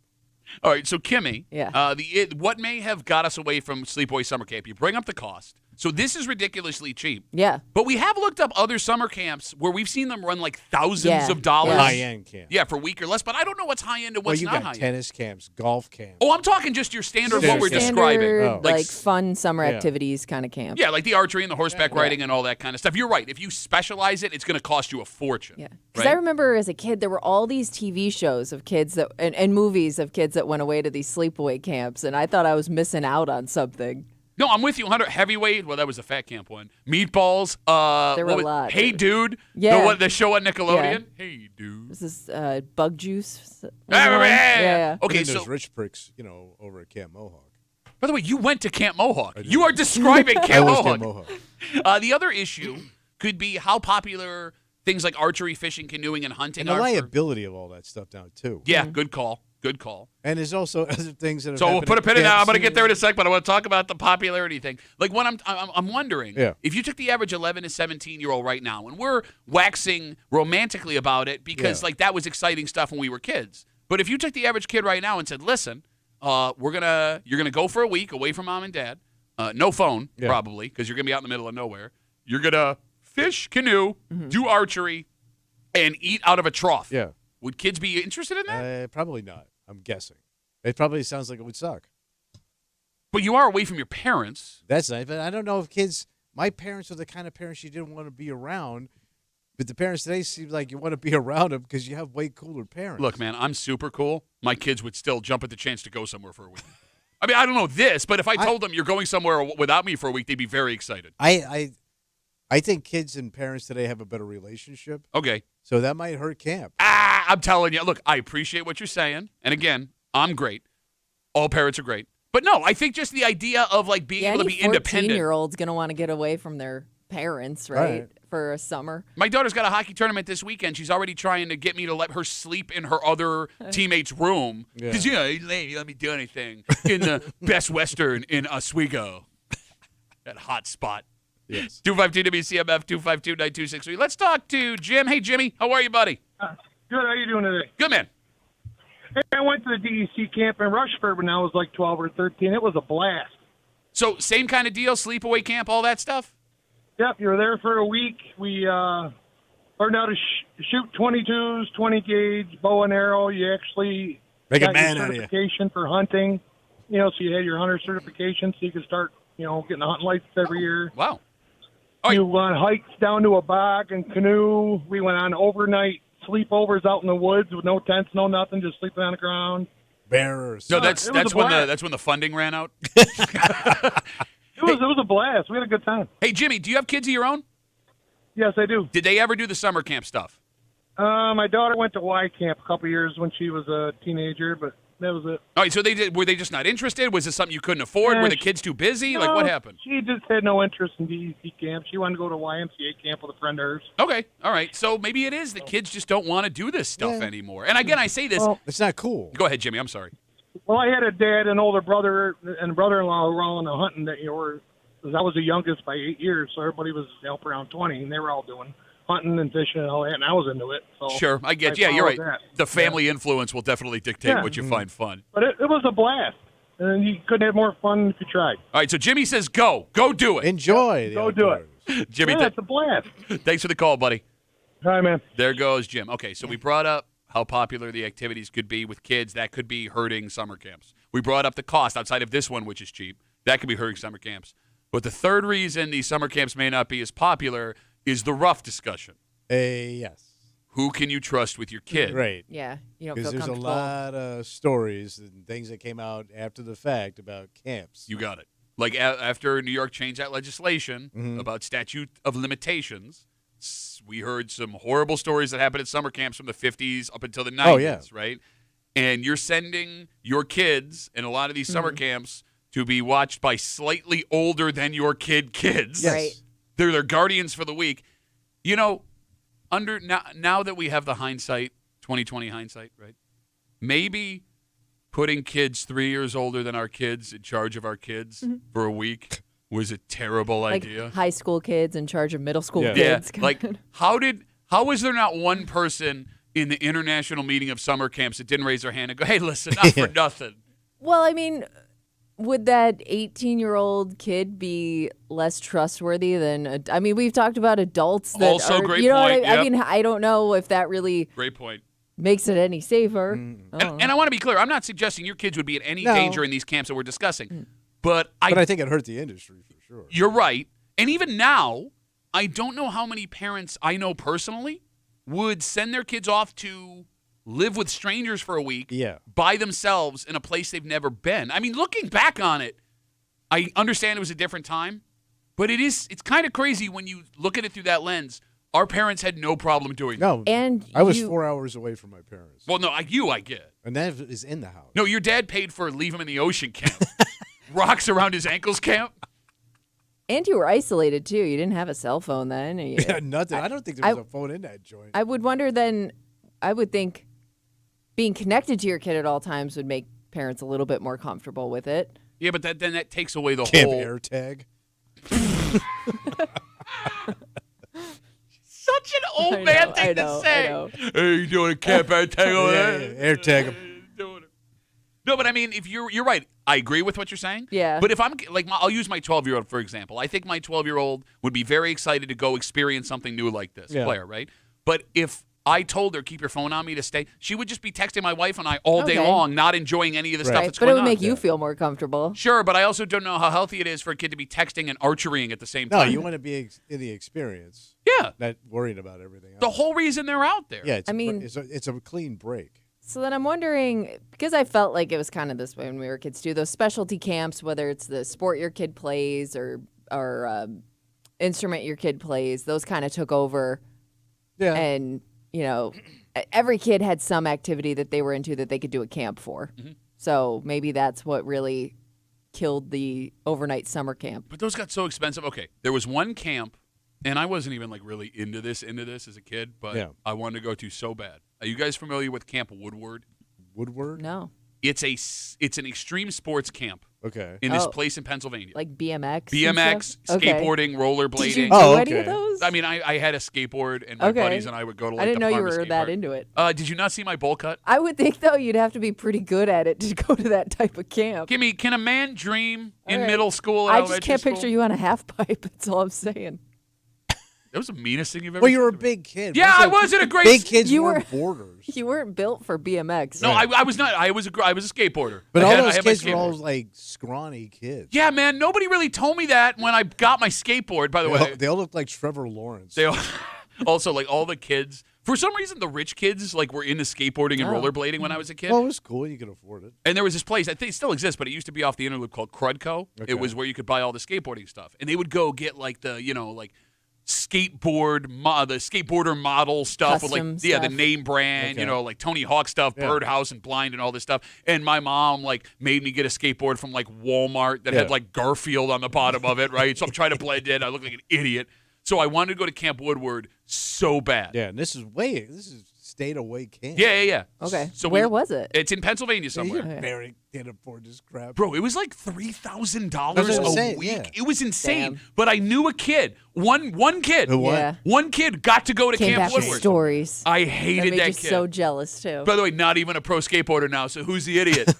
All right, so Kimmy, Yeah. What may have got us away from Sleepaway Summer Camp? You bring up the cost. So this is ridiculously cheap. Yeah. But we have looked up other summer camps where we've seen them run like thousands of dollars. Yeah. High-end camp. Yeah, for a week or less. But I don't know what's high end and Well, what's you not got high end. tennis camps, golf camps. Oh, I'm talking just your standard what we're Standard, describing. Oh. Like fun summer activities kind of camp. Yeah, like the archery and the horseback riding and all that kind of stuff. You're right. If you specialize it, it's going to cost you a fortune. Yeah. Because right? I remember as a kid, there were all these TV shows of kids that and movies of kids that went away to these sleepaway camps, and I thought I was missing out on something. No, I'm with you. 100 heavyweight. Well, that was a fat camp one. Meatballs. There were a lot. Hey, dude. Yeah. The show on Nickelodeon. Hey, dude. This is Bug Juice. Yeah. Okay, And then so there's rich pricks, over at Camp Mohawk. by the way, you went to Camp Mohawk. You are describing I Camp was Mohawk. Camp Mohawk. The other issue could be how popular things like archery, fishing, canoeing, and hunting And the are. liability of all that stuff now, too. Yeah, good call. Good call. And there's also other things that have So we'll happened put a at pin in that. I'm camps. going to get there in a sec, but I want to talk about the popularity thing. Like what I'm wondering, Yeah. if you took the average 11 to 17-year-old right now, and we're waxing romantically about it because Yeah. like that was exciting stuff when we were kids. But if you took the average kid right now and said, "Listen, you're gonna go for a week away from mom and dad, no phone probably because you're gonna be out in the middle of nowhere. You're gonna fish, canoe, do archery, and eat out of a trough." Yeah. Would kids be interested in that? Probably not, I'm guessing. It probably sounds like it would suck. But you are away from your parents. That's nice, but I don't know if kids. My parents are the kind of parents you didn't want to be around, but the parents today seem like you want to be around them because you have way cooler parents. Look, man, I'm super cool. My kids would still jump at the chance to go somewhere for a week. I mean, I don't know this, but if I told them you're going somewhere without me for a week, they'd be very excited. I think kids and parents today have a better relationship, Okay. so that might hurt camp. I'm telling you, look, I appreciate what you're saying. And again, I'm great. All parents are great. But no, I think just the idea of like being able to be independent. 14-year-old's going to want to get away from their parents, right? For a summer. My daughter's got a hockey tournament this weekend. She's already trying to get me to let her sleep in her other teammate's room. Because, lady, let me do anything in the Best Western in Oswego. That hot spot. Yes. 252 WCMF 252-9263. Let's talk to Jim. Hey, Jimmy. How are you, buddy? Good. How you doing today? Good, man. Hey, I went to the DEC camp in Rushford when I was like 12 or 13. It was a blast. So same kind of deal, sleepaway camp, all that stuff? Yep, you were there for a week. We learned how to shoot 22s, 20 gauge, bow and arrow. You actually Make a got man your out of you. certification for hunting. So you had your hunter certification, so you could start, getting the hunting license every year. Wow. All right. You went on hikes down to a bog and canoe. We went on overnight sleepovers out in the woods with no tents, no nothing, just sleeping on the ground. Bearers. No, it was a that's when the funding ran out. It was a blast. We had a good time. Hey, Jimmy, do you have kids of your own? Yes, I do. Did they ever do the summer camp stuff? My daughter went to Y camp a couple years when she was a teenager, but that was it. All right, so were they just not interested? Was it something you couldn't afford? Yeah, Were the kids too busy? Like, what happened? She just had no interest in DEC camp. She wanted to go to YMCA camp with a friend of hers. Okay, all right. So maybe it is the kids just don't want to do this stuff anymore. And again, I say this. Well, It's not cool. Go ahead, Jimmy. I'm sorry. Well, I had a dad, an older brother, and brother-in-law who were all in the hunting that because I was the youngest by 8 years, so everybody was up around 20, and they were all doing hunting and fishing and all that, and I was into it. So Sure, I get you. Yeah, you're right. followed that. The family influence will definitely dictate Yeah. what you find fun. But it was a blast, and you couldn't have more fun if you tried. All right, so Jimmy says go. Go do it. Enjoy. The Go do it. outdoors. Jimmy, Yeah, it's a blast. thanks for the call, buddy. All right, man. There goes Jim. Okay, so we brought up how popular the activities could be with kids. That could be hurting summer camps. We brought up the cost outside of this one, which is cheap. That could be hurting summer camps. But the third reason these summer camps may not be as popular is the rough discussion. Yes. Who can you trust with your kid? Right. Yeah, you don't Because feel there's a comfortable. lot of stories and things that came out after the fact about camps. You got it. Like after New York changed that legislation about statute of limitations, we heard some horrible stories that happened at summer camps from the 50s up until the 90s, Oh, yeah. right? And you're sending your kids in a lot of these summer camps to be watched by slightly older than your kids. Yes. Right. They're their guardians for the week. You know, now that we have the hindsight, 2020 hindsight, right? Maybe putting kids 3 years older than our kids in charge of our kids for a week was a terrible Like idea. high school kids in charge of middle school Yeah. kids. Like how was there not one person in the international meeting of summer camps that didn't raise their hand and go, "Hey, listen, not for nothing." Well, I mean, would that 18-year-old kid be less trustworthy than? I mean, we've talked about adults that Also, are. great you know point, what I yep. mean, I don't know if that really Great point. makes it any safer. I don't And know. I want to be clear. I'm not suggesting your kids would be in any No. danger in these camps that we're discussing. But But I think it hurt the industry for sure. you're right. And even now, I don't know how many parents I know personally would send their kids off to live with strangers for a week Yeah. by themselves in a place they've never been. I mean, looking back on it, I understand it was a different time, but it's kind of crazy when you look at it through that lens. Our parents had no problem doing that. No. And I was you- 4 hours away from my parents. Well, no, I get. And that is in the house. No, your dad paid for leave him in the ocean camp. Rocks around his ankles camp. And you were isolated too. You didn't have a cell phone then. You- Yeah, nothing. I don't think there was a phone in that joint. I would wonder then. I would think being connected to your kid at all times would make parents a little bit more comfortable with it. Yeah, but then that takes away the Camp whole. air tag. Such an old I man know, thing I know, to say. I know. Hey, you doing a camp air tag over Yeah, there? air tag 'em. Doing it. No, but I mean, if you're right. I agree with what you're saying. Yeah. But if I'm like, I'll use my 12-year-old for example. I think my 12-year-old would be very excited to go experience something new like this, Yeah. Claire, right? But if I told her keep your phone on me to stay, she would just be texting my wife and I all day Okay. long, not enjoying any of the stuff Right. that's But going it would on. make you feel more comfortable. Sure, but I also don't know how healthy it is for a kid to be texting and archerying at the same No, time. you want to be in the experience, Yeah. not worrying about everything else. The whole reason they're out there. Yeah, it's I mean- it's a clean break. So then I'm wondering, because I felt like it was kind of this way when we were kids too, those specialty camps, whether it's the sport your kid plays or instrument your kid plays, those kind of took over. Yeah. And, you know, every kid had some activity that they were into that they could do a camp for. So maybe that's what really killed the overnight summer camp. But those got so expensive. Okay, there was one camp, and I wasn't even like really into this as a kid, but Yeah. I wanted to go to so bad. Are you guys familiar with Camp Woodward? Woodward? No. It's an extreme sports camp Okay. in this Oh. place in Pennsylvania. Like BMX? and BMX, stuff? Okay. skateboarding, rollerblading. Did you do Oh, any of okay. those? I mean, I had a skateboard, and my Okay. buddies and I would go to like I didn't the know you farmer's were skate that park. into it. Did you not see my bowl cut? I would think, though, you'd have to be pretty good at it to go to that type of camp. Gimme, can a man dream in All right. middle school? I just elementary can't school? picture you on a half pipe. That's all I'm saying. That was the meanest thing you've ever Well, you were a said to me. big kid. Yeah, Most I of- wasn't a great. Big kids You weren't were- borders. You weren't built for BMX. No, I was not. I was a skateboarder. But I all had those my kids were all skateboard. like scrawny kids. Yeah, man. Nobody really told me that when I got my skateboard. By the way, They all look like Trevor Lawrence. they all, also like all the kids. For some reason, the rich kids like were into skateboarding and Oh. rollerblading when I was a kid. Well, it was cool. You could afford it. And there was this place, I think it still exists, but it used to be off the Interloop called Crudco. Okay. It was where you could buy all the skateboarding stuff. And they would go get like the, like skateboarder model stuff with Custom like the stuff. name brand, Okay. like Tony Hawk stuff, Yeah. Birdhouse and Blind and all this stuff. And my mom like made me get a skateboard from like Walmart that had Yeah. like Garfield on the bottom of it, right? So I'm trying to blend in. I look like an idiot. So I wanted to go to Camp Woodward so bad. Yeah, and this is stayed away camp. Yeah. Okay. So Where was it? It's in Pennsylvania somewhere. You barely can't afford this crap. Bro, it was like $3,000 That's what I'm a saying, week. yeah. It was insane. Damn. But I knew a kid. One kid. Who what? Yeah. One kid got to go to Came Camp back with Woodward. stories. I That hated made that you kid. so jealous, too. By the way, not even a pro skateboarder now, so who's the idiot?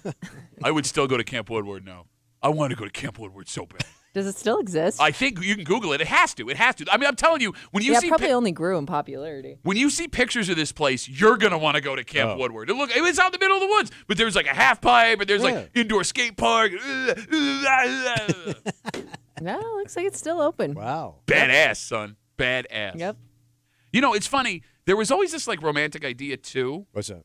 I would still go to Camp Woodward now. I want to go to Camp Woodward so bad. Does it still exist? I think you can Google it. It has to. I mean, I'm telling you, when you yeah, see probably only grew in popularity. when you see pictures of this place, you're gonna want to go to Camp Oh. Woodward. And look, it was out in the middle of the woods, but there's like a half pipe, and there's Yeah. like indoor skate park. No, looks like it's still open. Wow. Badass, son. Badass. Yep. You know, it's funny. There was always this like romantic idea too What's that?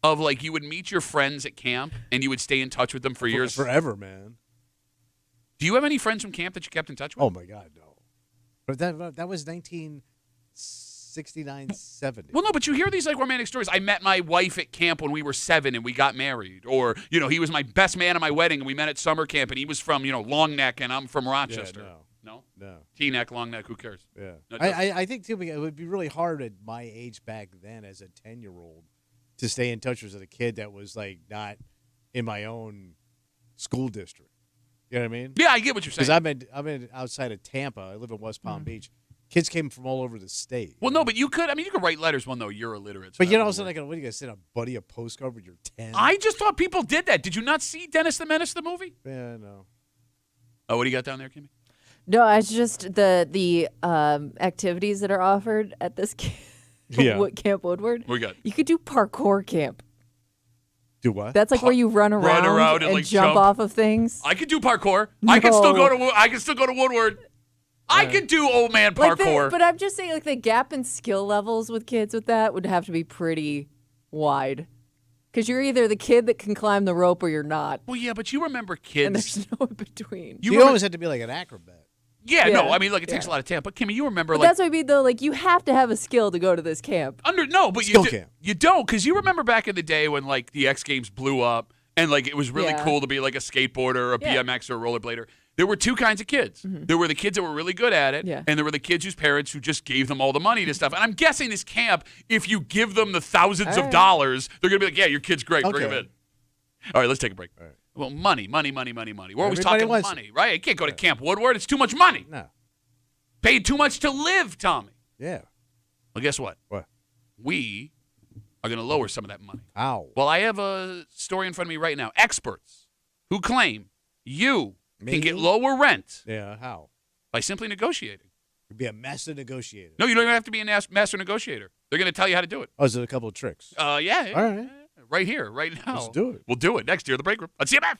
of like you would meet your friends at camp and you would stay in touch with them for years. Forever, man. Do you have any friends from camp that you kept in touch with? Oh my God, no. But that was 69, 70. Well, no, but you hear these like romantic stories. I met my wife at camp when we were 7 and we got married. Or, he was my best man at my wedding and we met at summer camp and he was from, Long Neck and I'm from Rochester. No. T-neck, Long Neck, who cares? Yeah. No, I think, too, it would be really hard at my age back then as a 10-year-old to stay in touch with a kid that was, like, not in my own school district. You know what I mean? Yeah, I get what you're saying. Because I'm in outside of Tampa. I live in West Palm Beach. Kids came from all over the state. Well, no, but you could write letters. Well, no, you're illiterate. So but all of a sudden, what are you going to send a buddy a postcard when you're 10? I just thought people did that. Did you not see Dennis the Menace, the movie? Yeah, no. Oh, what do you got down there, Kimmy? No, it's just the activities that are offered at this Camp Woodward. We got. You could do parkour camp. Do what? That's like where you run around and like, jump off of things. I could do parkour. No. I can still go to Woodward. I could do old man parkour. But I'm just saying, like, the gap in skill levels with kids with that would have to be pretty wide. Because you're either the kid that can climb the rope or you're not. Well, yeah, but you remember kids. And there's no in between. You always had to be like an acrobat. Yeah, no, I mean, look, it takes a lot of talent. But, Kimmy, you remember, but that's what I mean, though. Like, you have to have a skill to go to this camp. But you don't, because you remember back in the day when, like, the X Games blew up and, like, it was really cool to be, like, a skateboarder or a BMX or a rollerblader. There were two kinds of kids. Mm-hmm. There were the kids that were really good at it, and there were the kids whose parents who just gave them all the money to stuff. And I'm guessing this camp, if you give them the thousands of dollars, they're going to be like, yeah, your kid's great. Bring him in. All right, let's take a break. All right. Well, money. We're always talking money, right? You can't go to Camp Woodward. It's too much money. No. Paid too much to live, Tommy. Yeah. Well, guess what? What? We are going to lower some of that money. How? Well, I have a story in front of me right now. Experts who claim you can get lower rent. Yeah, how? By simply negotiating. You'd be a master negotiator. No, you don't even have to be a master negotiator. They're going to tell you how to do it. Oh, is it a couple of tricks? Yeah. All right. Right here, right now. Let's do it. We'll do it next year in the break room. Let's see you back.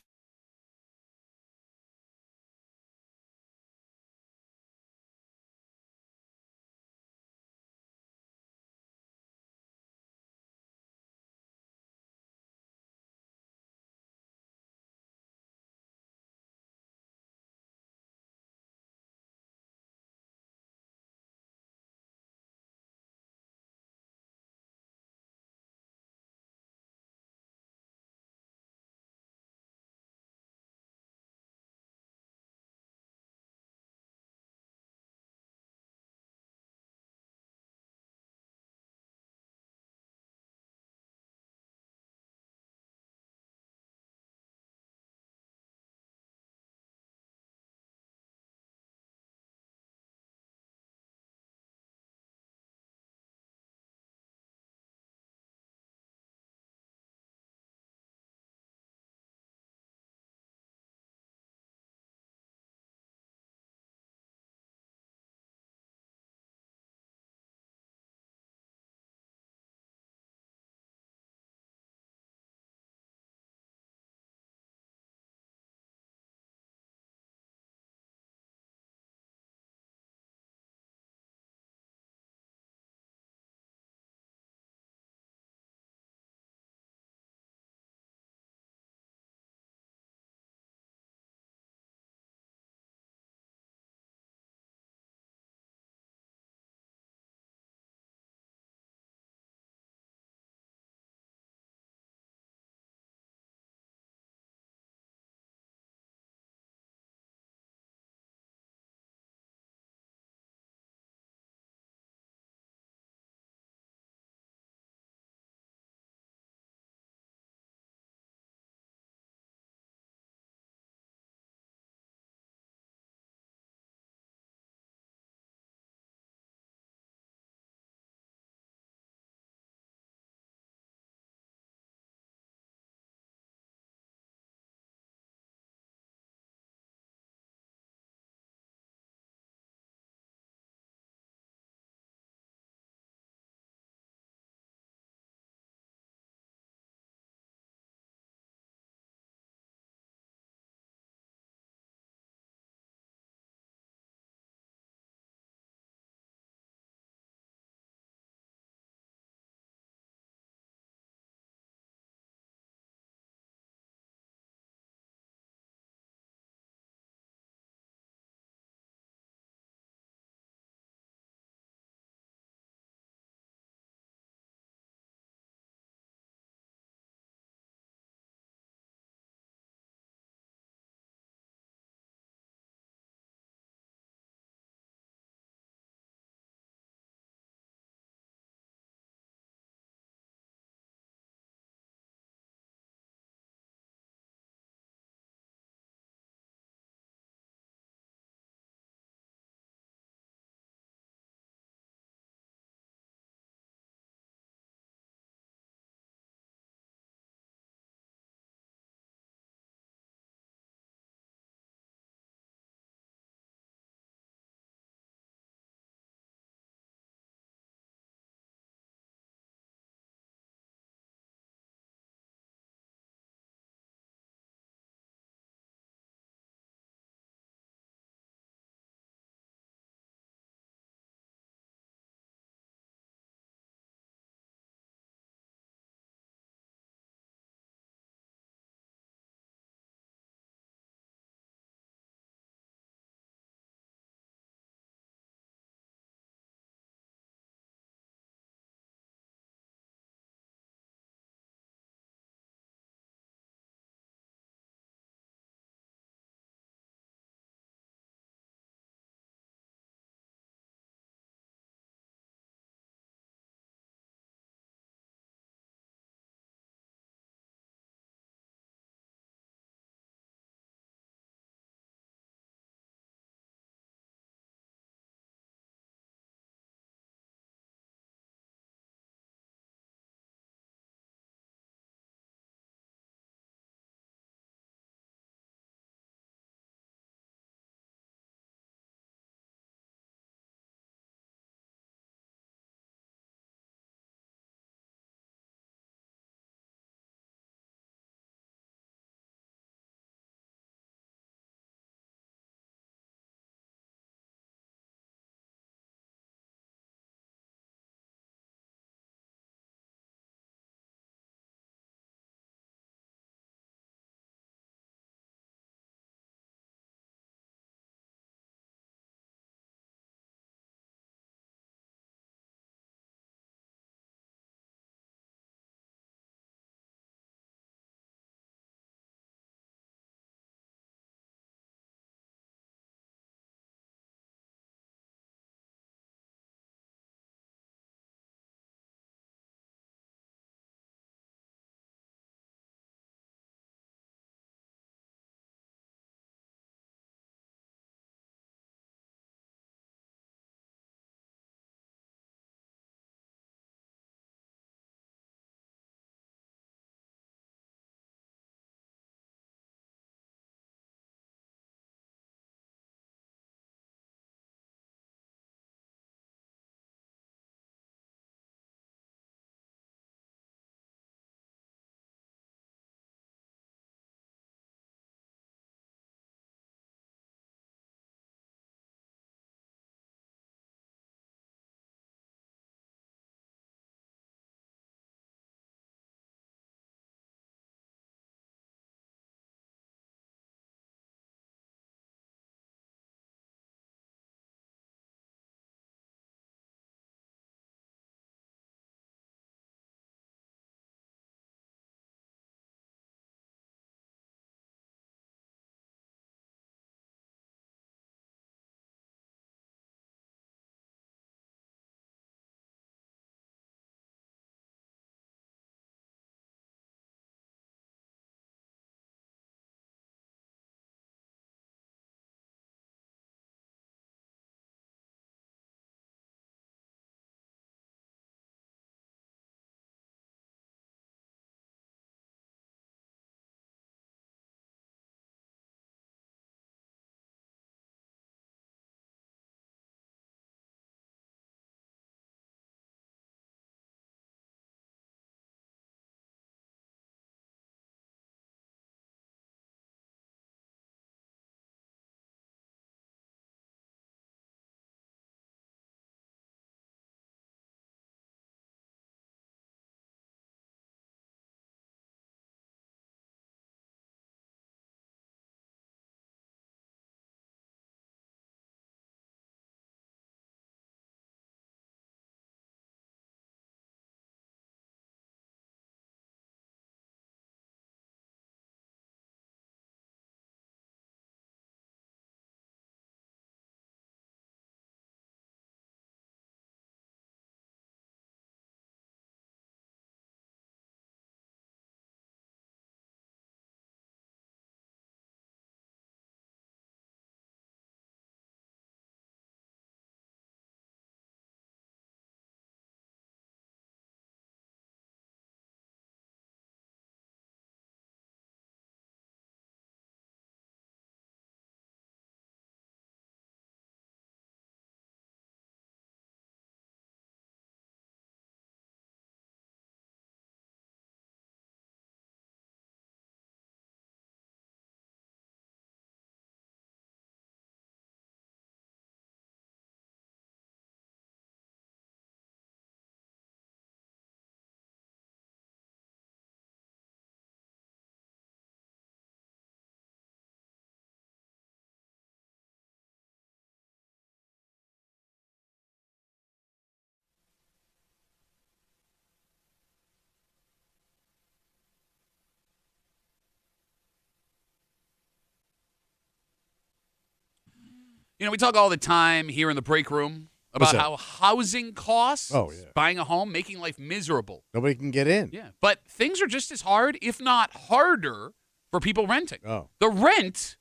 You know, we talk all the time here in the break room about how housing costs, buying a home, making life miserable. Nobody can get in. Yeah, but things are just as hard, if not harder, for people renting. Oh. The rent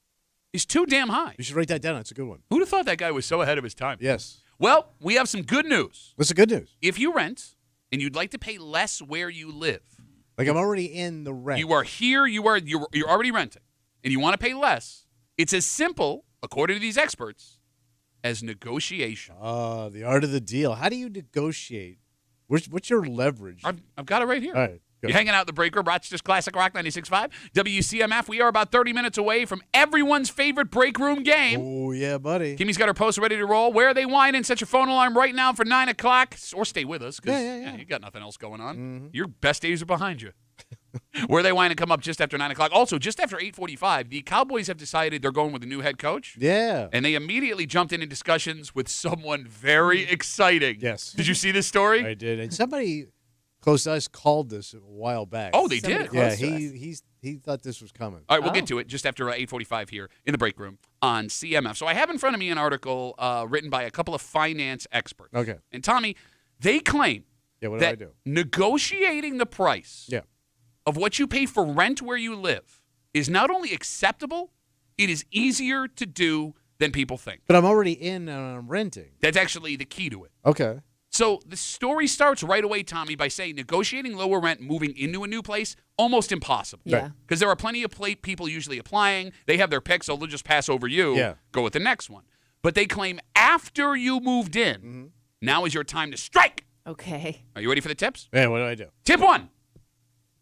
is too damn high. You should write that down. That's a good one. Who'd have thought that guy was so ahead of his time? Yes. Well, we have some good news. What's the good news? If you rent and you'd like to pay less where you live, like I'm already in the rent. You are here. You're already renting, and you want to pay less. It's as simple, according to these experts, as negotiation. The art of the deal. How do you negotiate? What's your leverage? I've got it right here. All right. You're hanging out in the break room, Rochester's Classic Rock 96.5, WCMF. We are about 30 minutes away from everyone's favorite break room game. Oh, yeah, buddy. Kimmy's got her post ready to roll. Where are they whining? Set your phone alarm right now for 9 o'clock, or stay with us because you got nothing else going on. Mm-hmm. Your best days are behind you. Where they whining come up just after 9 o'clock. Also, just after 8:45, the Cowboys have decided they're going with a new head coach. Yeah. And they immediately jumped into discussions with someone very exciting. Yes. Did you see this story? I did. And somebody close to us called this a while back. Oh, they did? Yeah, he thought this was coming. All right, we'll get to it just after 8:45 here in the break room on CMF. So I have in front of me an article written by a couple of finance experts. Okay. And Tommy, they claim what that do I do? Negotiating the price of what you pay for rent where you live is not only acceptable, it is easier to do than people think. But I'm already in and I'm renting. That's actually the key to it. Okay. So the story starts right away, Tommy, by saying negotiating lower rent moving into a new place, almost impossible. Yeah. Because there are plenty of people usually applying. They have their pick, so they'll just pass over you, go with the next one. But they claim after you moved in, now is your time to strike. Okay. Are you ready for the tips? Yeah, what do I do? Tip 1,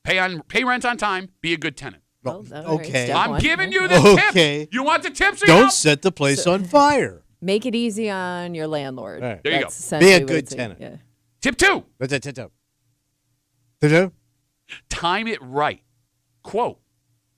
pay rent on time, be a good tenant. Well, okay. I'm giving you the tips. You want the tips? Or Don't set the place on fire. Make it easy on your landlord. Right. There you go. Essentially Be a what good it's saying. tenant. Yeah. Tip 2, What's that? Tip. Tip. time it right. Quote,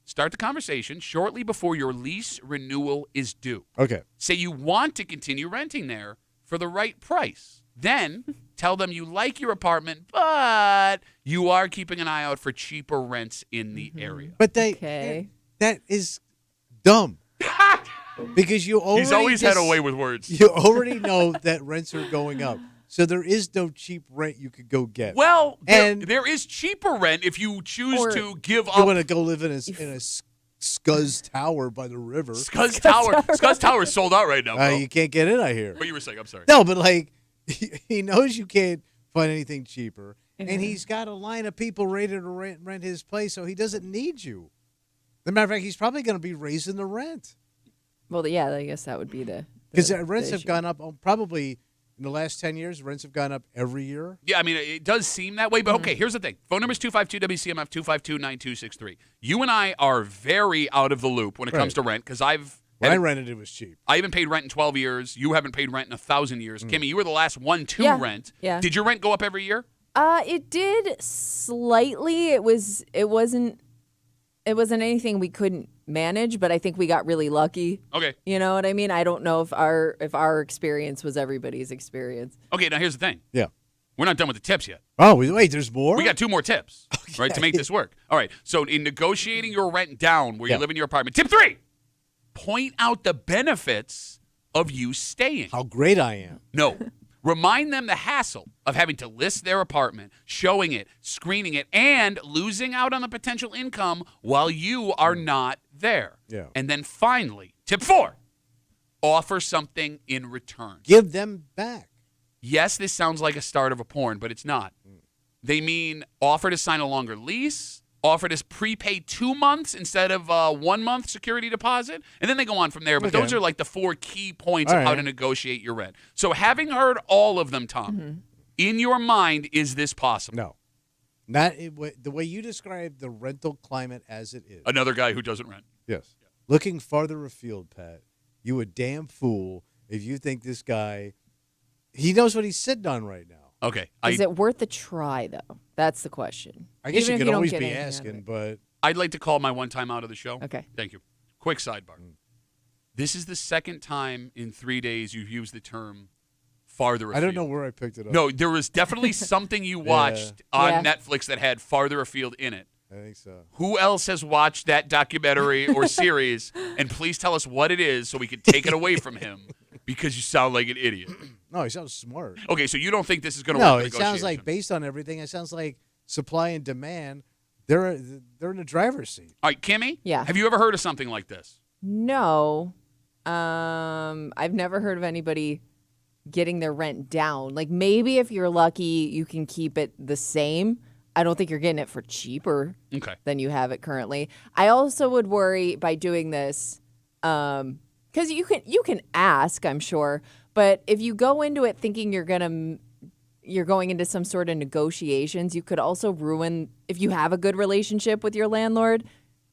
start the conversation shortly before your lease renewal is due. Okay. Say you want to continue renting there for the right price. Then tell them you like your apartment, but you are keeping an eye out for cheaper rents in the area. But that is dumb. Because you already He's always had a way with words. You already know that rents are going up. So there is no cheap rent you could go get. Well, and there is cheaper rent if you choose to give up. You want to go live in a Scuzz Tower by the river. Scuzz Tower is sold out right now, bro. You can't get in, I hear. What you were saying, I'm sorry. No, but like he knows you can't find anything cheaper. And he's got a line of people ready to rent his place, so he doesn't need you. As a matter of fact, he's probably going to be raising the rent. Well, yeah, I guess that would be the because rents have issue. gone up probably in the last 10 years. Rents have gone up every year. Yeah, I mean, it does seem that way. But, okay, here's the thing. Phone number is 252-WCMF, 252-9263. You and I are very out of the loop when it comes to rent because when I rented, it was cheap. I haven't paid rent in 12 years. You haven't paid rent in 1,000 years. Kimmy, you were the last one to rent. Yeah. Did your rent go up every year? It did slightly. It wasn't anything we couldn't manage, but I think we got really lucky. Okay. You know what I mean? I don't know if our experience was everybody's experience. Okay, now here's the thing. Yeah. We're not done with the tips yet. Oh, wait, there's more? We got 2 more tips, right, to make this work. All right, so in negotiating your rent down where you live in your apartment, tip 3, point out the benefits of you staying. How great I am. No. Remind them the hassle of having to list their apartment, showing it, screening it, and losing out on the potential income while you are not there. Yeah. And then finally, tip 4, offer something in return. Give them back. Yes, this sounds like a start of a porn, but it's not. They mean offer to sign a longer lease, offer to prepay 2 months instead of 1 month security deposit, and then they go on from there. But those are like the 4 key points of how to negotiate your rent. So having heard all of them, Tom, in your mind, is this possible? No. Not the way you describe the rental climate as it is. Another guy who doesn't rent. Yes. Looking farther afield, Pat, you a damn fool if you think this guy, he knows what he's sitting on right now. Okay. Is it worth a try, though? That's the question. I guess Even you if could don't always get be anything out of asking, it. but I'd like to call my one time out of the show. Okay. Thank you. Quick sidebar. This is the second time in 3 days you've used the term farther afield. I don't know where I picked it up. No, there was definitely something you watched on Netflix that had farther afield in it. I think so. Who else has watched that documentary or series? And please tell us what it is so we can take it away from him. Because you sound like an idiot. No, he sounds smart. Okay, so you don't think this is going to No, work? it sounds like based on everything, it sounds like supply and demand. They're in the driver's seat. All right, Kimmy. Yeah. Have you ever heard of something like this? No. I've never heard of anybody getting their rent down. Like maybe if you're lucky, you can keep it the same. I don't think you're getting it for cheaper than you have it currently. I also would worry by doing this, because you can ask, I'm sure, but if you go into it thinking you're going into some sort of negotiations, you could also ruin, if you have a good relationship with your landlord.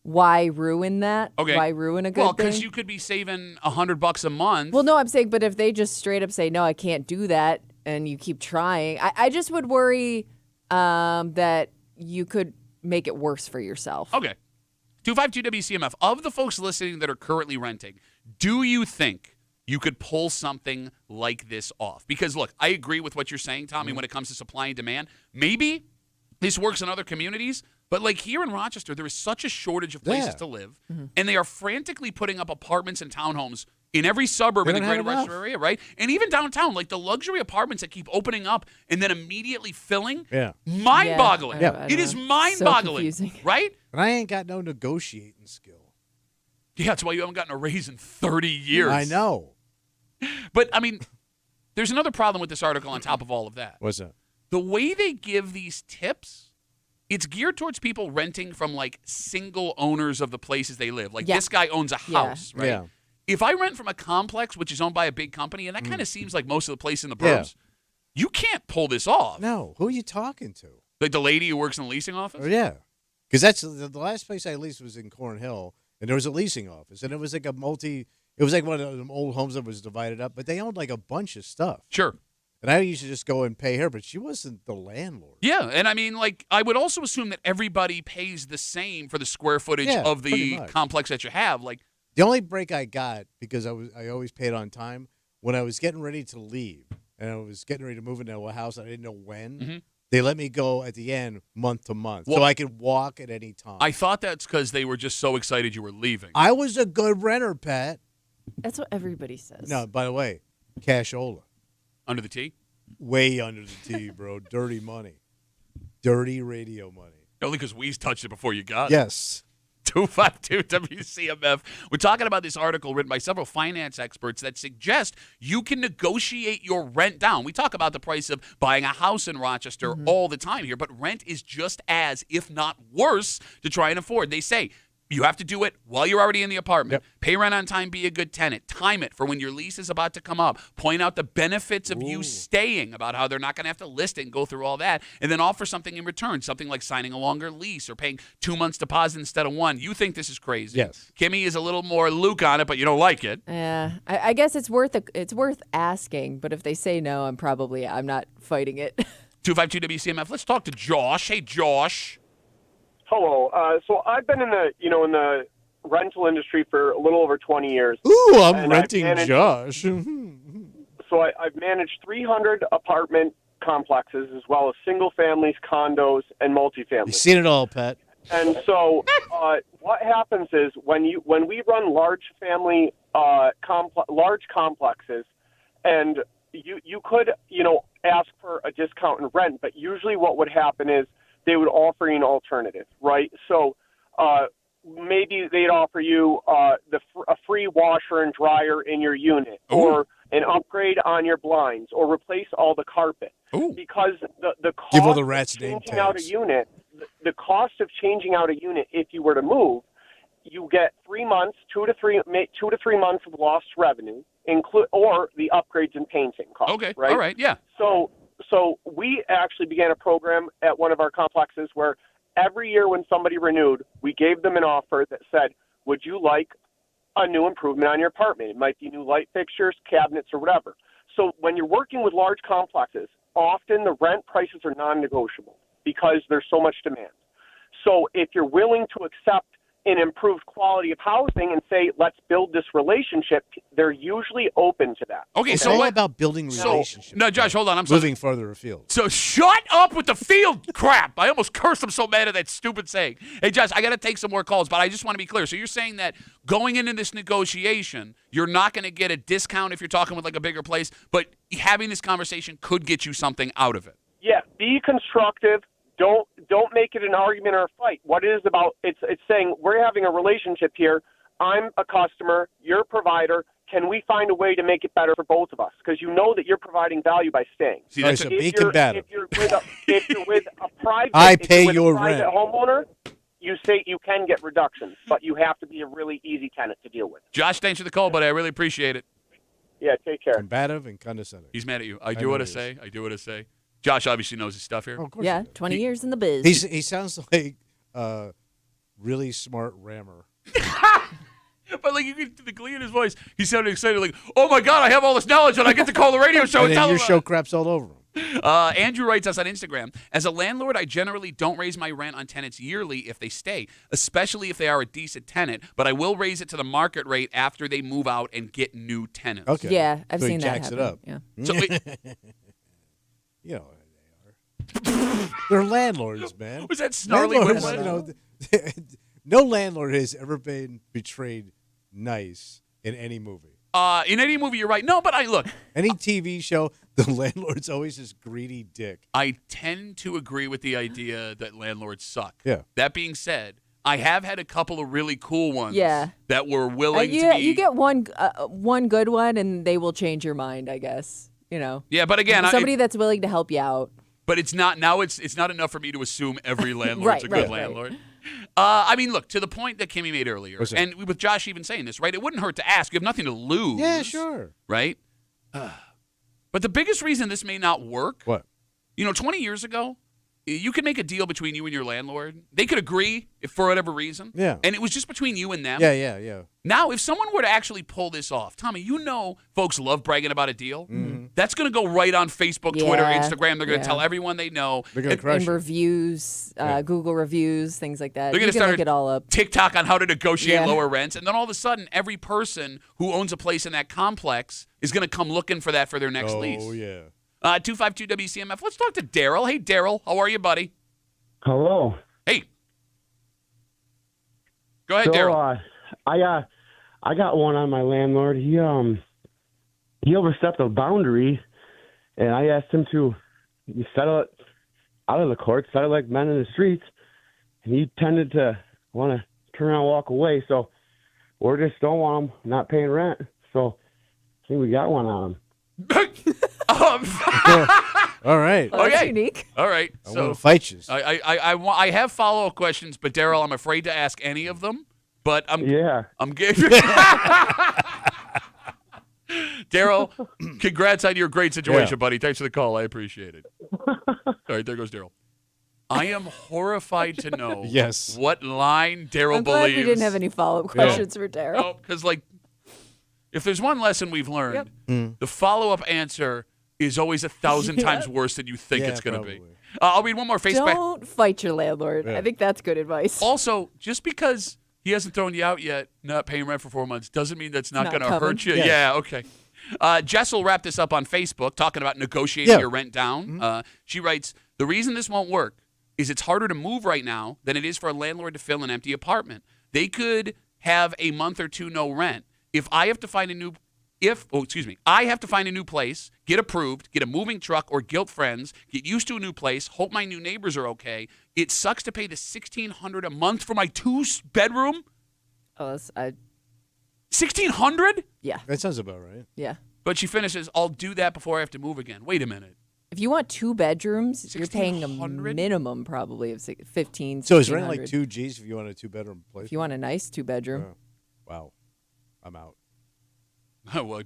Why ruin that? Okay. Why ruin a good thing? Well, because you could be saving $100 a month. Well, no, I'm saying, but if they just straight up say, no, I can't do that, and you keep trying, I just would worry that you could make it worse for yourself. Okay. 252 WCMF. Of the folks listening that are currently renting, do you think you could pull something like this off? Because, look, I agree with what you're saying, Tommy, when it comes to supply and demand. Maybe this works in other communities, but like here in Rochester, there is such a shortage of places to live, and they are frantically putting up apartments and townhomes in every suburb in the greater Rochester area, right? And even downtown, like the luxury apartments that keep opening up and then immediately filling. Yeah. Mind-boggling. Yeah. It is mind-boggling, So right? But I ain't got no negotiating skill. Yeah, that's why you haven't gotten a raise in 30 years. I know. But, I mean, there's another problem with this article on top of all of that. What's that? The way they give these tips, it's geared towards people renting from, like, single owners of the places they live. Like, this guy owns a house, right? Yeah. If I rent from a complex, which is owned by a big company, and that kind of seems like most of the place in the burbs, you can't pull this off. No. Who are you talking to? Like the lady who works in the leasing office? Oh, yeah. Because that's the last place I leased was in Cornhill, and there was a leasing office, and it was like it was like one of them old homes that was divided up, but they owned like a bunch of stuff. Sure. And I used to just go and pay her, but she wasn't the landlord. Yeah, and I mean, like, I would also assume that everybody pays the same for the square footage of the complex that you have. Like, the only break I got, because I always paid on time, when I was getting ready to leave, and I was getting ready to move into a house, I didn't know when, they let me go at the end month to month, so I could walk at any time. I thought that's because they were just so excited you were leaving. I was a good renter, Pat. That's what everybody says. No, by the way, cashola. Under the T? Way under the T, bro. Dirty money. Dirty radio money. Only because we touched it before you got it. Yes. 252 WCMF. We're talking about this article written by several finance experts that suggest you can negotiate your rent down. We talk about the price of buying a house in Rochester all the time here, but rent is just as, if not worse, to try and afford. They say you have to do it while you're already in the apartment. Pay rent on time, be a good tenant. Time it for when your lease is about to come up. Point out the benefits of you staying, about how they're not going to have to list it and go through all that, and then offer something in return, something like signing a longer lease or paying 2 months deposit instead of one. You think this is crazy. Yes. Kimmy is a little more Luke on it, but you don't like it. Yeah, I guess it's worth asking, but if they say no, I'm not fighting it. 252 WCMF. Let's talk to Josh. Hey, Josh. Hello. So I've been in the rental industry for a little over 20 years. Ooh, I'm renting Josh. So I've managed 300 apartment complexes as well as single families, condos, and multifamily. You've seen it all, Pat. And so what happens is when we run large family large complexes, and you could ask for a discount in rent, but usually what would happen is they would offer you an alternative, right? So maybe they'd offer you a free washer and dryer in your unit, or an upgrade on your blinds, or replace all the carpet. Because the cost Give all the rats of name changing out a tags. unit, the cost of changing out a unit, if you were to move, you get 3 months, 2 to 3 months of lost revenue, or the upgrades and painting costs. Okay, right? all right, yeah. So we actually began a program at one of our complexes where every year when somebody renewed, we gave them an offer that said, would you like a new improvement on your apartment? It might be new light fixtures, cabinets, or whatever. So when you're working with large complexes, often the rent prices are non-negotiable because there's so much demand. So if you're willing to accept an improved quality of housing and say, let's build this relationship, they're usually open to that. Okay, It's so all what? about building relationships. No, Josh, hold on. I'm moving further afield. So shut up with the field crap. I almost cursed. I'm so mad at that stupid saying. Hey, Josh, I got to take some more calls, but I just want to be clear. So you're saying that going into this negotiation, you're not going to get a discount if you're talking with like a bigger place, but having this conversation could get you something out of it. Yeah, be constructive. Don't make it an argument or a fight. What it is about, it's saying we're having a relationship here. I'm a customer. You're a provider. Can we find a way to make it better for both of us? Because you know that you're providing value by staying. See, that's so be combative. If you're with a private, I pay your private rent. homeowner, you say you can get reductions, but you have to be a really easy tenant to deal with. Josh, thanks for the call, buddy. I really appreciate it. Yeah, take care. Combative and condescending. He's mad at you. I do what I say. I do what I say. Josh obviously knows his stuff here. Oh, of course Yeah, he does. 20 years in the biz. He sounds like a really smart rammer. But like you get the glee in his voice, he sounded excited, like, "Oh my God, I have all this knowledge, and I get to call the radio show And and then tell your them." show craps all over him. Andrew writes us on Instagram, as a landlord, I generally don't raise my rent on tenants yearly if they stay, especially if they are a decent tenant, but I will raise it to the market rate after they move out and get new tenants. Okay. Yeah, I've So he seen that jacks happen. it up. Yeah. So You know how they are. They're landlords, man. was that snarly Landlords, whistle? no landlord has ever been betrayed nice in any movie. In any movie, you're right. No, but look, Any TV show, the landlord's always this greedy dick. I tend to agree with the idea that landlords suck. Yeah. That being said, I have had a couple of really cool ones Yeah. that were willing to be. You get one good one, and they will change your mind, I guess. You know. Yeah, but again, Somebody that's willing to help you out. but it's not now. It's not enough for me to assume every landlord's a good right. landlord. I mean, look, to the point that Kimmy made earlier, What's that? and with Josh even saying this, right? It wouldn't hurt to ask. You have nothing to lose. Yeah, sure. Right? But the biggest reason this may not work, What? 20 years ago, you could make a deal between you and your landlord. They could agree if for whatever reason. Yeah. And it was just between you and them. Yeah. Now, if someone were to actually pull this off, Tommy, folks love bragging about a deal. Mm-hmm. That's going to go right on Facebook, Twitter, Yeah, Instagram. They're going to yeah. tell everyone they know. They're going to crush And it. reviews, Google reviews, things like that. They're You going to can start look it all up. TikTok on how to negotiate Yeah. lower rents. And then all of a sudden, every person who owns a place in that complex is going to come looking for that for their next lease. Oh, yeah. 252 WCMF. Let's talk to Daryl. Hey, Daryl. How are you, buddy? Hello. Hey. Go ahead, Daryl. I got one on my landlord. He overstepped a boundary, and I asked him to settle it out of the court, settle like men in the streets, and he tended to want to turn around and walk away. So we just don't want him not paying rent. So I think we got one on him. All right. Well, that's Okay. unique. All right. I So want to fight you. I have follow-up questions, but Daryl, I'm afraid to ask any of them. But I'm giving Daryl, congrats on your great situation, buddy. Thanks for the call. I appreciate it. All right, there goes Daryl. I am horrified to know Yes. what line Daryl I'm glad believes. we didn't have any follow-up questions for Daryl. Because, if there's one lesson we've learned, Mm. the follow-up answer is always 1,000 times worse than you think Yeah, it's going to be. probably. I'll read one more Facebook. Don't fight your landlord. Yeah. I think that's good advice. Also, just because he hasn't thrown you out yet, not paying rent for 4 months, doesn't mean that's not Not going to coming. hurt you. Yes. Yeah, okay. Jess will wrap this up on Facebook, talking about negotiating Yeah. your rent down. She writes, the reason this won't work is it's harder to move right now than it is for a landlord to fill an empty apartment. They could have a month or two no rent. I have to find a new place, get approved, get a moving truck or guilt friends, get used to a new place, hope my new neighbors are okay. It sucks to pay the $1,600 a month for my 2-bedroom. Oh, $1,600? yeah. That sounds about right. Yeah. But she finishes, I'll do that before I have to move again. Wait a minute. If you want 2 bedrooms, you're paying a 1,600? minimum probably of 15. So is rent like 1,600. 2 G's if you want a 2-bedroom place? If you want a nice 2-bedroom. Oh. Wow. I'm out. Well,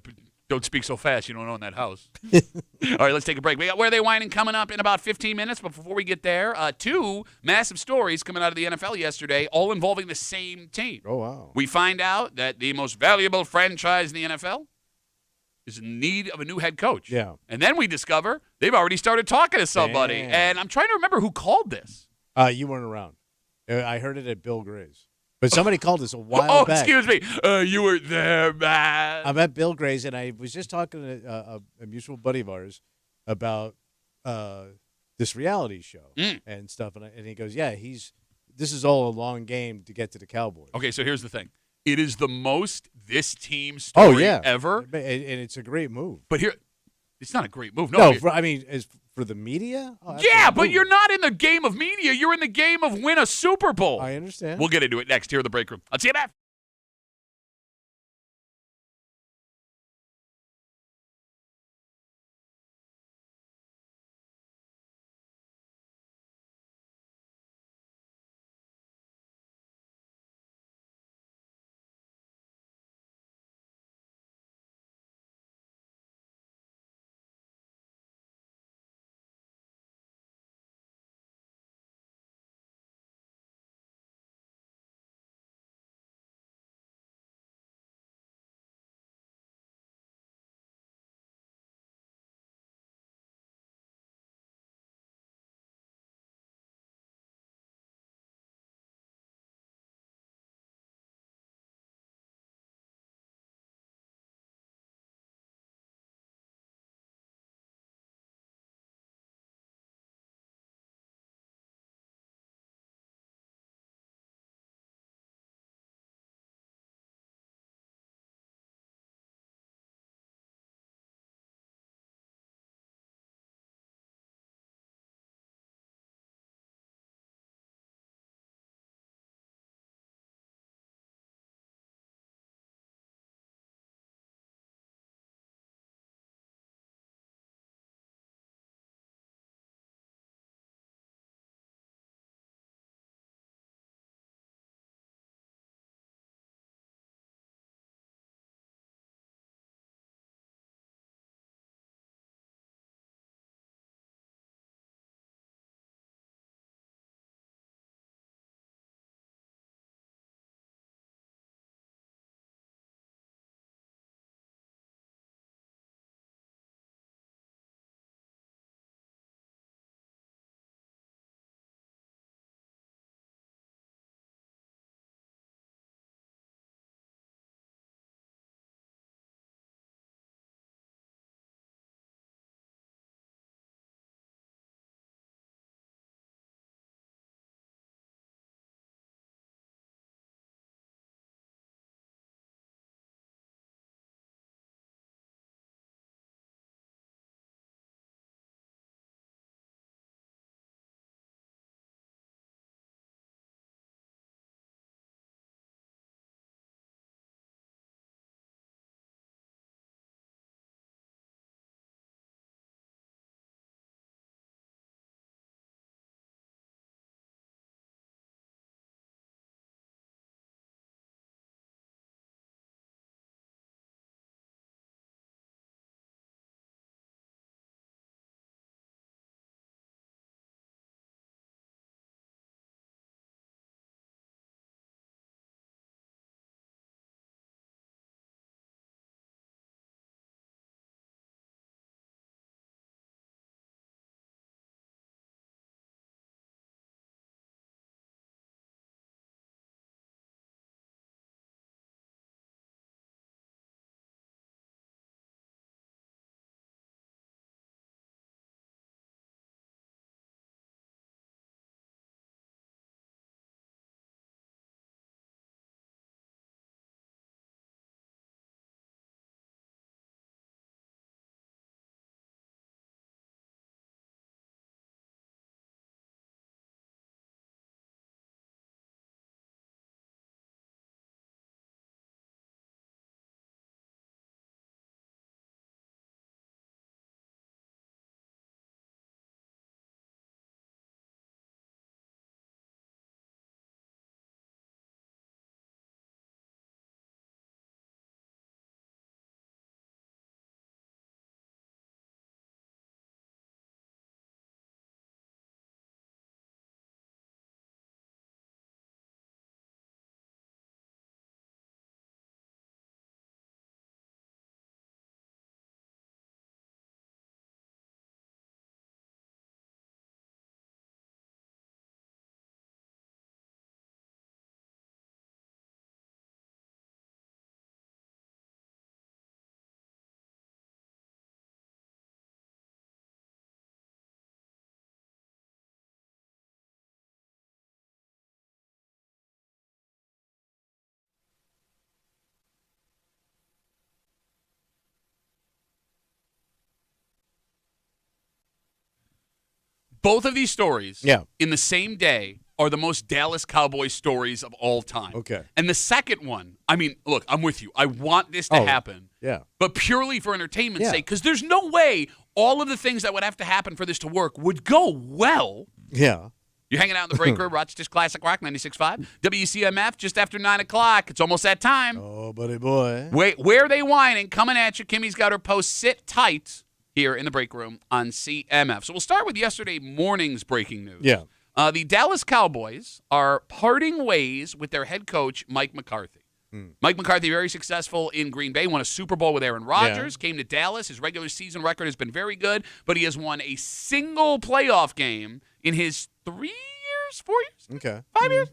don't speak so fast. You don't own that house. All right, let's take a break. We got Where They Whining coming up in about 15 minutes. But before we get there, 2 massive stories coming out of the NFL yesterday, all involving the same team. Oh, wow. We find out that the most valuable franchise in the NFL is in need of a new head coach. Yeah. And then we discover they've already started talking to somebody. Damn. And I'm trying to remember who called this. You weren't around. I heard it at Bill Gray's. But somebody called us a while Oh, back. excuse me. You were there, man. I'm at Bill Gray's, and I was just talking to a mutual buddy of ours about this reality show and stuff, and he goes, "Yeah, this is all a long game to get to the Cowboys." Okay, so here's the thing. It is the most this team story ever. And it's a great move. But here, it's not a great move. No, No, I mean, as for the media? Oh, that's yeah, a but move. you're not in the game of media. You're in the game of win a Super Bowl. I understand. We'll get into it next here in the break room. Let's see you Both of these stories Yeah. in the same day are the most Dallas Cowboys stories of all time. Okay. And the second one, I mean, look, I'm with you. I want this to happen. Yeah. But purely for entertainment's Yeah. sake, because there's no way all of the things that would have to happen for this to work would go well. Yeah. You're hanging out in the break room, Rochester's Classic Rock 96.5, WCMF, just after 9 o'clock. It's almost that time. Oh, buddy boy. Wait, where are they whining? Coming at you. Kimmy's got her post. Sit tight here in the break room on CMF. So we'll start with yesterday morning's breaking news. Yeah. The Dallas Cowboys are parting ways with their head coach, Mike McCarthy. Mike McCarthy, very successful in Green Bay, won a Super Bowl with Aaron Rodgers, came to Dallas. His regular season record has been very good, but he has won a single playoff game in his 3 years, 4 years, Okay. 5 years.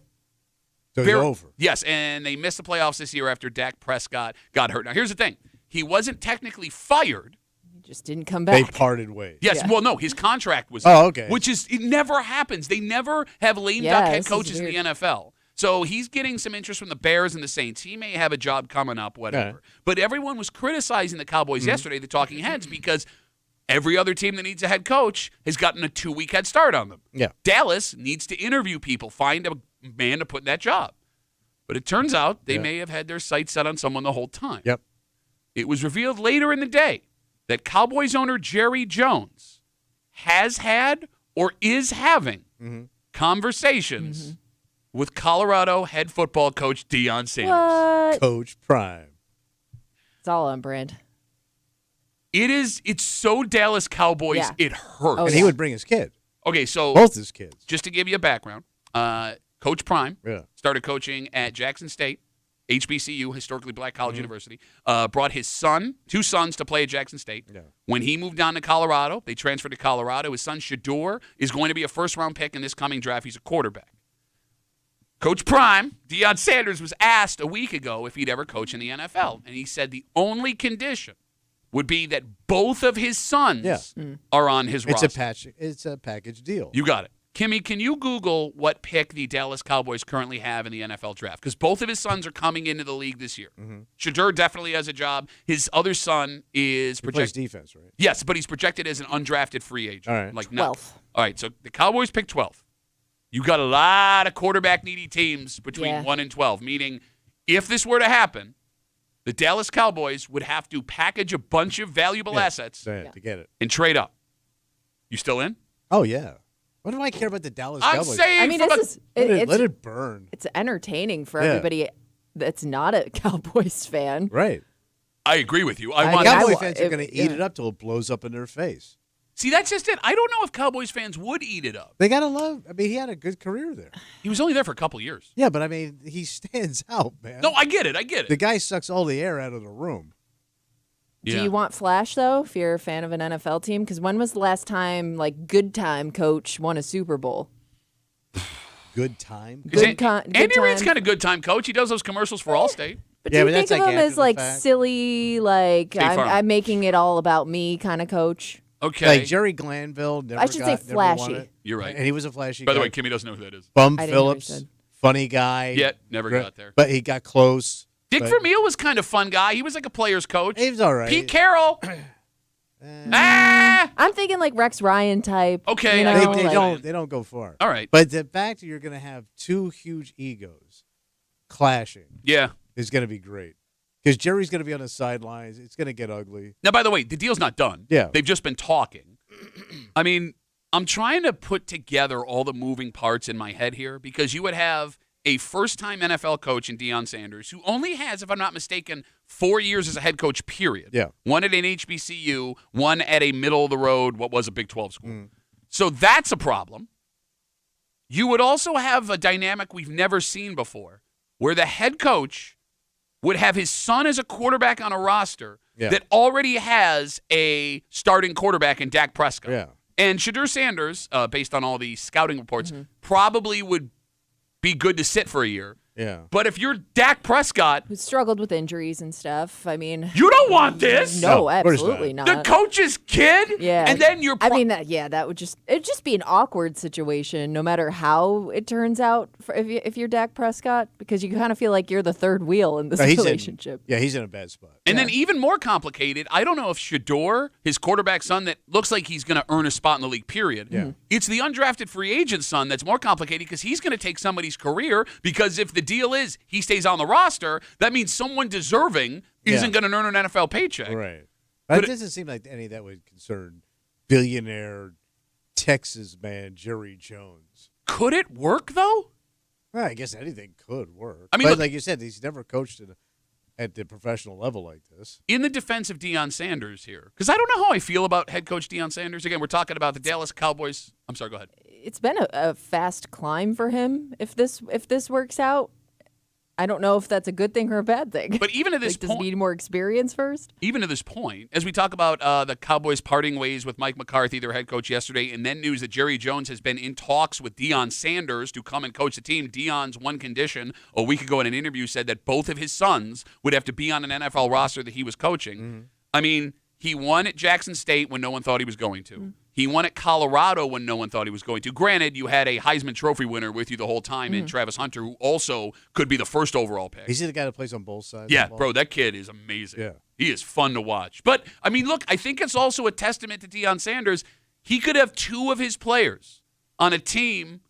So it's over. Yes, and they missed the playoffs this year after Dak Prescott got hurt. Now, here's the thing. He wasn't technically fired. Just didn't come They back. parted ways. Yes, Yeah. well, no, his contract was Oh, okay. which is, it never happens. They never have lame Yeah, duck head this is coaches in the weird. NFL. So he's getting some interest from the Bears and the Saints. He may have a job coming up, whatever. But everyone was criticizing the Cowboys yesterday, the talking heads, because every other team that needs a head coach has gotten a 2-week head start on them. Yeah. Dallas needs to interview people, find a man to put in that job. But it turns out they may have had their sights set on someone the whole time. Yep. It was revealed later in the day that Cowboys owner Jerry Jones has had or is having conversations with Colorado head football coach Deion Sanders. What? Coach Prime. It's all on brand. It's so Dallas Cowboys, Yeah. it hurts. Oh, And yeah. he would bring his kid. Okay, so Both his kids. just to give you a background, Coach Prime Yeah. started coaching at Jackson State, HBCU, historically black college university, brought his two sons to play at Jackson State. Yeah. When he moved down to Colorado, they transferred to Colorado. His son, Shador, is going to be a first-round pick in this coming draft. He's a quarterback. Coach Prime, Deion Sanders, was asked a week ago if he'd ever coach in the NFL, and he said the only condition would be that both of his sons are on his roster. It's a package deal. You got it. Kimmy, can you Google what pick the Dallas Cowboys currently have in the NFL draft? Because both of his sons are coming into the league this year. Shador definitely has a job. His other son is He plays projected. defense, right? Yes, but he's projected as an undrafted free agent. All right. Like no. 12th. All right, so the Cowboys pick 12th. You got a lot of quarterback-needy teams between 1 and 12, meaning if this were to happen, the Dallas Cowboys would have to package a bunch of valuable assets To get it. and trade up. You still in? Oh, yeah. What do I care about the Dallas I'm Cowboys? saying I mean, from this is Let it burn. it's entertaining for Yeah. everybody that's not a Cowboys fan. Right. I agree with you. I I want mean, Cowboy I- fans are going to eat yeah. it up till it blows up in their face. See, that's just it. I don't know if Cowboys fans would eat it up. They got to love. I mean, he had a good career there. He was only there for a couple years. Yeah, but I mean, he stands out, man. No, I get it. The guy sucks all the air out of the room. Do you want Flash though? If you're a fan of an NFL team, because when was the last time like good time coach won a Super Bowl? Good time. Good Andy Reid's time. kind of good time coach. He does those commercials for Allstate. But Yeah, do but you that's think of like him after as the like fact. silly, like State Farm. I'm making it all about me kind of coach? Okay. Like Jerry Glanville never I should say never won flashy. it. You're right. And he was a flashy By the guy. way, Kimmy doesn't know who that is. Bum I didn't know what he Phillips, said. funny guy. Yet, never got there. But he got close. Dick but- Vermeil was kind of fun guy. He was like a player's coach. He was all right. Pete Carroll. I'm thinking like Rex Ryan type. Okay, you I know, get what you're like- saying. They don't go far. All right. But the fact that you're going to have two huge egos clashing Yeah. is going to be great. Because Jerry's going to be on the sidelines. It's going to get ugly. Now, by the way, the deal's not done. Yeah. They've just been talking. I mean, I'm trying to put together all the moving parts in my head here because you would have a first-time NFL coach in Deion Sanders who only has, if I'm not mistaken, 4 years as a head coach, period. Yeah. One at an HBCU, one at a middle-of-the-road, what was a Big 12 school. So that's a problem. You would also have a dynamic we've never seen before where the head coach would have his son as a quarterback on a roster that already has a starting quarterback in Dak Prescott. Yeah. And Shador Sanders, based on all the scouting reports, probably would be good to sit for a year Yeah. But if you're Dak Prescott, Who struggled with injuries and stuff. I mean, you don't want this. no, of course absolutely not. not. The coach's kid? Yeah. And then you're... I mean, that would it'd just be an awkward situation, no matter how it turns out if you're Dak Prescott, because you kind of feel like you're the third wheel in this relationship. He's in a bad spot. And then even more complicated, I don't know if Shador, his quarterback son that looks like he's going to earn a spot in the league, period. Yeah. It's the undrafted free agent son that's more complicated because he's going to take somebody's career, because if the deal is he stays on the roster, that means someone deserving isn't going to earn an NFL paycheck. Right. But it doesn't seem like any of that would concern billionaire Texas man Jerry Jones. Could it work, though? Well, I guess anything could work. I mean, but look, like you said, he's never coached at the professional level like this. in the defense of Deion Sanders here, because I don't know how I feel about head coach Deion Sanders. Again, we're talking about the Dallas Cowboys. I'm sorry, go ahead. It's been a fast climb for him. If this works out, I don't know if that's a good thing or a bad thing. But even at this does he point, need more experience first? even to this point, as we talk about the Cowboys parting ways with Mike McCarthy, their head coach, yesterday, and then news that Jerry Jones has been in talks with Deion Sanders to come and coach the team. Deion's one condition a week ago in an interview said that both of his sons would have to be on an NFL roster that he was coaching. Mm-hmm. I mean, he won at Jackson State when no one thought he was going to. Mm-hmm. He won at Colorado when no one thought he was going to. Granted, you had a Heisman Trophy winner with you the whole time in Travis Hunter, who also could be the first overall pick. Is he the guy that plays on both sides? Yeah, of the ball? bro, that kid is amazing. Yeah. He is fun to watch. But, I mean, look, I think it's also a testament to Deion Sanders. He could have two of his players on a team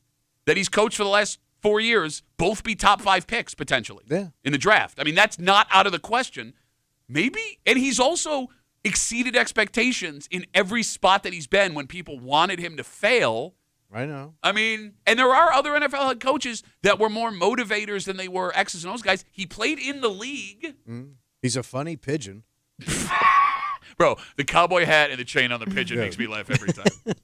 that he's coached for the last 4 years both be top 5 picks, potentially, in the draft. I mean, that's not out of the question. Maybe. And he's also exceeded expectations in every spot that he's been when people wanted him to fail. I know. I mean, and there are other NFL head coaches that were more motivators than they were X's and O's guys. He played in the league. He's a funny pigeon. Bro, the cowboy hat and the chain on the pigeon makes me laugh every time.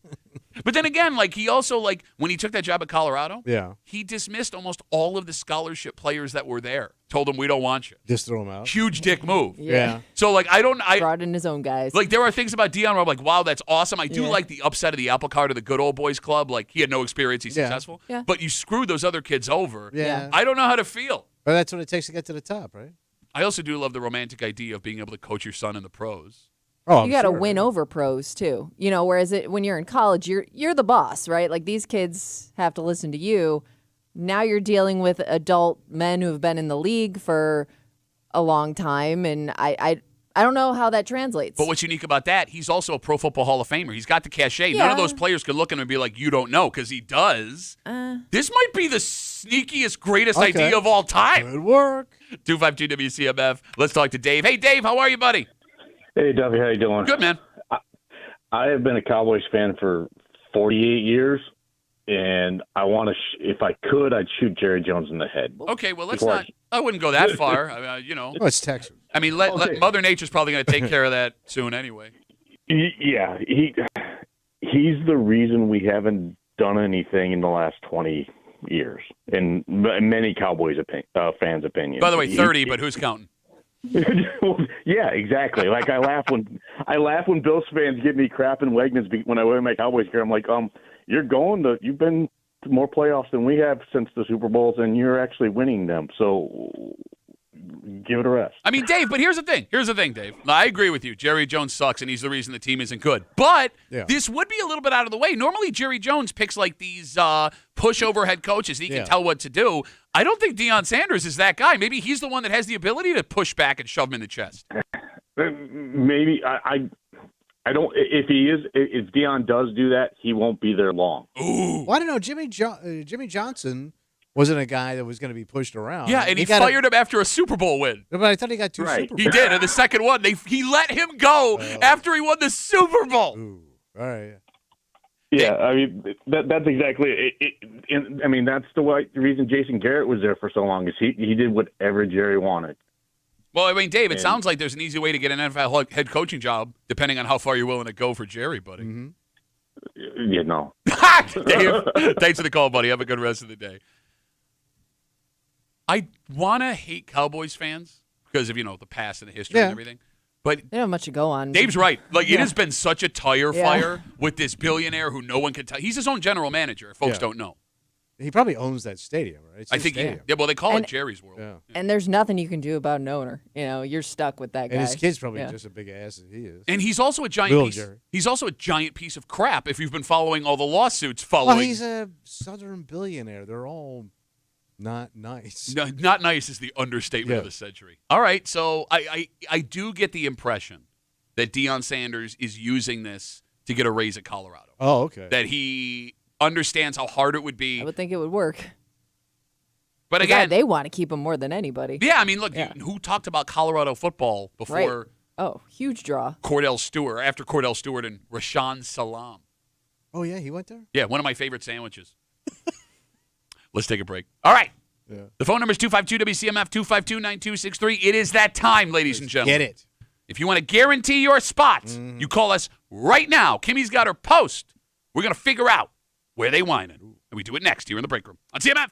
But then again, like, he also, like, when he took that job at Colorado, he dismissed almost all of the scholarship players that were there. Told them, we don't want you. Just throw him out. Huge dick move. Yeah. So, like, I brought in his own guys. Like, there are things about Deion where I'm like, wow, that's awesome. I do like the upset of the apple cart of the good old boys club. Like, he had no experience. He's successful. Yeah. But you screwed those other kids over. Yeah. I don't know how to feel. But that's what it takes to get to the top, right? I also do love the romantic idea of being able to coach your son in the pros. Oh, you got to win over pros too, whereas when you're in college, you're the boss, right? Like, these kids have to listen to you. Now you're dealing with adult men who have been in the league for a long time, and I don't know how that translates. But what's unique about that, he's also a Pro Football Hall of Famer. He's got the cachet. None of those players could look at him and be like, you don't know, because he does. This might be the sneakiest, greatest idea of all time. Good work. 252 WCMF. Let's talk to Dave. Hey, Dave, how are you, buddy? Hey, Duffy, how you doing? Good, man. I have been a Cowboys fan for 48 years, and I want to, if I could, I'd shoot Jerry Jones in the head. Okay, well, let's not. I wouldn't go that far. Well, it's Texas. I mean, let Mother Nature's probably going to take care of that soon anyway. Yeah, he's the reason we haven't done anything in the last 20 years, in many Cowboys fans' opinions. By the way, 30, but who's counting? Yeah, exactly. Like, I laugh when Bills fans give me crap in Wegmans when I wear my Cowboys gear. I'm like, you've been to more playoffs than we have since the Super Bowls, and you're actually winning them. So give it a rest. I mean, Dave, but here's the thing, Dave. I agree with you. Jerry Jones sucks, and he's the reason the team isn't good. But this would be a little bit out of the way. Normally, Jerry Jones picks, like, these pushover head coaches. He can tell what to do. I don't think Deion Sanders is that guy. Maybe he's the one that has the ability to push back and shove him in the chest. Maybe. I don't. If Deion does do that, he won't be there long. Ooh. Well, I don't know. Jimmy Johnson wasn't a guy that was going to be pushed around. Yeah, and he fired him after a Super Bowl win. But I thought he got two Super Bowls. He did, and the second one, he let him go after he won the Super Bowl. Ooh. All right. Yeah, I mean, that's exactly it. I mean, that's the reason Jason Garrett was there for so long, is he did whatever Jerry wanted. Well, I mean, Dave, it sounds like there's an easy way to get an NFL head coaching job, depending on how far you're willing to go for Jerry, buddy. Mm-hmm. Yeah, no. Dave, thanks for the call, buddy. Have a good rest of the day. I want to hate Cowboys fans because of, the past and the history and everything. But they don't have much to go on. Dave's right. Like, it has been such a tire fire with this billionaire who no one can tell. He's his own general manager, if folks don't know. He probably owns that stadium, right? It's I his think, stadium. yeah, well, they call And- it Jerry's World. Yeah. And there's nothing you can do about an owner. You know, you're stuck with that guy. And his kid's probably Yeah. just a big ass as he is. And he's also a giant Little piece. Jerry. He's also a giant piece of crap. If you've been following all the lawsuits, Well, following. he's a Southern billionaire. They're all not nice. No, not nice is the understatement of Yeah. the century. All right, so I do get the impression that Deion Sanders is using this to get a raise at Colorado. Oh, okay. That he understands how hard it would be. I would think it would work. But 'Cause again, they want to keep him more than anybody. yeah, I mean, look, Yeah. who talked about Colorado football before Right. Oh, huge draw. Cordell Stewart, after Cordell Stewart and Rashawn Salam? Oh, yeah, he went there? Yeah, one of my favorite sandwiches. Let's take a break. All right. Yeah. The phone number is 252-WCMF, 252-9263. It is that time, ladies and gentlemen. Get it. If you want to guarantee your spot, you call us right now. Kimmy's got her post. We're going to figure out where they whining. And we do it next here in the break room on CMF.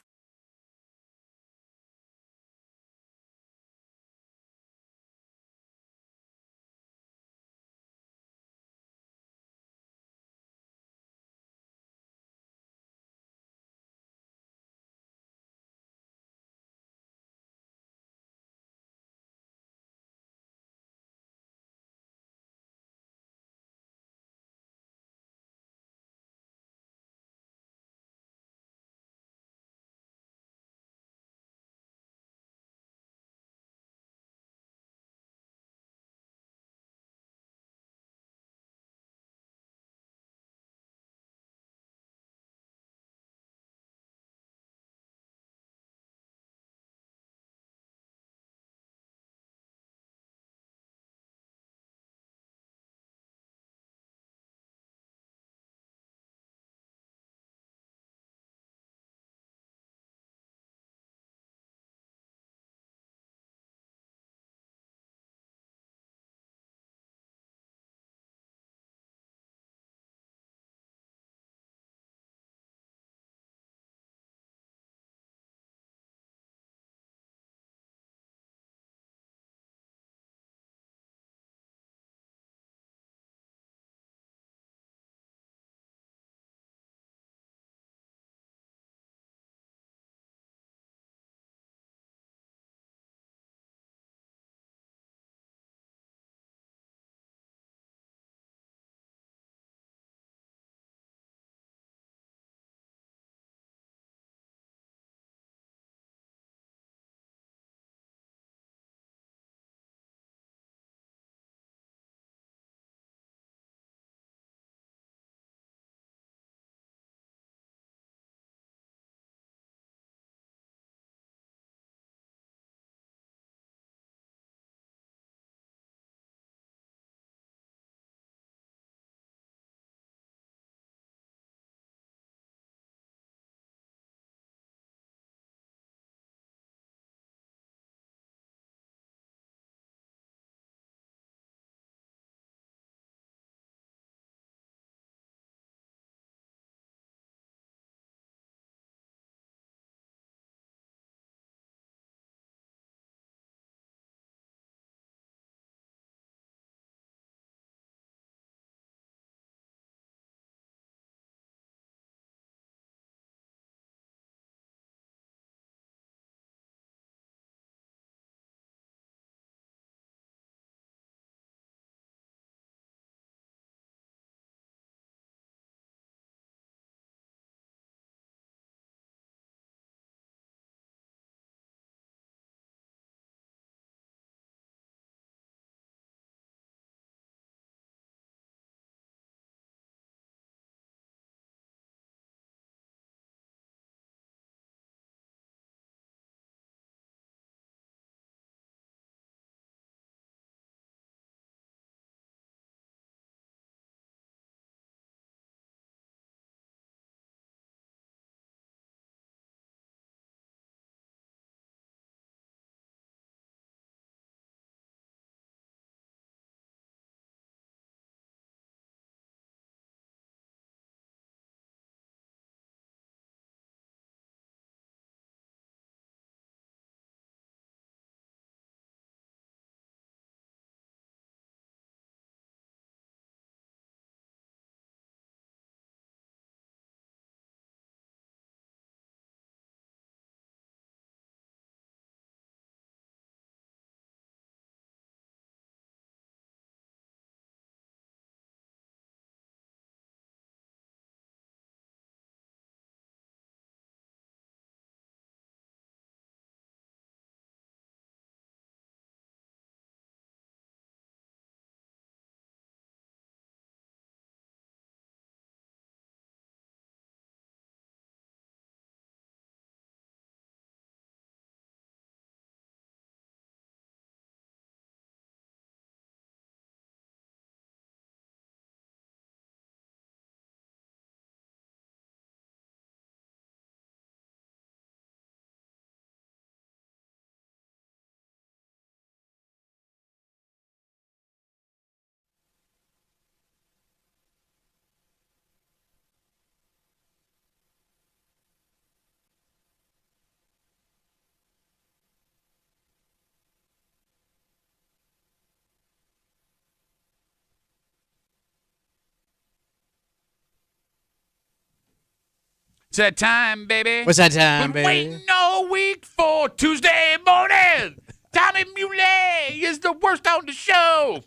It's that time, baby. What's that time, Been baby? waiting all week for Tuesday morning. Tommy Muley is the worst on the show.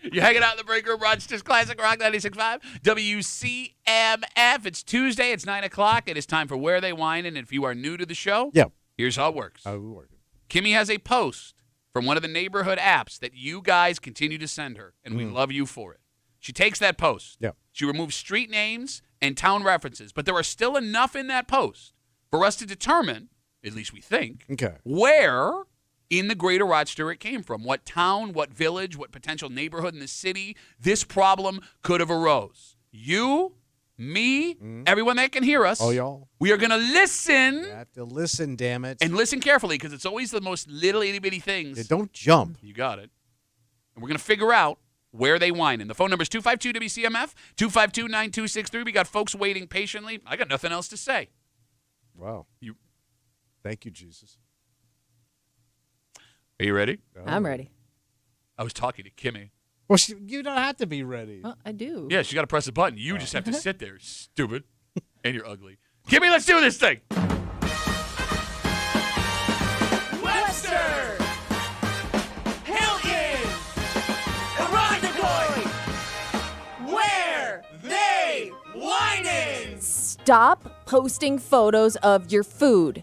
You're hanging out in the break room, Rochester's Classic Rock 96.5, WCMF. It's Tuesday. It's 9 o'clock. It is time for Where They Whine. And if you are new to the show, here's how it works. Kimmy has a post from one of the neighborhood apps that you guys continue to send her, and we love you for it. She takes that post. She removes street names and town references, but there are still enough in that post for us to determine, at least we think, where in the greater Rochester it came from. What town, what village, what potential neighborhood in the city this problem could have arose. You, me, everyone that can hear us. Oh, y'all. We are going to listen. You have to listen, damn it. And listen carefully, because it's always the most little itty-bitty things. Yeah, don't jump. You got it. And we're going to figure out where they whine. And the phone number is 252-WCMF, 252-9263. We got folks waiting patiently. I got nothing else to say. Wow. Thank you, Jesus. Are you ready? I'm ready. I was talking to Kimmy. Well, you don't have to be ready. Well, I do. Yeah, she got to press a button. You just have to sit there, stupid. And you're ugly. Kimmy, let's do this thing. Webster! Hilton! Irondequoit! Where they whining? Stop posting photos of your food.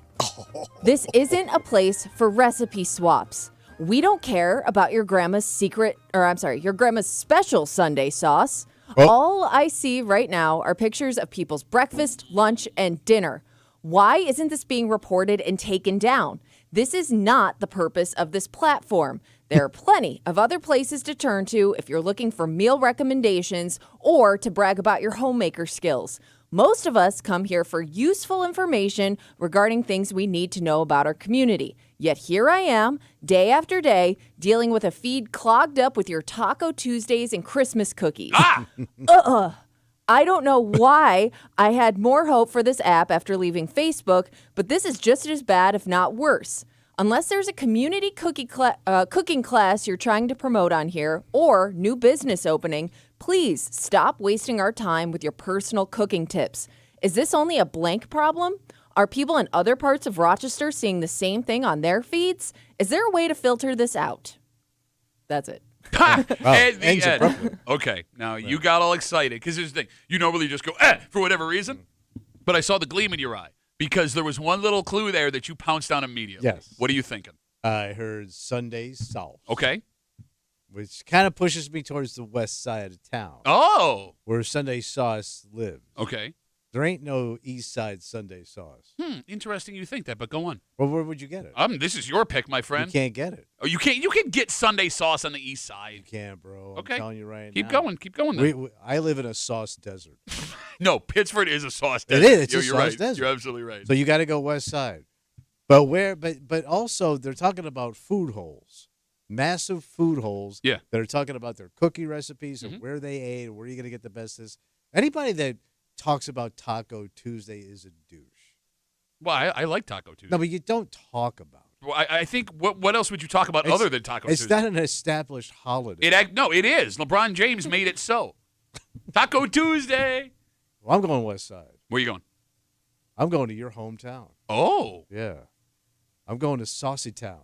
This isn't a place for recipe swaps. We don't care about your grandma's your grandma's special Sunday sauce. Oh. All I see right now are pictures of people's breakfast, lunch, and dinner. Why isn't this being reported and taken down? This is not the purpose of this platform. There are plenty of other places to turn to if you're looking for meal recommendations or to brag about your homemaker skills. Most of us come here for useful information regarding things we need to know about our community. Yet here I am, day after day, dealing with a feed clogged up with your Taco Tuesdays and Christmas cookies. I don't know why I had more hope for this app after leaving Facebook, but this is just as bad, if not worse. Unless there's a community cooking class you're trying to promote on here or new business opening, please stop wasting our time with your personal cooking tips. Is this only a blank problem? Are people in other parts of Rochester seeing the same thing on their feeds? Is there a way to filter this out? That's it. And the end. Okay, now you got all excited because here's the thing. You normally just go, for whatever reason. But I saw the gleam in your eye because there was one little clue there that you pounced on immediately. Yes. What are you thinking? I heard Sunday sauce. Okay. Which kind of pushes me towards the west side of town. Oh. Where Sunday sauce lives. Okay. There ain't no east side Sunday sauce. Interesting you think that, but go on. Well, where would you get it? This is your pick, my friend. You can't get it. Oh, you can't. You can get Sunday sauce on the east side. You can't, bro. Okay. I'm telling you right Keep now. going. Keep going. Then. I live in a sauce desert. No, Pittsford is a sauce desert. It is. It's a you're sauce right. desert. You're absolutely right. So you got to go west side. But but also they're talking about food holes. Massive food holes. Yeah. They're talking about their cookie recipes and where they ate, where are you going to get the best of this. Anybody that talks about Taco Tuesday is a douche. Well, I like Taco Tuesday. No, but you don't talk about it. Well, I think what else would you talk about other than Taco Tuesday? It's not an established holiday. No, it is. LeBron James made it so. Taco Tuesday. Well, I'm going west side. Where are you going? I'm going to your hometown. Oh. Yeah. I'm going to Saucy Town.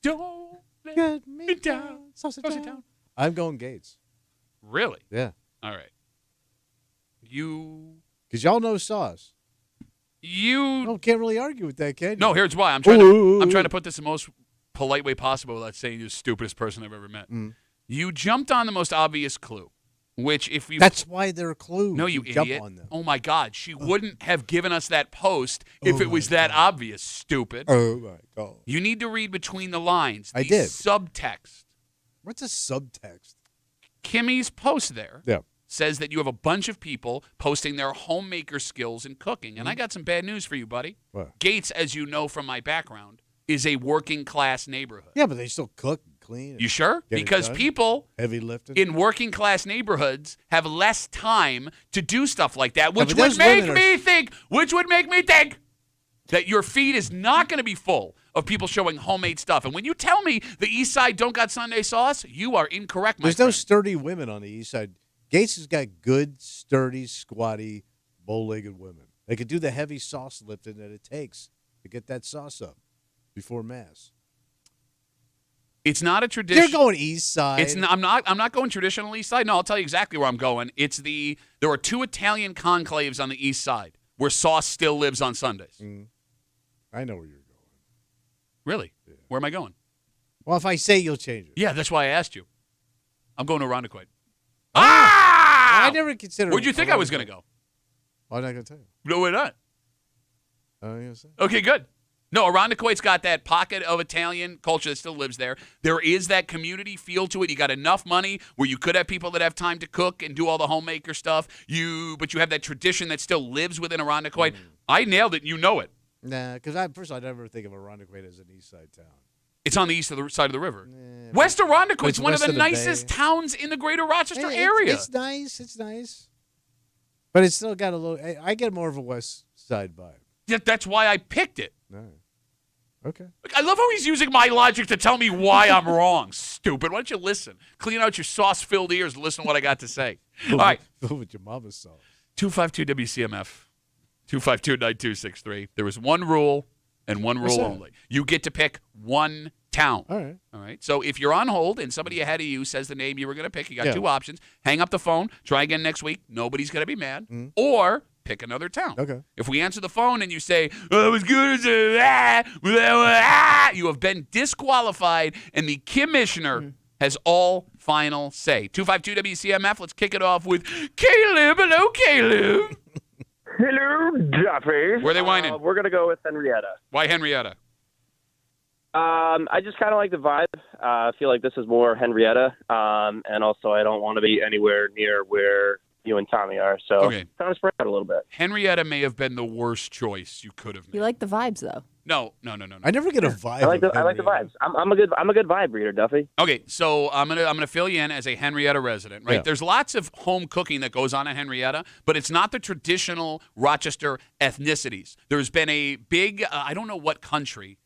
Don't let me down. Saucy Town. I'm going Gates. Really? Yeah. All right. Because y'all know sauce. Can't really argue with that, can you? No, here's why. I'm trying to put this in the most polite way possible without saying you're the stupidest person I've ever met. You jumped on the most obvious clue, which if you... That's why they're clues. No, you idiot. Jump on them. Oh, my God. She wouldn't have given us that post if it was that obvious, stupid. Oh, my God. You need to read between the lines. I did. Subtext. What's a subtext? Kimmy's post there. Yeah. Says that you have a bunch of people posting their homemaker skills in cooking. And I got some bad news for you, buddy. What? Gates, as you know from my background, is a working class neighborhood. Yeah, but they still cook and clean. You sure? Because people heavy lifting in working class neighborhoods have less time to do stuff like that, which but would those make women me think that your feed is not going to be full of people showing homemade stuff. And when you tell me the east side don't got Sunday sauce, you are incorrect, my There's friend. no sturdy women on the east side. Gates has got good, sturdy, squatty, bow-legged women. They could do the heavy sauce lifting that it takes to get that sauce up before Mass. It's not a tradition. You're going east side. It's not, I'm not going traditional east side. No, I'll tell you exactly where I'm going. There are 2 Italian conclaves on the east side where sauce still lives on Sundays. I know where you're going. Really? Yeah. Where am I going? Well, if I say, you'll change it. Yeah, that's why I asked you. I'm going to Irondequoit. I never considered. Where'd you think I was going to go? I'm not going to tell you. No, we're not. Oh, yes. Okay, good. No, Irondequoit's got that pocket of Italian culture that still lives there. There is that community feel to it. You got enough money where you could have people that have time to cook and do all the homemaker stuff. But you have that tradition that still lives within Irondequoit. I nailed it. You know it. Nah, because first I never think of Irondequoit as an east side town. It's on the east side of the river. West Irondequoit's one of the nicest towns in the greater Rochester area. It's nice. It's nice. But it's still got a little. I get more of a west side vibe. Yeah, that's why I picked it. No. Okay. I love how he's using my logic to tell me why I'm wrong. Stupid. Why don't you listen? Clean out your sauce-filled ears and listen to what I got to say. All right. Fill with your mama's sauce. 252 WCMF. 252-9263. There is one rule and one rule only. You get to pick one town. All right. So if you're on hold and somebody ahead of you says the name you were going to pick, you got 2 options. Hang up the phone. Try again next week. Nobody's going to be mad. Or pick another town. Okay. If we answer the phone and you say, "Oh, it was good as you have been disqualified, and the commissioner has all final say. 252 WCMF. Let's kick it off with Caleb. Hello, Caleb. Hello, Duffy. Where are they whining? We're going to go with Henrietta. Why Henrietta? I just kind of like the vibe. I feel like this is more Henrietta. And also I don't want to be anywhere near where you and Tommy are. So kind of spread out a little bit. Henrietta may have been the worst choice you could have made. You like the vibes, though. No. I never get a vibe. I like the vibes. I'm a good vibe reader, Duffy. Okay, so I'm gonna fill you in as a Henrietta resident, right? Yeah. There's lots of home cooking that goes on in Henrietta, but it's not the traditional Rochester ethnicities. There's been a big, I don't know what country.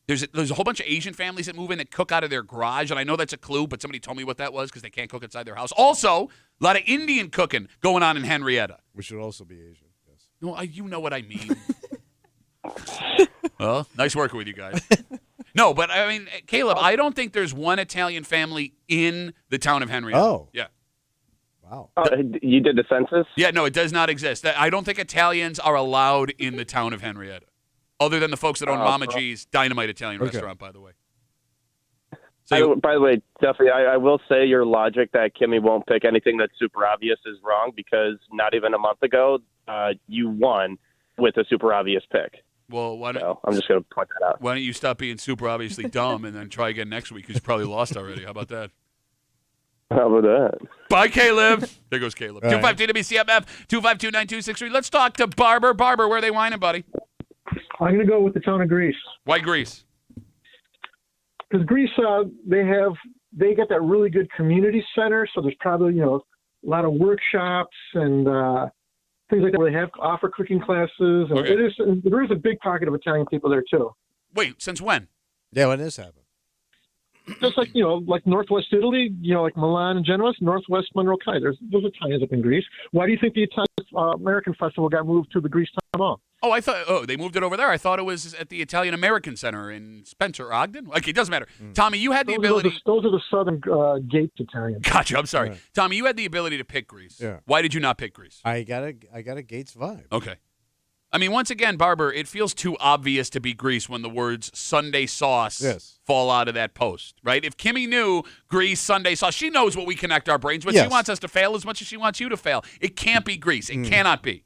There's a whole bunch of Asian families that move in that cook out of their garage, and I know that's a clue, but somebody told me what that was because they can't cook inside their house. Also, a lot of Indian cooking going on in Henrietta. Which should also be Asian, yes. No, you know what I mean. Well, nice working with you guys. No, but I mean, Caleb, I don't think there's one Italian family in the town of Henrietta. Oh. Yeah. Wow. You did the census? Yeah, no, it does not exist. I don't think Italians are allowed in the town of Henrietta, other than the folks that own Mama G's Dynamite Italian restaurant, by the way. So by the way, Duffy, I will say your logic that Kimmy won't pick anything that's super obvious is wrong, because not even a month ago, you won with a super obvious pick. Well, I'm just going to point that out. Why don't you stop being super obviously dumb and then try again next week, because you probably lost already. How about that? How about that? Bye, Caleb. There goes Caleb. 252 WCMF, 252-9263. Let's talk to Barber. Barber, where are they whining, buddy? I'm going to go with the town of Greece. Why Greece? Because Greece, they get that really good community center, so there's probably a lot of workshops and things like that where they offer cooking classes. And there is a big pocket of Italian people there too. Wait, since when? Yeah, when this happened? Just like like Northwest Italy, like Milan and Genoa, Northwest Monroe Kai. There's Italians up in Greece. Why do you think the Italian American Festival got moved to the Greece Town Hall? Oh, they moved it over there. I thought it was at the Italian American Center in Spencer, Ogden. Okay, it doesn't matter. Tommy, you had the ability. Those are the Southern Gate Italians. Gotcha. I'm sorry, Right. Tommy. You had the ability to pick Greece. Yeah. Why did you not pick Greece? I got a Gates vibe. Okay. I mean, once again, Barber, it feels too obvious to be Greece when the words Sunday sauce fall out of that post, right? If Kimmy knew Greece, Sunday sauce, she knows what we connect our brains with. She wants us to fail as much as she wants you to fail. It can't be Greece. It cannot be.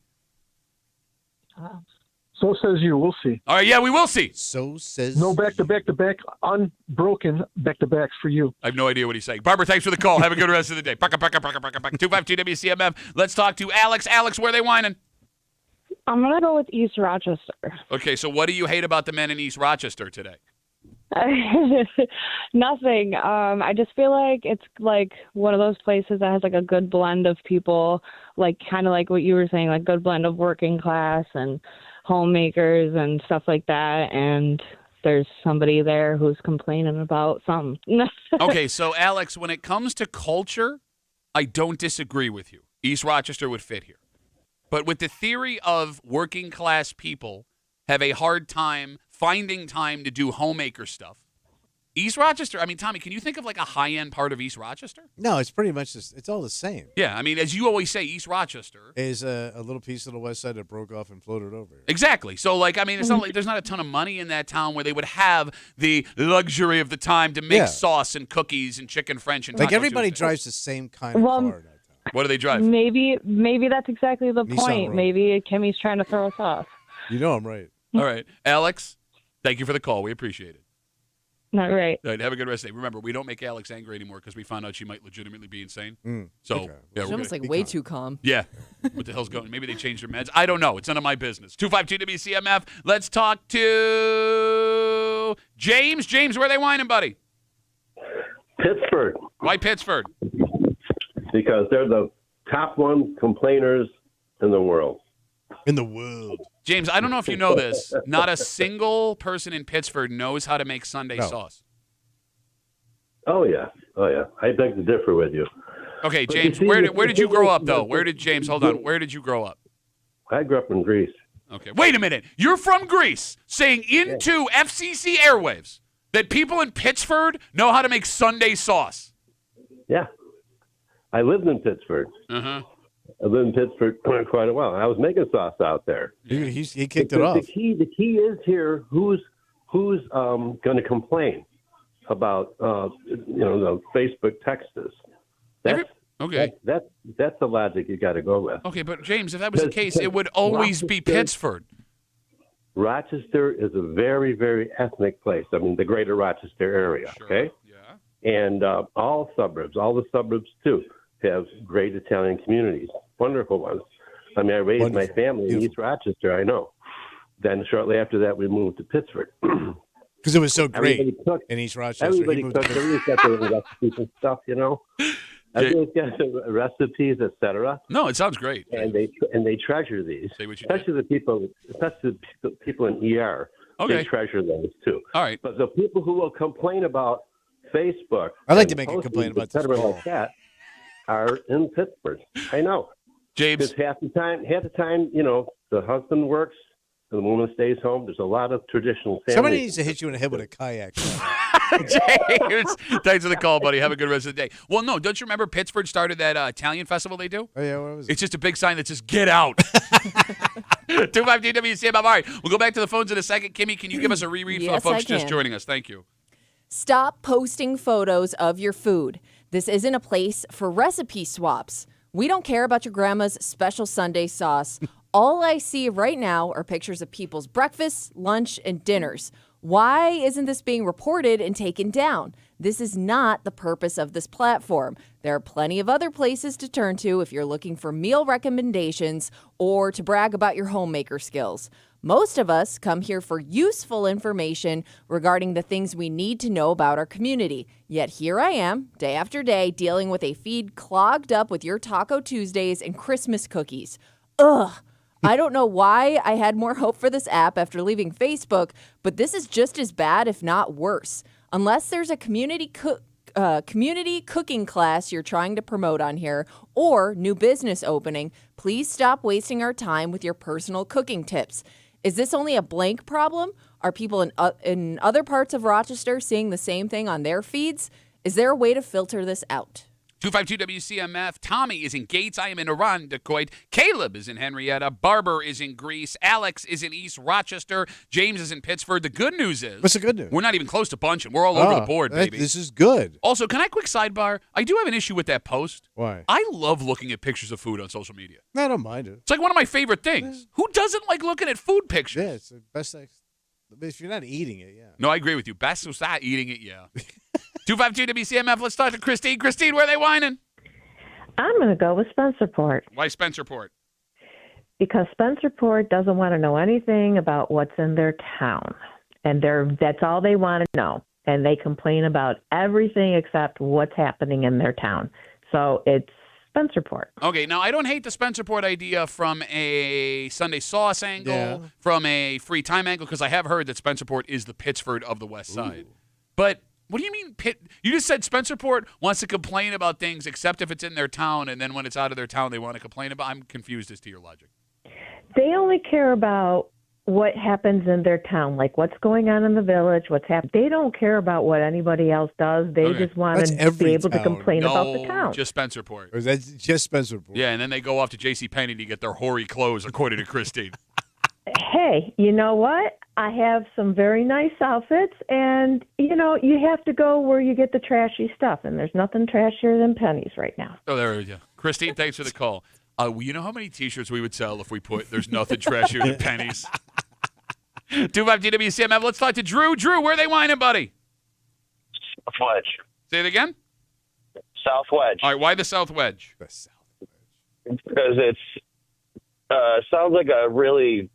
So says you. We'll see. All right, yeah, we will see. So says no back-to-back, unbroken back-to-backs for you. I have no idea what he's saying. Barber, thanks for the call. Have a good rest of the day. 252 WCMF. Let's talk to Alex. Alex, where are they whining? I'm going to go with East Rochester. Okay, so what do you hate about the men in East Rochester today? Nothing. I just feel like it's like one of those places that has like a good blend of people, like kind of like what you were saying, like good blend of working class and homemakers and stuff like that. And there's somebody there who's complaining about something. Okay, so Alex, when it comes to culture, I don't disagree with you. East Rochester would fit here. But with the theory of working class people have a hard time finding time to do homemaker stuff, East Rochester, I mean, Tommy, can you think of like a high-end part of East Rochester? No, it's pretty much just, it's all the same. Yeah, I mean, as you always say, East Rochester is a little piece of the west side that broke off and floated over here. Exactly. So, like, I mean, it's not like there's not a ton of money in that town where they would have the luxury of the time to make sauce and cookies and chicken French and like Taco everybody Tuesday. drives the same kind of car. What do they drive? Maybe that's exactly the Nissan point. Rogue. Maybe Kimmy's trying to throw us off. You know I'm right. All right. Alex, thank you for the call. We appreciate it. Not right. All right, have a good rest of the day. Remember, we don't make Alex angry anymore because we found out she might legitimately be insane. So, okay. yeah, She's we're almost gonna, like way too calm. Yeah. What the hell's going? Maybe they changed their meds. I don't know. It's none of my business. 252 WCMF. Let's talk to James. James, where are they whining, buddy? Pittsburgh. Why Pittsburgh? Because they're the top one complainers in the world. In the world. James, I don't know if you know this. Not a single person in Pittsburgh knows how to make Sunday sauce. Oh, yeah. I beg to differ with you. Okay, But James, you see, where did you grow up, though? Where did you grow up? I grew up in Greece. Okay, wait a minute. You're from Greece, saying into FCC airwaves that people in Pittsburgh know how to make Sunday sauce. Yeah. I lived in Pittsburgh. Uh-huh. I lived in Pittsburgh quite a while. I was making sauce out there. He kicked it off. The key is here who's going to complain about the Facebook texters. That's the logic you got to go with. Okay, but James, if that was the case, it would always be Pittsburgh. Rochester is a very, very ethnic place. I mean, the greater Rochester area, okay? Yeah. And all the suburbs, too, have great Italian communities, wonderful ones. I mean, I raised my family in East Rochester, I know. Then shortly after that, we moved to Pittsburgh. Because it was so great in East Rochester. Everybody cooked. Everybody's got their recipes and stuff, you know? Everybody's got their recipes, etc. No, it sounds great. And they treasure these. Say what you especially the people in ER. Okay. They treasure those, too. All right. But the people who will complain about Facebook. I like to make a complaint about this. Like that are in Pittsburgh. I know. James. Because half the time, the husband works and the woman stays home. There's a lot of traditional families. Somebody needs to hit you in the head with a kayak. James, thanks for the call, buddy. Have a good rest of the day. Well, no, don't you remember Pittsburgh started that Italian festival they do? Oh, yeah, what was it? It's just a big sign that says, get out. 252 WCMF. All right, we'll go back to the phones in a second. Kimmy, can you give us a reread for the folks just joining us? Thank you. Stop posting photos of your food. This isn't a place for recipe swaps. We don't care about your grandma's special Sunday sauce. All I see right now are pictures of people's breakfasts, lunch, and dinners. Why isn't this being reported and taken down? This is not the purpose of this platform. There are plenty of other places to turn to if you're looking for meal recommendations or to brag about your homemaker skills. Most of us come here for useful information regarding the things we need to know about our community. Yet here I am, day after day, dealing with a feed clogged up with your Taco Tuesdays and Christmas cookies. Ugh. I don't know why I had more hope for this app after leaving Facebook, but this is just as bad, if not worse. Unless there's a community cooking class you're trying to promote on here or new business opening, please stop wasting our time with your personal cooking tips. Is this only a blank problem? Are people in other parts of Rochester seeing the same thing on their feeds? Is there a way to filter this out? 252 WCMF. Tommy is in Gates. I am in Irondequoit. Caleb is in Henrietta. Barber is in Greece. Alex is in East Rochester. James is in Pittsburgh. The good news is... What's the good news? We're not even close to bunching. We're all over the board, baby. This is good. Also, can I quick sidebar? I do have an issue with that post. Why? I love looking at pictures of food on social media. I don't mind it. It's like one of my favorite things. Who doesn't like looking at food pictures? Yeah, it's the best thing. If you're not eating it, yeah. No, I agree with you. Best was not eating it, yeah. 252 WCMF. Let's talk to Christine. Christine, where are they whining? I'm going to go with Spencerport. Why Spencerport? Because Spencerport doesn't want to know anything about what's in their town. And that's all they want to know. And they complain about everything except what's happening in their town. So it's Spencerport. Okay, now I don't hate the Spencerport idea from a Sunday sauce angle, from a free time angle, because I have heard that Spencerport is the Pittsford of the West Side. But what do you mean you just said Spencerport wants to complain about things except if it's in their town, and then when it's out of their town they want to complain about? I'm confused as to your logic. They only care about what happens in their town, like what's going on in the village, what's happening. They don't care about what anybody else does. They just want to be able to complain about the town. Just Spencerport. Or is that just Spencerport? Yeah, and then they go off to JCPenney to get their hoary clothes, according to Christine. Hey, you know what? I have some very nice outfits, and, you have to go where you get the trashy stuff, and there's nothing trashier than pennies right now. Oh, there we go. Christine, thanks for the call. You know how many T-shirts we would sell if we put "There's nothing trashier than pennies"? 252 WCMF. Let's talk to Drew. Drew, where are they whining, buddy? South Wedge. Say it again. South Wedge. All right. Why the South Wedge? Because it's sounds like a really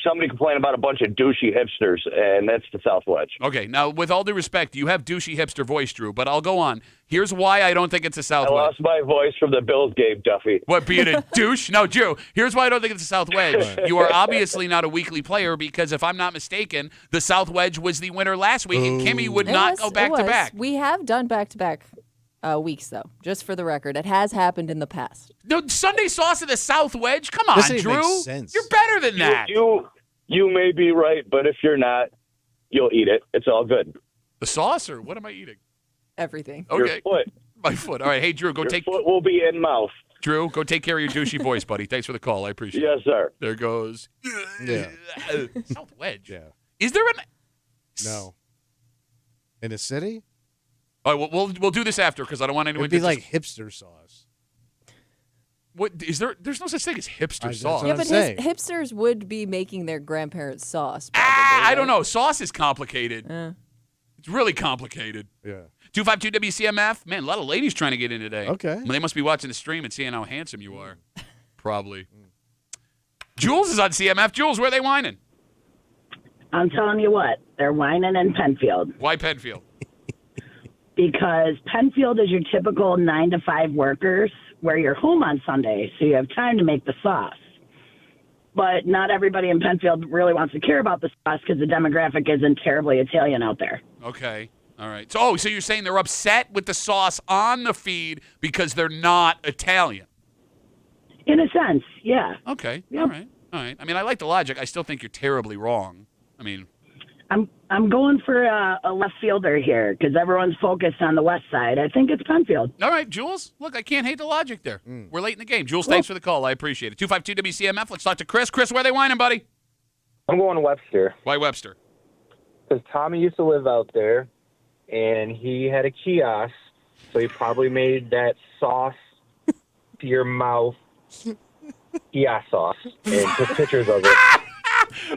somebody complaining about a bunch of douchey hipsters, and that's the South Wedge. Okay. Now, with all due respect, you have douchey hipster voice, Drew, but I'll go on. Here's why I don't think it's a South Wedge. I lost my voice from the Bills game, Duffy. What, being a douche? No, Drew, here's why I don't think it's a South Wedge. You are obviously not a weekly player because, if I'm not mistaken, the South Wedge was the winner last week, and Kimmy would not go back-to-back. We have done back-to-back weeks, though, just for the record. It has happened in the past. No, Sunday sauce of the South Wedge? Come on, Drew. Makes sense. You're better than that. You may be right, but if you're not, you'll eat it. It's all good. The sauce, or what am I eating? Everything. Okay. Your foot. My foot. All right. Hey, Drew, Your foot will be in mouth. Drew, go take care of your douchey voice, buddy. Thanks for the call. I appreciate it. Yes, sir. There goes. Yeah. South Wedge. Yeah. Is there an... No. In a city? All right, we'll do this after because I don't want anyone It'd be to... like hipster sauce. What is there? There's no such thing as hipster sauce. Yeah, but hipsters would be making their grandparents' sauce. I don't know. Sauce is complicated. It's really complicated. Yeah. 252 WCMF. Man, a lot of ladies trying to get in today. Okay. Well, they must be watching the stream and seeing how handsome you are. Probably. Jules is on CMF. Jules, where are they whining? I'm telling you what, they're whining in Penfield. Why Penfield? Because Penfield is your typical 9-to-5 workers where you're home on Sunday, so you have time to make the sauce. But not everybody in Penfield really wants to care about the sauce because the demographic isn't terribly Italian out there. Okay. All right. So you're saying they're upset with the sauce on the feed because they're not Italian? In a sense, yeah. Okay. Yep. All right. I mean, I like the logic. I still think you're terribly wrong. I mean... I'm going for a left fielder here because everyone's focused on the west side. I think it's Penfield. All right, Jules. Look, I can't hate the logic there. We're late in the game. Jules, thanks for the call. I appreciate it. 252 WCMF. Let's talk to Chris. Chris, where are they whining, buddy? I'm going Webster. Why Webster? Because Tommy used to live out there, and he had a kiosk, so he probably made that sauce to your mouth kiosk sauce and took pictures of it.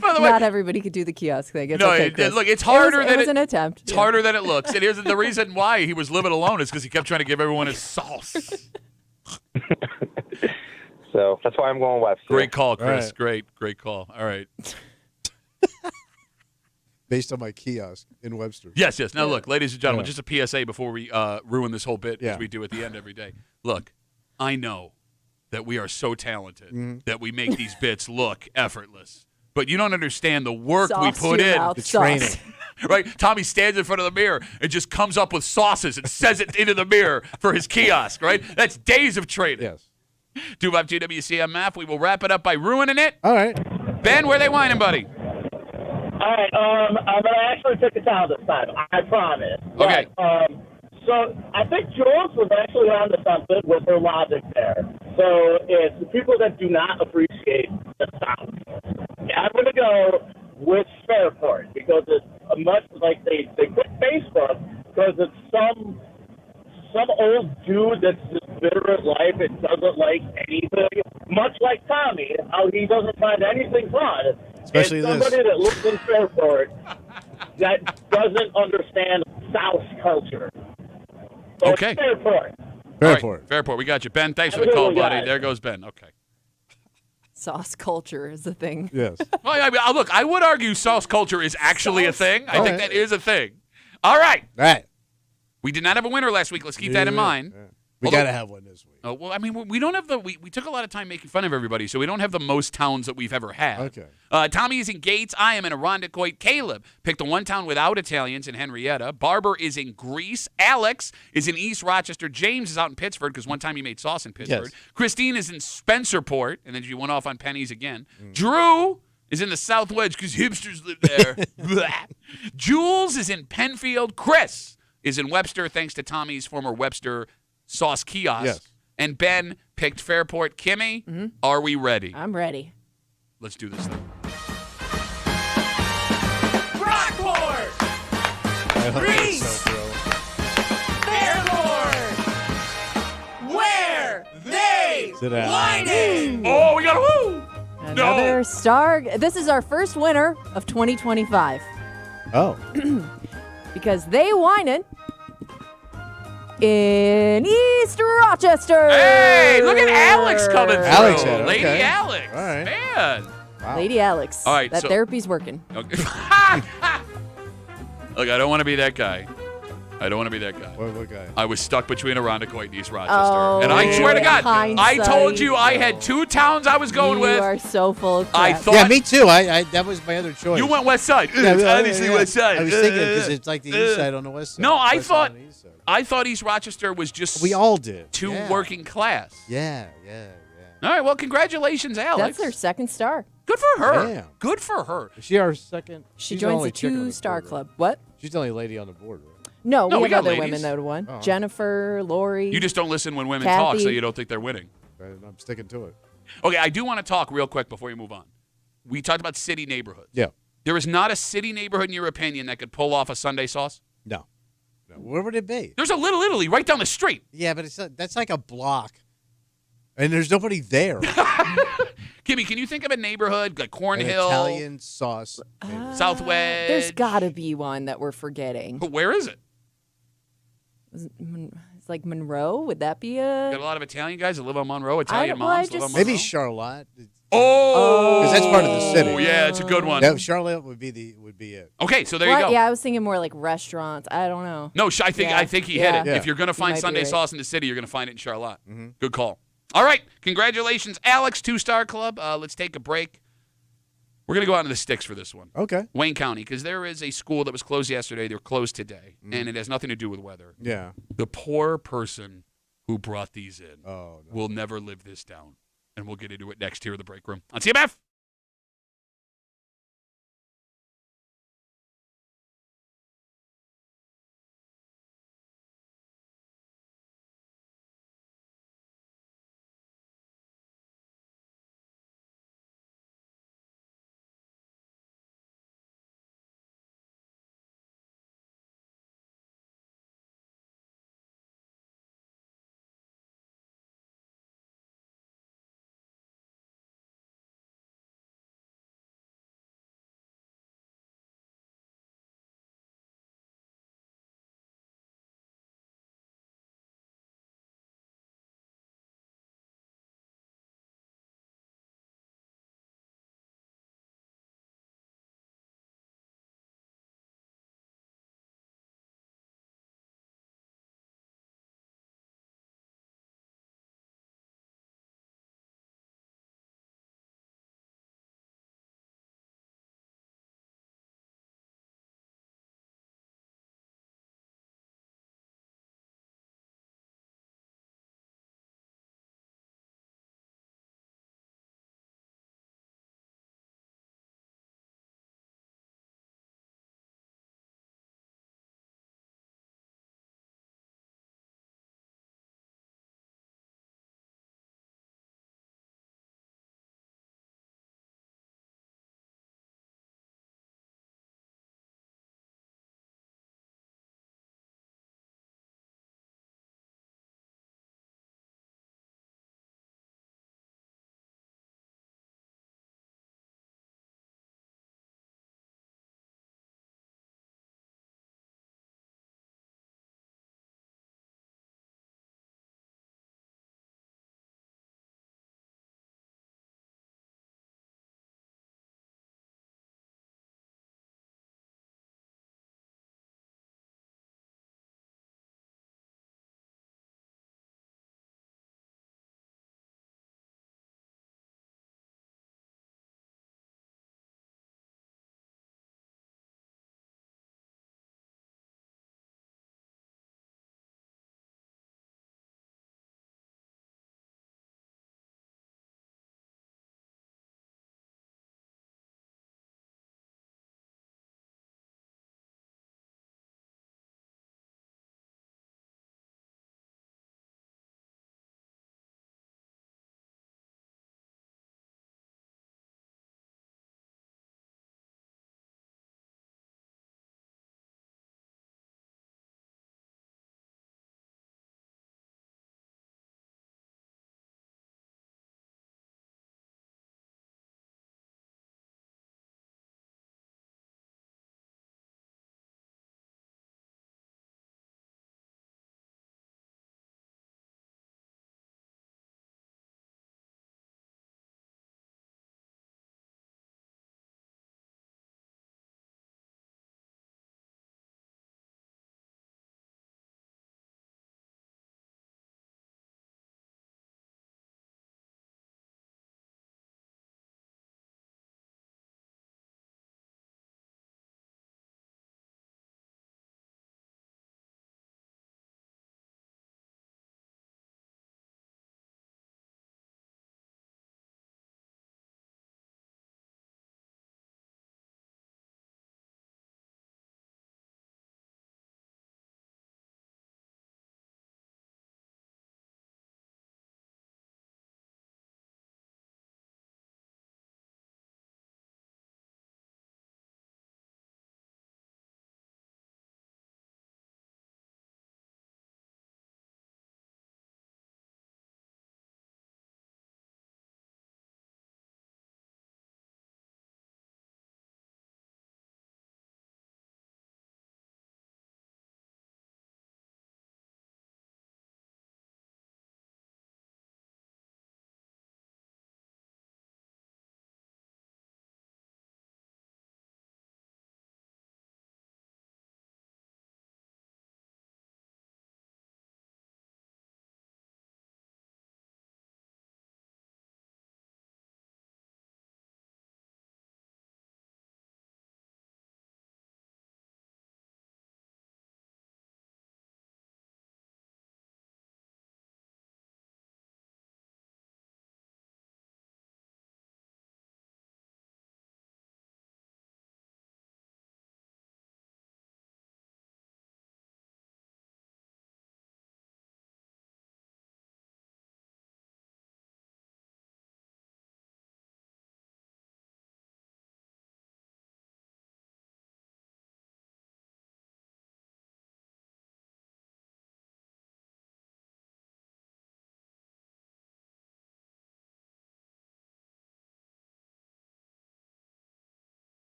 By the way, not everybody could do the kiosk thing. It's no, okay, Chris. look, it's harder it than was an attempt. It's harder than it looks. It isn't the reason why he was living alone is because he kept trying to give everyone his sauce. So that's why I'm going Webster. Great call, Chris. Right. Great call. All right. Based on my kiosk in Webster. Yes. Now, look, ladies and gentlemen, just a PSA before we ruin this whole bit as Yeah. we do at the end every day. Look, I know that we are so talented that we make these bits look effortless. But you don't understand the work we put in. The training. Right? Tommy stands in front of the mirror and just comes up with sauces and says it into the mirror for his kiosk, right? That's days of training. Yes. 252 WCMF. We will wrap it up by ruining it. All right. Ben, where are they whining, buddy? All right, I'm going to actually pick a town this time. I promise. Okay. But, so I think Jules was actually onto something with her logic there. So it's the people that do not appreciate the South. I'm going to go with Fairport because it's a much like they quit Facebook because it's some old dude that's just bitter at life and doesn't like anything. Much like Tommy, how he doesn't find anything fun. Especially and somebody that lives in Fairport that doesn't understand South culture. So Okay. it's Fairport. Fairport. Right, Fairport. We got you. Ben, thanks for Have the a good call, one, buddy. guys. There goes Ben. Okay. Sauce culture is the thing. Yes. Well, I mean, look, I would argue sauce culture is actually a thing. I All think right. that is a thing. All right. All right. We did not have a winner last week. Let's keep that in mind. We got to have one this week. Oh, well, I mean, we don't have we took a lot of time making fun of everybody, so we don't have the most towns that we've ever had. Okay. Tommy is in Gates. I am in Irondequoit. Caleb picked the one town without Italians in Henrietta. Barber is in Greece. Alex is in East Rochester. James is out in Pittsburgh because one time he made sauce in Pittsburgh. Yes. Christine is in Spencerport, and then she went off on pennies again. Drew is in the South Wedge because hipsters live there. Blah. Jules is in Penfield. Chris is in Webster, thanks to Tommy's former Webster sauce kiosk. Yes. And Ben picked Fairport. Kimmy, are we ready? I'm ready. Let's do this thing. Rockport! Greece! Fairport! Where they Sit down. whining! Oh, we got a woo! Another star. This is our first winner of 2025 Oh. because they whining in East Rochester. Hey, look at Alex coming through. Alex had it, Lady okay. Alex. All right. Man. Wow. Lady Alex. All right, that so- therapy's working. Okay. Look, I don't want to be that guy. I don't want to be that guy. What guy? I was stuck between Irondequoit and East Rochester. Oh, and I swear to God, I hindsight. told you I had two towns I was going You with. are so full of crap. I thought Yeah, me too. I that was my other choice. you went West Side. Yeah, It's yeah, obviously yeah. West Side. I was thinking because it's like the east side on the west side. No, I West side thought on the east side. I thought East Rochester was just We all did. too Yeah. working class. Yeah. All right, well, congratulations, Alex. That's their second star. Good for her. Damn. Good for her. Is she our second? She she's joins only the chick on 2-star board, right? club. What? She's the only lady on the board, right? No, No, we we have got other ladies. women that won. Oh. Jennifer, Lori. You just don't listen when women talk, so Kathy. you don't think they're winning. I'm sticking to it. Okay, I do want to talk real quick before you move on. We talked about city neighborhoods. Yeah. There is not a city neighborhood, in your opinion, that could pull off a Sunday sauce? No. Where would it be? There's a Little Italy right down the street. Yeah, but that's like a block, and there's nobody there. Kimmy, can you think of a neighborhood like An Cornhill, Italian sauce. Southwest? There's got to be one that we're forgetting. Where is it? It's like Monroe. Would that be Got a? a lot of Italian guys that live on Monroe. Italian well, I moms live on just- Monroe. Maybe Charlotte. Oh, because that's part of the city. Yeah, it's a good one. That Charlotte would be it. Okay, so there you Well, go. yeah, I was thinking more like restaurants. I don't know. No, I think he hit it. Yeah. If you're going to find might be Sunday right. sauce in the city, you're going to find it in Charlotte. Good call. All right, congratulations, Alex, 2-star club. Let's take a break. We're going to go out into the sticks for this one. Okay. Wayne County, because there is a school that was closed yesterday. They're closed today, and it has nothing to do with weather. Yeah. The poor person who brought these in Oh, no. will never live this down. And we'll get into it next here in the break room on CMF.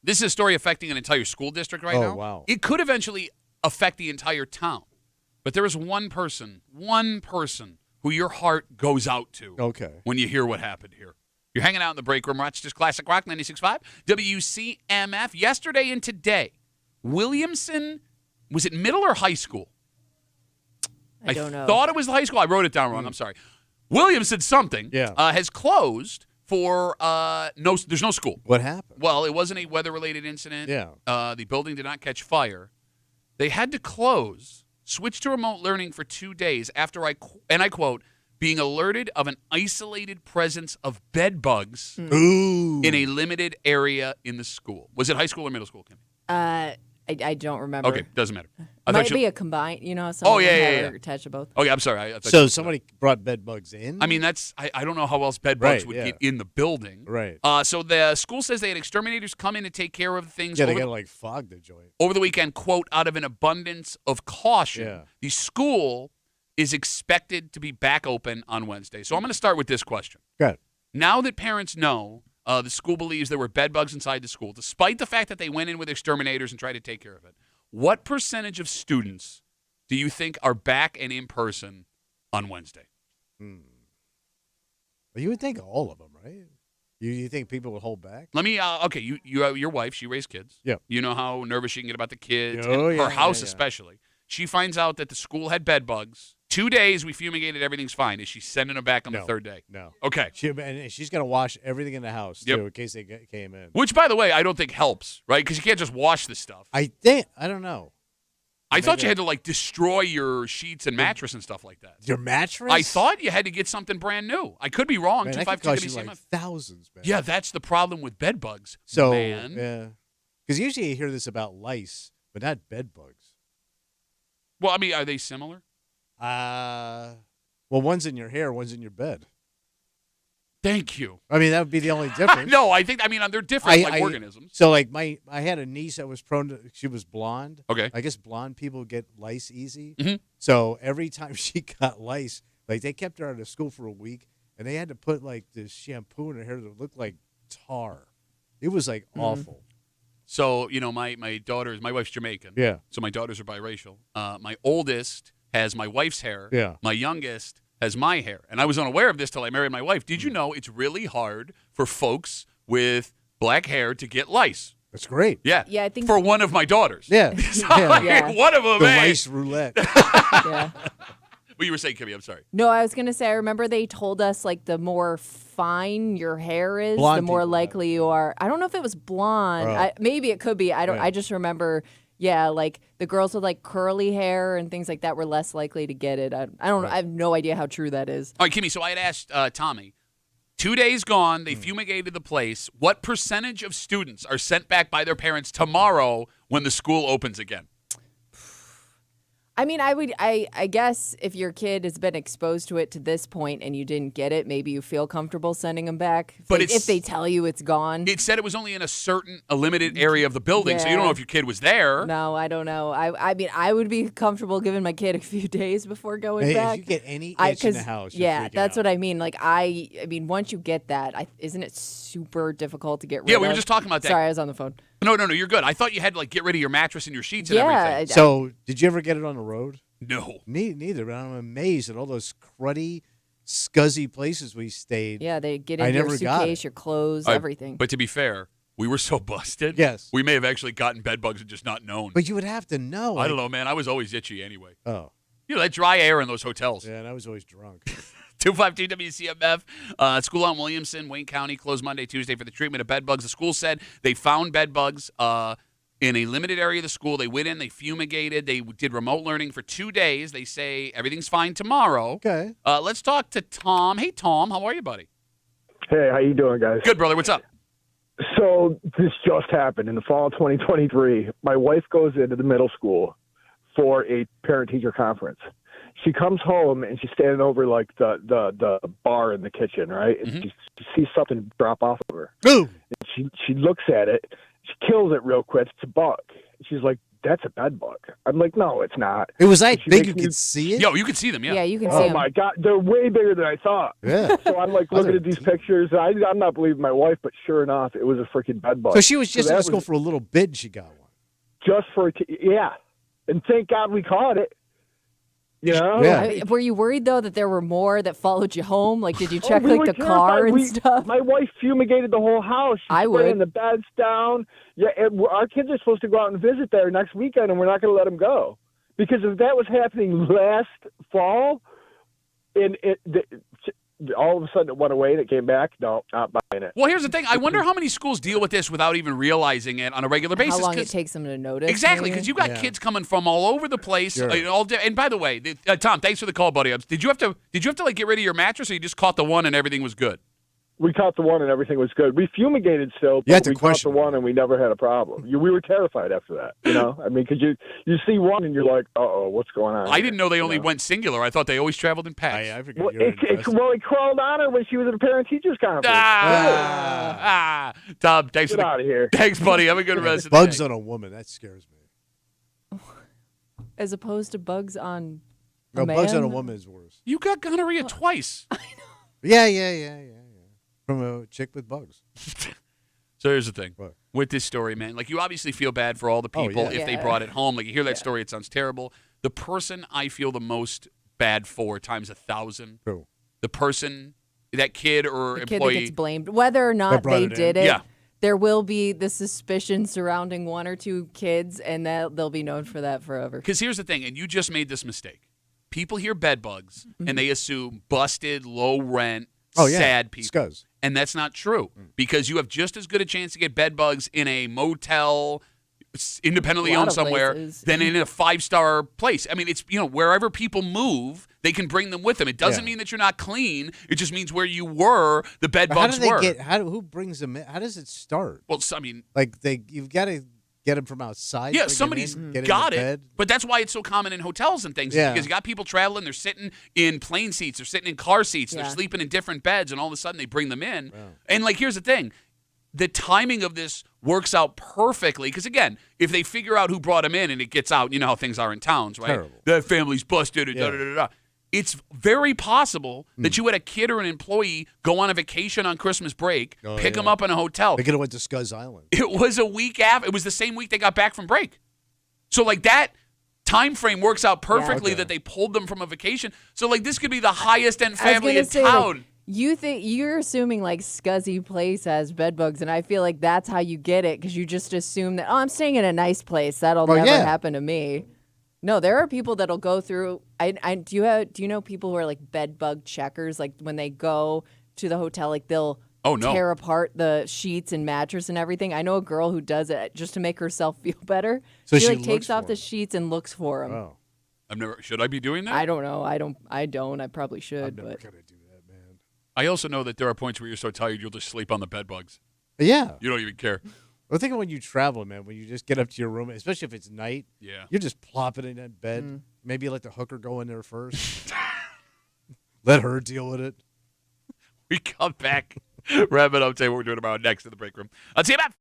This is a story affecting an entire school district right now. Oh, wow. It could eventually affect the entire town. But there is one person who your heart goes out to when you hear what happened here. You're hanging out in the break room, Rochester's Classic Rock 96.5, WCMF. Yesterday and today, Williamson, was it middle or high school? I don't know. I thought it was high school. I wrote it down wrong. I'm sorry. Williamson something has closed for there's no school. What happened? Well, it wasn't a weather-related incident. Yeah. The building did not catch fire. They had to close, switch to remote learning for 2 days after I quote, being alerted of an isolated presence of bed bugs in a limited area in the school. Was it high school or middle school, Kim? I don't remember. Okay, doesn't matter. Might be a combined, some of them are attached to both. Okay, I'm sorry. So somebody brought bed bugs in? I mean, I don't know how else bed bugs would get in the building. Right. So the school says they had exterminators come in to take care of things. Yeah, they got to fog the joint. Over the weekend, quote, out of an abundance of caution, the school is expected to be back open on Wednesday. So I'm going to start with this question. Good. Now that parents know the school believes there were bed bugs inside the school, despite the fact that they went in with exterminators and tried to take care of it, what percentage of students do you think are back and in person on Wednesday? Well, you would think all of them, right? You think people would hold back? Let me, your wife, she raised kids. Yeah. You know how nervous she can get about the kids, Oh, and yeah, her house yeah. especially. She finds out that the school had bed bugs. 2 days, we fumigated, everything's fine. Is she sending them back on the third day? No. Okay. And she's going to wash everything in the house, too, in case they came in. Which, by the way, I don't think helps, right? Because you can't just wash this stuff. I don't know. I thought you had to, destroy your sheets and mattress and stuff like that. Your mattress? I thought you had to get something brand new. I could be wrong. Man, that could cost you thousands, man. Yeah, that's the problem with bed bugs, So, man. yeah. Because usually you hear this about lice, but not bed bugs. Well, I mean, are they similar? Well, one's in your hair, one's in your bed. Thank you. I mean, that would be the only difference. No, they're different, organisms. So, I had a niece that was she was blonde. Okay. I guess blonde people get lice easy. Mm-hmm. So every time she got lice, they kept her out of school for a week, and they had to put, this shampoo in her hair that looked like tar. It was, awful. So, my wife's Jamaican. Yeah. So my daughters are biracial. My oldest has my wife's hair. Yeah. My youngest has my hair. And I was unaware of this till I married my wife. Did you know it's really hard for folks with black hair to get lice? That's great. Yeah. Yeah, I think for one of my daughters. Yeah. So, Yeah. One of them, The hey. lice roulette. Yeah. What you were saying, Kimmy, I'm sorry. No, I was going to say, I remember they told us, the more fine your hair is, Blonde the more people likely you are. I don't know if it was blonde. Oh. Maybe it could be. Right. I just remember, the girls with, curly hair and things like that were less likely to get it. I don't know. I have no idea how true that is. All right, Kimmy, so I had asked Tommy, 2 days gone, they fumigated the place. What percentage of students are sent back by their parents tomorrow when the school opens again? I mean, I guess if your kid has been exposed to it to this point and you didn't get it, maybe you feel comfortable sending them back. But if they tell you it's gone. It said it was only in a limited area of the building, so you don't know if your kid was there. No, I don't know. I mean, I would be comfortable giving my kid a few days before going back. If you get any itch in the house, you're freaking that's out. what I mean. I mean, once you get that, isn't it super difficult to get rid of? Yeah, we were just talking about that. Sorry, I was on the phone. No, you're good. I thought you had to get rid of your mattress and your sheets and Yeah, everything. So, did you ever get it on the road? No. Neither, but I'm amazed at all those cruddy, scuzzy places we stayed. Yeah, they get I into your never got suitcase, it. your clothes, everything. But to be fair, we were so busted. Yes. We may have actually gotten bed bugs and just not known. But you would have to know. I don't know, man. I was always itchy anyway. Oh. That dry air in those hotels. Yeah, and I was always drunk. 252 WCMF. School out in Williamson, Wayne County, closed Monday, Tuesday for the treatment of bed bugs. The school said they found bed bugs in a limited area of the school. They went in, they fumigated, they did remote learning for 2 days. They say everything's fine tomorrow. Okay. Let's talk to Tom. Hey, Tom, how are you, buddy? Hey, how you doing, guys? Good, brother. What's up? So this just happened in the fall of 2023. My wife goes into the middle school for a parent-teacher conference. She comes home and she's standing over the bar in the kitchen, right? And she sees something drop off of her. Boom! And she looks at it. She kills it real quick. It's a bug. She's like, that's a bed bug. I'm like, no, it's not. It was that She big makes you me- could see it? Yo, you can see them, yeah. Yeah, you can see Oh them. my God, they're way bigger than I thought. Yeah. So I'm like looking at these pictures. I'm not believing my wife, but sure enough, it was a freaking bed bug. So she was just that in school for a little bit and she got one. just for yeah, and thank God we caught it. You know? Were you worried though that there were more that followed you home? Like, did you check we like were the car terrified. and stuff? My wife fumigated the whole house. She's I spraying would. the beds down. Yeah, and our kids are supposed to go out and visit there next weekend, and we're not going to let them go because if that was happening last fall, and all of a sudden it went away and it came back. No, not buying it. Well, here's the thing. I wonder how many schools deal with this without even realizing it on a regular basis. How long it 'cause- takes them to notice? Exactly, maybe? because you got kids coming from all over the place. Sure. And by the way, Tom, thanks for the call, buddy. Did you have to like get rid of your mattress, or you just caught the one and everything was good? We caught the one and everything was good. We fumigated still, You had but to we caught question the one and we never had a problem. We were terrified after that. You know, I mean, because you see one and you're like, uh-oh, what's going on? I didn't know they only went singular. I thought they always traveled in packs. I forget Well, you're it crawled on her when she was at a parent-teachers conference. Tom, thanks Get for the, out of here. Thanks, buddy. Have a good rest of the Bugs day. on a woman, that scares me. As opposed to bugs on No, a man? bugs on a woman is worse. You got gonorrhea twice. Yeah. From a chick with bugs. So here's the thing What? with this story, man. Like, you obviously feel bad for all the Oh, people yeah. if they Yeah. brought it home. Like, you hear that story, it sounds terrible. The person I feel the most bad for times 1,000. Who? The person, that kid or The kid that employee. gets blamed, whether or not brought they it in. did it. Yeah. There will be the suspicion surrounding one or two kids, and they'll be known for that forever. Because here's the thing, and you just made this mistake. People hear bed bugs, and they assume busted, low rent, Oh, yeah. sad people. Scuzz. And that's not true because you have just as good a chance to get bed bugs in a motel, independently A lot owned of somewhere, places. than in a 5-star place. I mean, it's, wherever people move, they can bring them with them. It doesn't Yeah. mean that you're not clean. It just means where you were, the bed But how bugs do they were. who brings them in? How does it start? Well, I mean, Like you've got to get them from outside. yeah, bring 'em somebody's in, get got in the it. bed. But that's why it's so common in hotels and things. is Yeah. Because you got people traveling, they're sitting in plane seats, they're sitting in car seats, Yeah. they're sleeping in different beds, and all of a sudden they bring them in. And, like, here's the thing. The timing of this works out perfectly because, again, if they figure out who brought him in and it gets out, you know how things are in towns, right? Terrible. That family's busted, and Yeah. da-da-da-da. It's very possible that you had a kid or an employee go on a vacation on Christmas break, Oh, pick yeah. them up in a hotel. They could have went to Scuzz Island. It was a week after. It was the same week they got back from break. So, like, that time frame works out perfectly okay. that they pulled them from a vacation. So, like, this could be the highest end I was family gonna in say, like, town. you think you're assuming like Scuzzy Place has bed bugs, and I feel like that's how you get it because you just assume that I'm staying in a nice place. That'll Oh, never yeah. happen to me. No, there are people that'll go through. Do you know people who are like bed bug checkers? Like when they go to the hotel, like they'll Oh, no. tear apart the sheets and mattress and everything. I know a girl who does it just to make herself feel better. So she she like takes looks off for the 'em. sheets and looks for them. Oh, Should I be doing that? I don't know. I don't. I probably should. I'm never But gonna do that, man. I also know that there are points where you're so tired you'll just sleep on the bed bugs. Yeah. You don't even care. Well, think of when you travel, man. When you just get up to your room, especially if it's night. Yeah. You're just plopping in that bed. Maybe let the hooker go in there first. Let her deal with it. We come back, wrap it up, tell you what we're doing about next in the break room. I'll see you about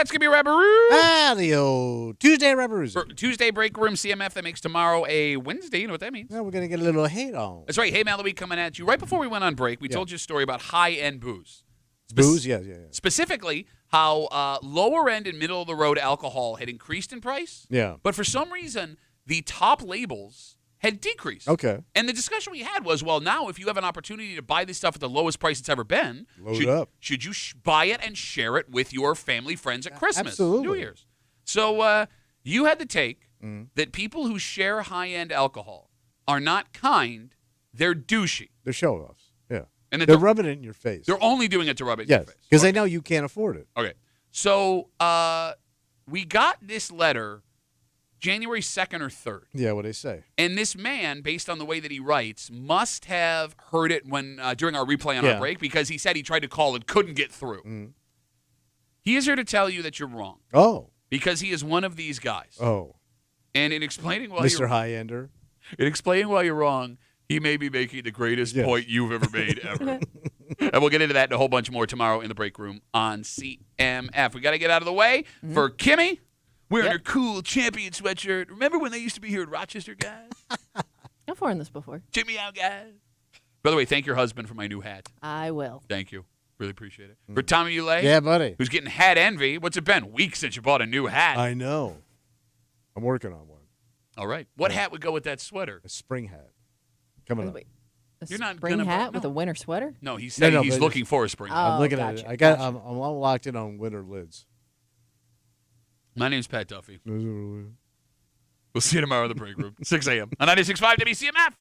That's going to be Rabberoo. The old Tuesday Rabberoo. Tuesday break room CMF. That makes tomorrow a Wednesday. You know what that means? Yeah, we're going to get a little hate on. That's right. Hey, Mallory coming at you. Right before we went on break, we told you a story about high-end booze. Booze? Yeah. Specifically, how lower-end and middle-of-the-road alcohol had increased in price. Yeah. But for some reason, the top labels had decreased. Okay. And the discussion we had was, well, now if you have an opportunity to buy this stuff at the lowest price it's ever been, should you buy it and share it with your family, friends at Christmas, absolutely. New Year's? So you had the take that people who share high-end alcohol are not kind, they're douchey. They're show-offs. Yeah. And they're rubbing it in your face. They're only doing it to rub it in your face. Because they know you can't afford it. Okay. So we got this letter January 2nd or 3rd. Yeah, what they say. And this man, based on the way that he writes, must have heard it when during our replay on our break, because he said he tried to call and couldn't get through. He is here to tell you that you're wrong. Oh. Because he is one of these guys. Oh. And in explaining why Mr. you're High-Ender. In explaining why you're wrong, he may be making the greatest point you've ever made ever. And we'll get into that and a whole bunch more tomorrow in the break room on CMF. We got to get out of the way for Kimmy. Wearing her cool champion sweatshirt. Remember when they used to be here in Rochester, guys? I've worn this before. Check me out, guys. By the way, thank your husband for my new hat. I will. Thank you. Really appreciate it. For Tommy Ulay. Yeah, buddy. Who's getting hat envy. What's it been? Weeks since you bought a new hat. I know. I'm working on one. All right. What hat would go with that sweater? A spring hat. Coming up. You're not spring gonna hat with a winter sweater? No, he said he's looking for a spring hat. I'm looking at it. I'm locked in on winter lids. My name's Pat Duffy. We'll see you tomorrow in the break room, 6 a.m. on 96.5 WCMF.